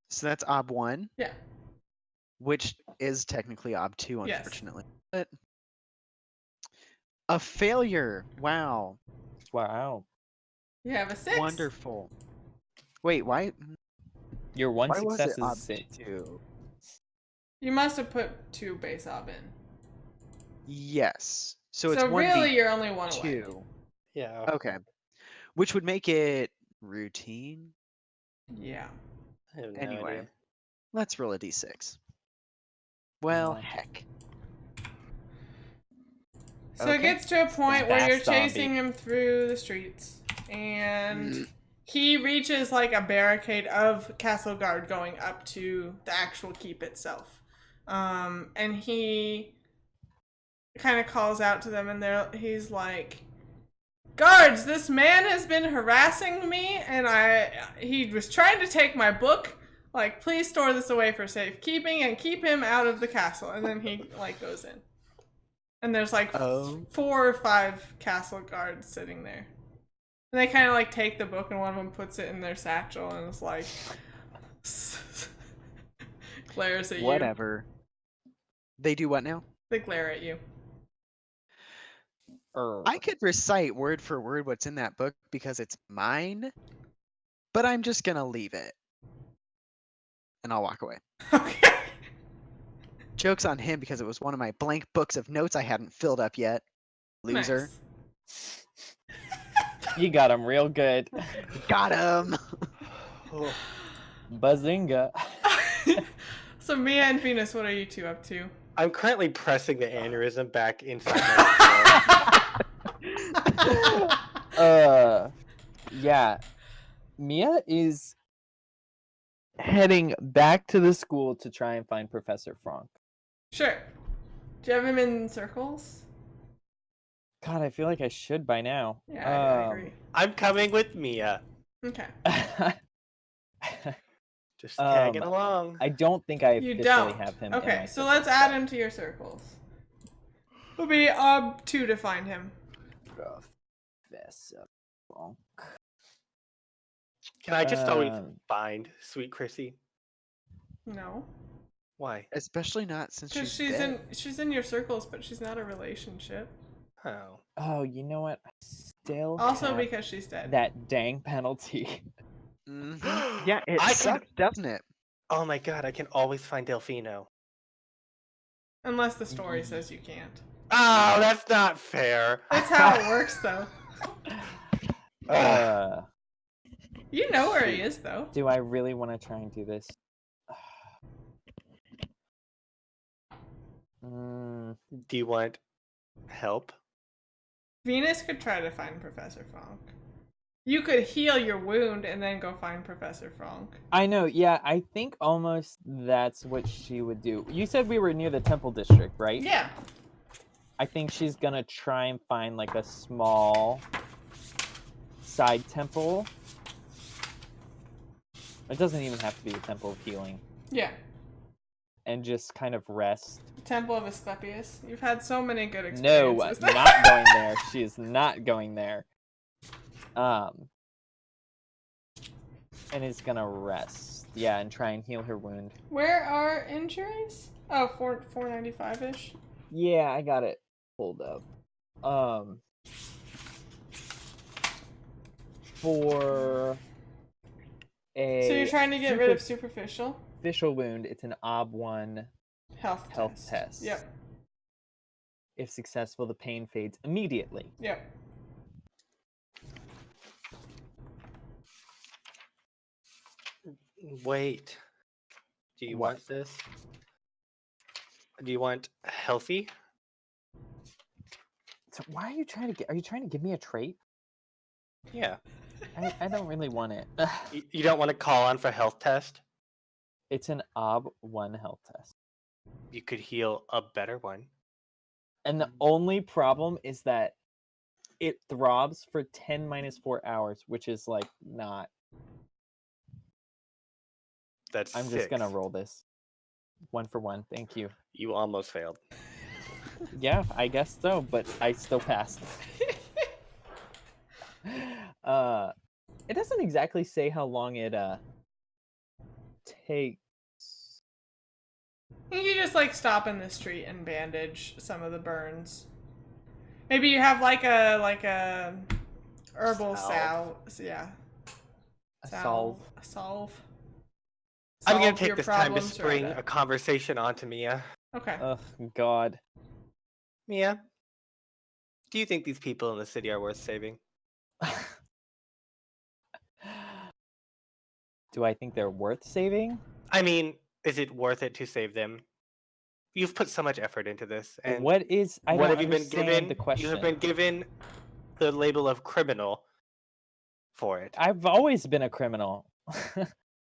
So that's ob 1, Yeah. which is technically ob 2, Yes. unfortunately. But a failure. Wow. Wow. You have a 6. Wonderful. Wait, why? Your one Why was success it is a ob 6. 2? You must have put 2 base ob in. Yes. So it's So 1 really, you're only 1 away. 2. Yeah. Okay. Which would make it routine. Yeah. I have no Anyway. idea. Let's roll a d6. Well, Uh-huh. heck. So it Okay. gets to a point where you're Fast zombie. chasing him through the streets, and he reaches like a barricade of castle guard going up to the actual keep itself. And he kind of calls out to them, and he's like, "Guards, this man has been harassing me, and he was trying to take my book. Like, please store this away for safekeeping and keep him out of the castle." And then he like goes in. And there's like Oh. 4 or 5 castle guards sitting there. And they kind of like take the book and one of them puts it in their satchel and is like glares at you. Whatever. They do what now? They glare at you. I could recite word for word what's in that book because it's mine, but I'm just gonna leave it. And I'll walk away. Okay. Joke's on him because it was one of my blank books of notes I hadn't filled up yet. Loser. Nice. You got him real good. Got him! Oh, Bazinga. So Mia and Venus, what are you two up to? I'm currently pressing the aneurysm back inside my Yeah. Mia is heading back to the school to try and find Professor Franck. Sure. Do you have him in circles? God, I feel like I should by now. Yeah, I agree. I'm coming with Mia. Okay. Just tagging along. I don't think I You officially don't. have him. in Okay, my so let's circles add yet. him to your circles. It'll be 2 to find him. Professor Franck. Can I just always Um, find Sweet Chrissy? No, Why? Especially not since because she's in your circles, but she's not a relationship. Oh. Oh, you know what? I still Also have because she's dead. that dang penalty. Yeah, it sucks, doesn't it? Oh my god, I can always find Delfino. Unless the story says you can't. Oh, that's not fair. That's how it works, though. You know where he is, though. Do I really want to try and do this? Do you want help? Venus could try to find Professor Franck. You could heal your wound and then go find Professor Franck. I know, yeah, I think almost that's what she would do. You said we were near the Temple District, right? Yeah. I think she's gonna try and find like a small side temple. It doesn't even have to be the Temple of Healing. Yeah. And just kind of rest. Temple of Asclepius. You've had so many good No, experiences. not going there. She is not going there. And is gonna rest. Yeah, and try and heal her wound. Where are injuries? Oh, 495-ish. Yeah, I got it pulled up. For a So you're trying to get rid of superficial wound, it's an OB1 health test. Yep. If successful, the pain fades immediately. Yep. Wait. Do you What? want this? Do you want healthy? So why are you trying to get? Are you trying to give me a trait? Yeah. I don't really want it. You don't want to call on for health test? It's an OB1 health test. You could heal a better one. And the only problem is that it throbs for 10 minus 4 hours, which is like not. That's I'm just gonna roll this. 1 for 1. Thank you. You almost failed. Yeah, I guess so, but I still passed. It doesn't exactly say how long it takes. You can just like stop in the street and bandage some of the burns. Maybe you have like a herbal salve. Yeah. A solve. A solve. I'm going Solve to take your this time to problems spring right a conversation onto Mia. Okay. Oh, God. Mia, do you think these people in the city are worth saving? Do I think they're worth saving? I mean, is it worth it to save them? You've put so much effort into this, and What is? I what don't have you been understand given? the question. You have been given the label of criminal for it. I've always been a criminal.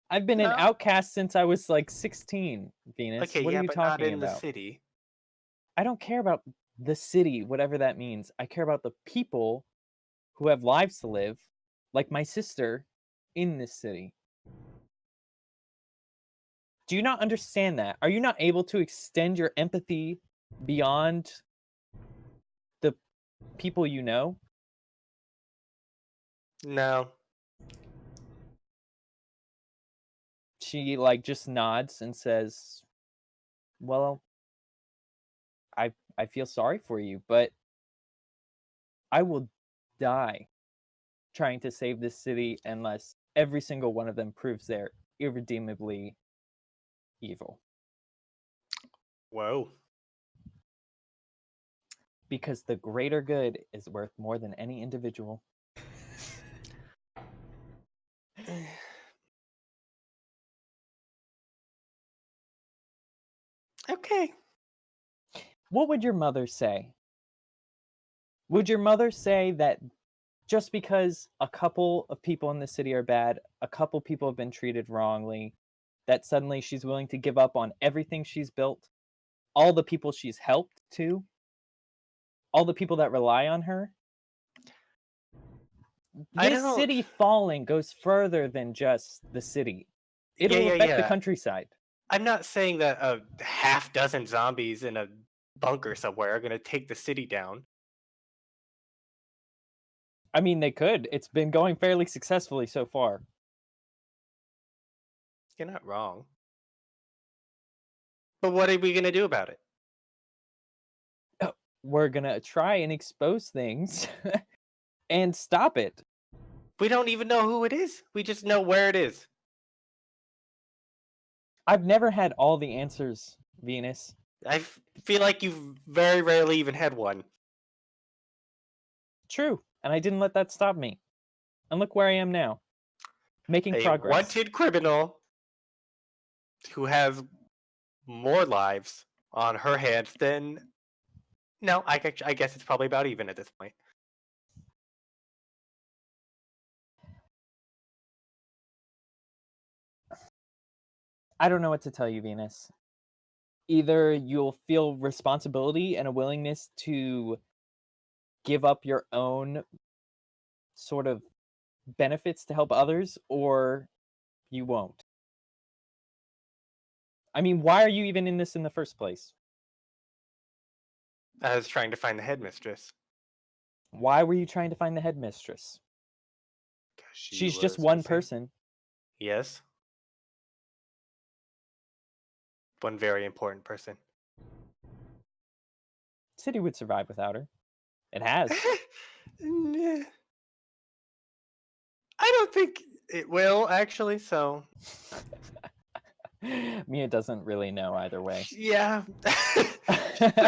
I've been an No. outcast since I was like 16, Venus. Okay, what yeah, are you but not talking in the about? city. I don't care about the city, whatever that means. I care about the people who have lives to live, like my sister, in this city. Do you not understand that? Are you not able to extend your empathy beyond the people you know? No. She like just nods and says, "Well, I feel sorry for you, but I will die trying to save this city unless every single one of them proves they're irredeemably evil. Whoa. Because the greater good is worth more than any individual. Okay. What would your mother say? Would your mother say that just because a couple of people in the city are bad, a couple people have been treated wrongly, that suddenly she's willing to give up on everything she's built, all the people she's helped too, all the people that rely on her? I This don't. city falling goes further than just the city. It'll Yeah, affect the yeah. countryside. I'm not saying that a half dozen zombies in a bunker somewhere are going to take the city down. I mean, they could. It's been going fairly successfully so far. You're not wrong. But what are we going to do about it? We're gonna try and expose things and stop it. We don't even know who it is. We just know where it is. I've never had all the answers, Venus. Feel like you've very rarely even had one. True, and I didn't let that stop me. And look where I am now, making A progress. wanted criminal who has more lives on her hands than... No, I guess it's probably about even at this point. I don't know what to tell you, Venus. Either you'll feel responsibility and a willingness to give up your own sort of benefits to help others, or you won't. I mean, why are you even in this in the first place? I was trying to find the headmistress. Why were you trying to find the headmistress? 'Cause She's just was one missing. person. Yes. One very important person. City would survive without her. It has. Nah. I don't think it will, actually, so... Mia doesn't really know either way. Yeah.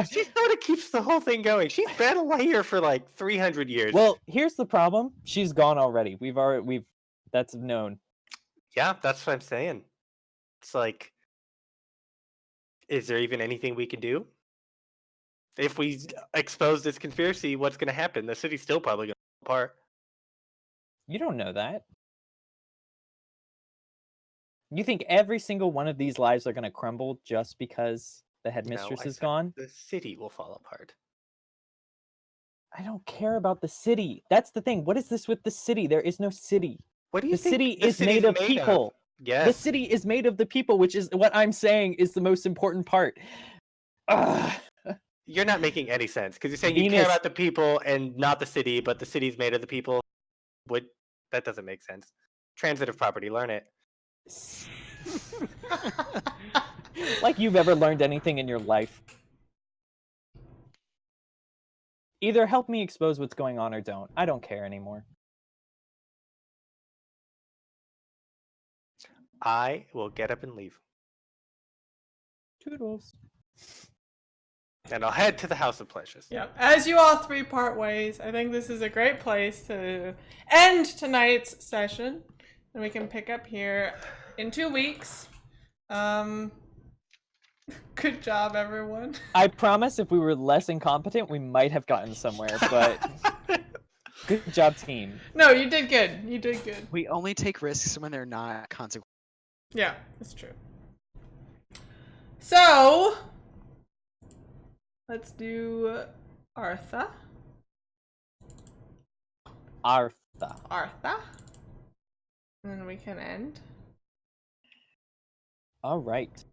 She sort of keeps the whole thing going. She's been here for like 300 years. Well, here's the problem. She's gone already. We've that's known. Yeah, that's what I'm saying. It's like, is there even anything we can do? If we expose this conspiracy, what's going to happen? The city's still probably going to fall apart. You don't know that. You think every single one of these lives are going to crumble just because the headmistress No, I is said gone? the city will fall apart. I don't care about the city. That's the thing. What is this with the city? There is no city. What do you The think city the is city's made of people. Yes. The city is made of the people, which is what I'm saying is the most important part. Ugh. You're not making any sense because you're saying you care Venus. about the people and not the city, but the city's made of the people. That doesn't make sense. Transitive property, learn it. Like you've ever learned anything in your life. Either help me expose what's going on or don't. I don't care anymore. I will get up and leave. Toodles. And I'll head to the House of Pleasures. Yeah. As you all three part ways, I think this is a great place to end tonight's session. And we can pick up here in 2 weeks. Good job, everyone. I promise if we were less incompetent, we might have gotten somewhere, but good job, team. No, you did good. You did good. We only take risks when they're not consequential. Yeah, that's true. So, let's do Artha. Artha. And then we can end. All right.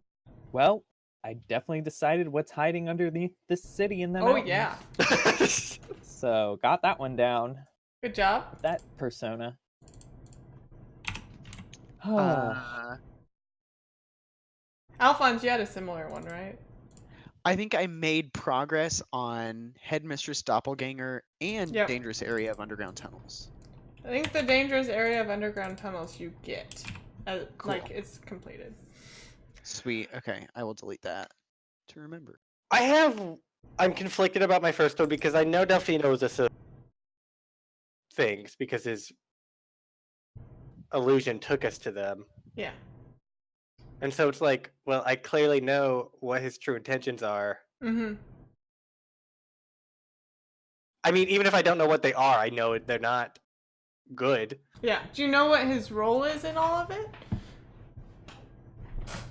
Well, I definitely decided what's hiding underneath this city in the Oh, mountains. yeah. So, got that one down. Good job. That persona. Alphonse, you had a similar one, right? I think I made progress on Headmistress Doppelganger and Yep. Dangerous Area of Underground Tunnels. I think the dangerous area of underground tunnels you get. Cool. Like, it's completed. Sweet. Okay, I will delete that to remember. I'm conflicted about my first one because I know Delfino was a things because his illusion took us to them. Yeah. And so it's like, well, I clearly know what his true intentions are. Mm-hmm. I mean, even if I don't know what they are, I know they're not good. Yeah. Do you know what his role is in all of it?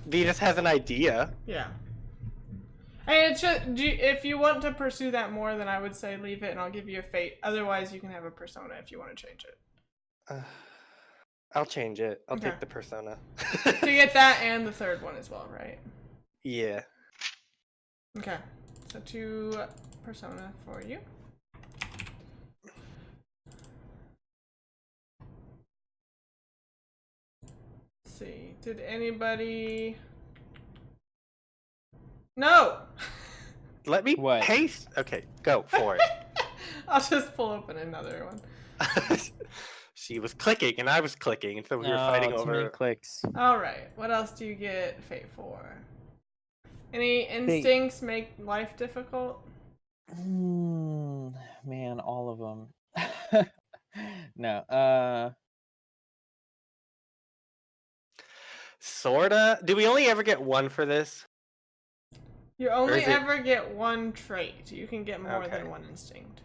Venus has an idea. Yeah. And it should, if you want to pursue that more, then I would say leave it and I'll give you a fate. Otherwise, you can have a persona if you want to change it. I'll change it. I'll Okay. take the persona. So you get that and the third one as well, right? Yeah. Okay. So 2 persona for you. Let's see. Did anybody... No! Let me What? paste. Okay, go for it. I'll just pull open another one. She was clicking and I was clicking, and so we were fighting too many over. clicks. All right. What else do you get fate for? Any instincts make life difficult? Man, all of them. No. Sorta. Do we only ever get one for this? You only is it- ever get 1 trait. You can get more Okay. than 1 instinct.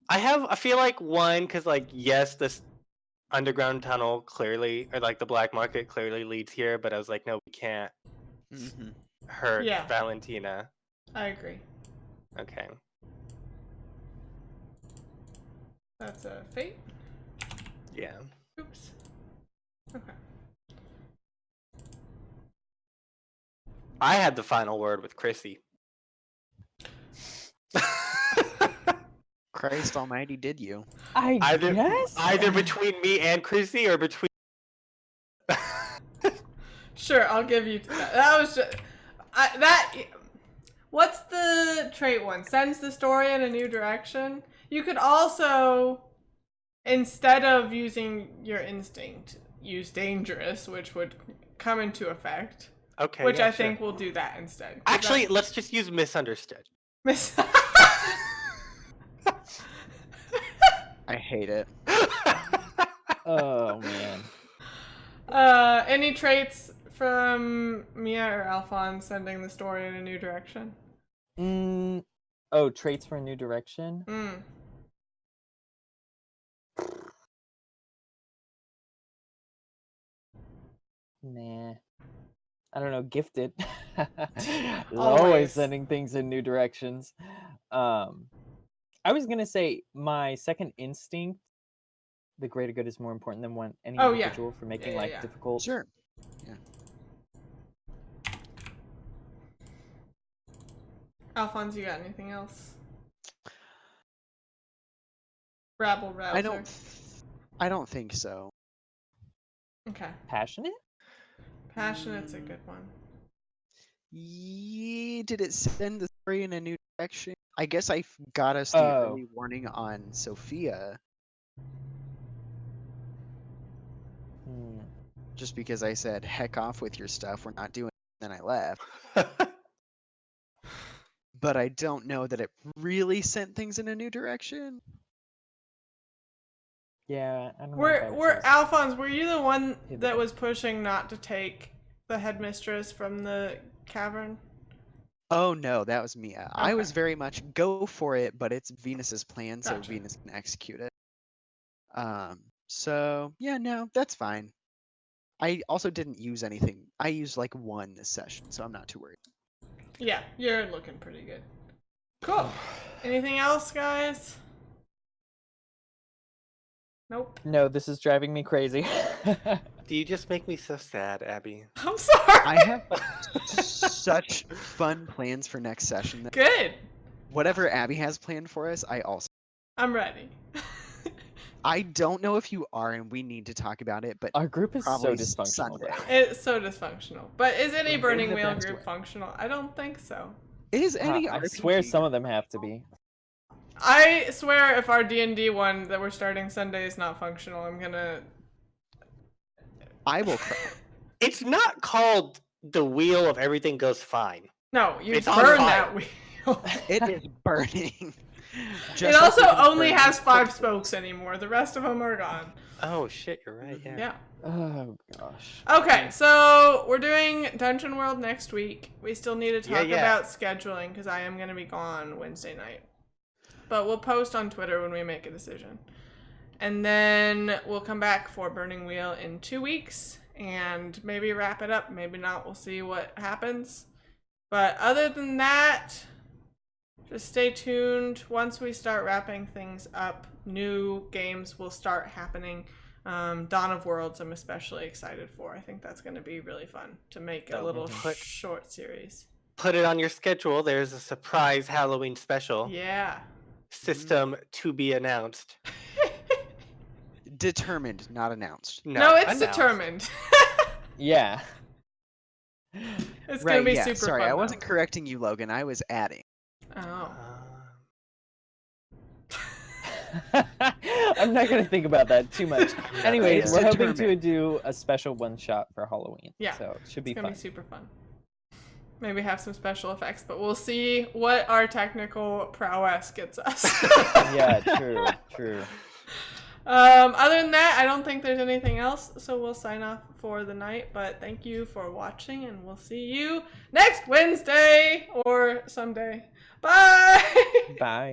I feel like one, because like yes, this underground tunnel clearly, or like the black market clearly leads here, but I was like, no, we can't Mm-hmm. hurt Yeah. Valentina. I agree. Okay. That's a fate. Yeah. Oops. Okay. I had the final word with Chrissy. Christ Almighty, did you? I Either guess. either between me and Chrissy, or between. Sure, I'll give you that. That was just, that. What's the trait one? Sends the story in a new direction. You could also, instead of using your instinct, use dangerous, which would come into effect. Okay. Which yeah, I sure. think we'll do that instead. 'Cause Actually, let's just use misunderstood. Miss. I hate it. Oh man. Any traits from Mia or Alphonse sending the story in a new direction? Oh, traits for a new direction. Nah. I don't know. Gifted. Always Always. sending things in new directions. I was gonna say my second instinct. The greater good is more important than any Oh, yeah. individual for making Yeah, life yeah. difficult. Sure. Alphonse, you got anything else? Rabble rouser. I don't think so. Okay. Passionate? Passionate's a good one. Yeah, did it send the story in a new direction? I guess I got us the Oh. early warning on Sophia just because I said, heck off with your stuff, we're not doing it, then I left. But I don't know that it really sent things in a new direction. Yeah, I don't know. if I would Were say Alphonse, were you the one Hey, that but- was pushing not to take the headmistress from the cavern? Oh no, that was Mia. I was Okay. very much go for it, but it's Venus's plan, so Gotcha. Venus can execute it. So yeah, no, that's fine. I also didn't use anything. I used like 1 this session, so I'm not too worried. Yeah, you're looking pretty good. Cool. Anything else, guys? Nope. No, this is driving me crazy. Do you just make me so sad, Abby? I'm sorry. I have such fun plans for next session. Good. Whatever Abby has planned for us, I'm ready. I don't know if you are, and we need to talk about it, but Our group is so Probably dysfunctional. Sunday. Bro. It's so dysfunctional. But is any In Burning the Wheel best group way. functional? I don't think so. Is any I RPG swear some of them have to be. I swear if our D&D one that we're starting Sunday is not functional, I'm gonna... I will cry. It's not called the wheel of everything goes fine. No, you It's on burn fire. that wheel. It is burning. It Just like also we can only burn has these 5 corpses. spokes anymore. The rest of them are gone. Oh shit, you're right. Yeah. Yeah. Oh gosh. Okay, so we're doing Dungeon World next week. We still need to talk Yeah. about scheduling because I am going to be gone Wednesday night. But we'll post on Twitter when we make a decision. And then we'll come back for Burning Wheel in 2 weeks and maybe wrap it up. Maybe not. We'll see what happens. But other than that, just stay tuned. Once we start wrapping things up, new games will start happening. Dawn of Worlds I'm especially excited for. I think that's going to be really fun to make a little short series. Put it on your schedule. There's a surprise Halloween special. Yeah. System to be announced. Determined, not announced. No, it's announced. determined. Yeah. It's going to be super Sorry, fun. I wasn't correcting you, Logan. I was adding. Oh. I'm not gonna think about that too much. Anyways, It's we're hoping to determined. do a special one shot for Halloween. Yeah, So it should be It's going to fun. be super fun. Maybe have some special effects, but we'll see what our technical prowess gets us. Yeah, true. Other than that, I don't think there's anything else, so we'll sign off for the night. But thank you for watching, and we'll see you next Wednesday or someday. Bye! Bye.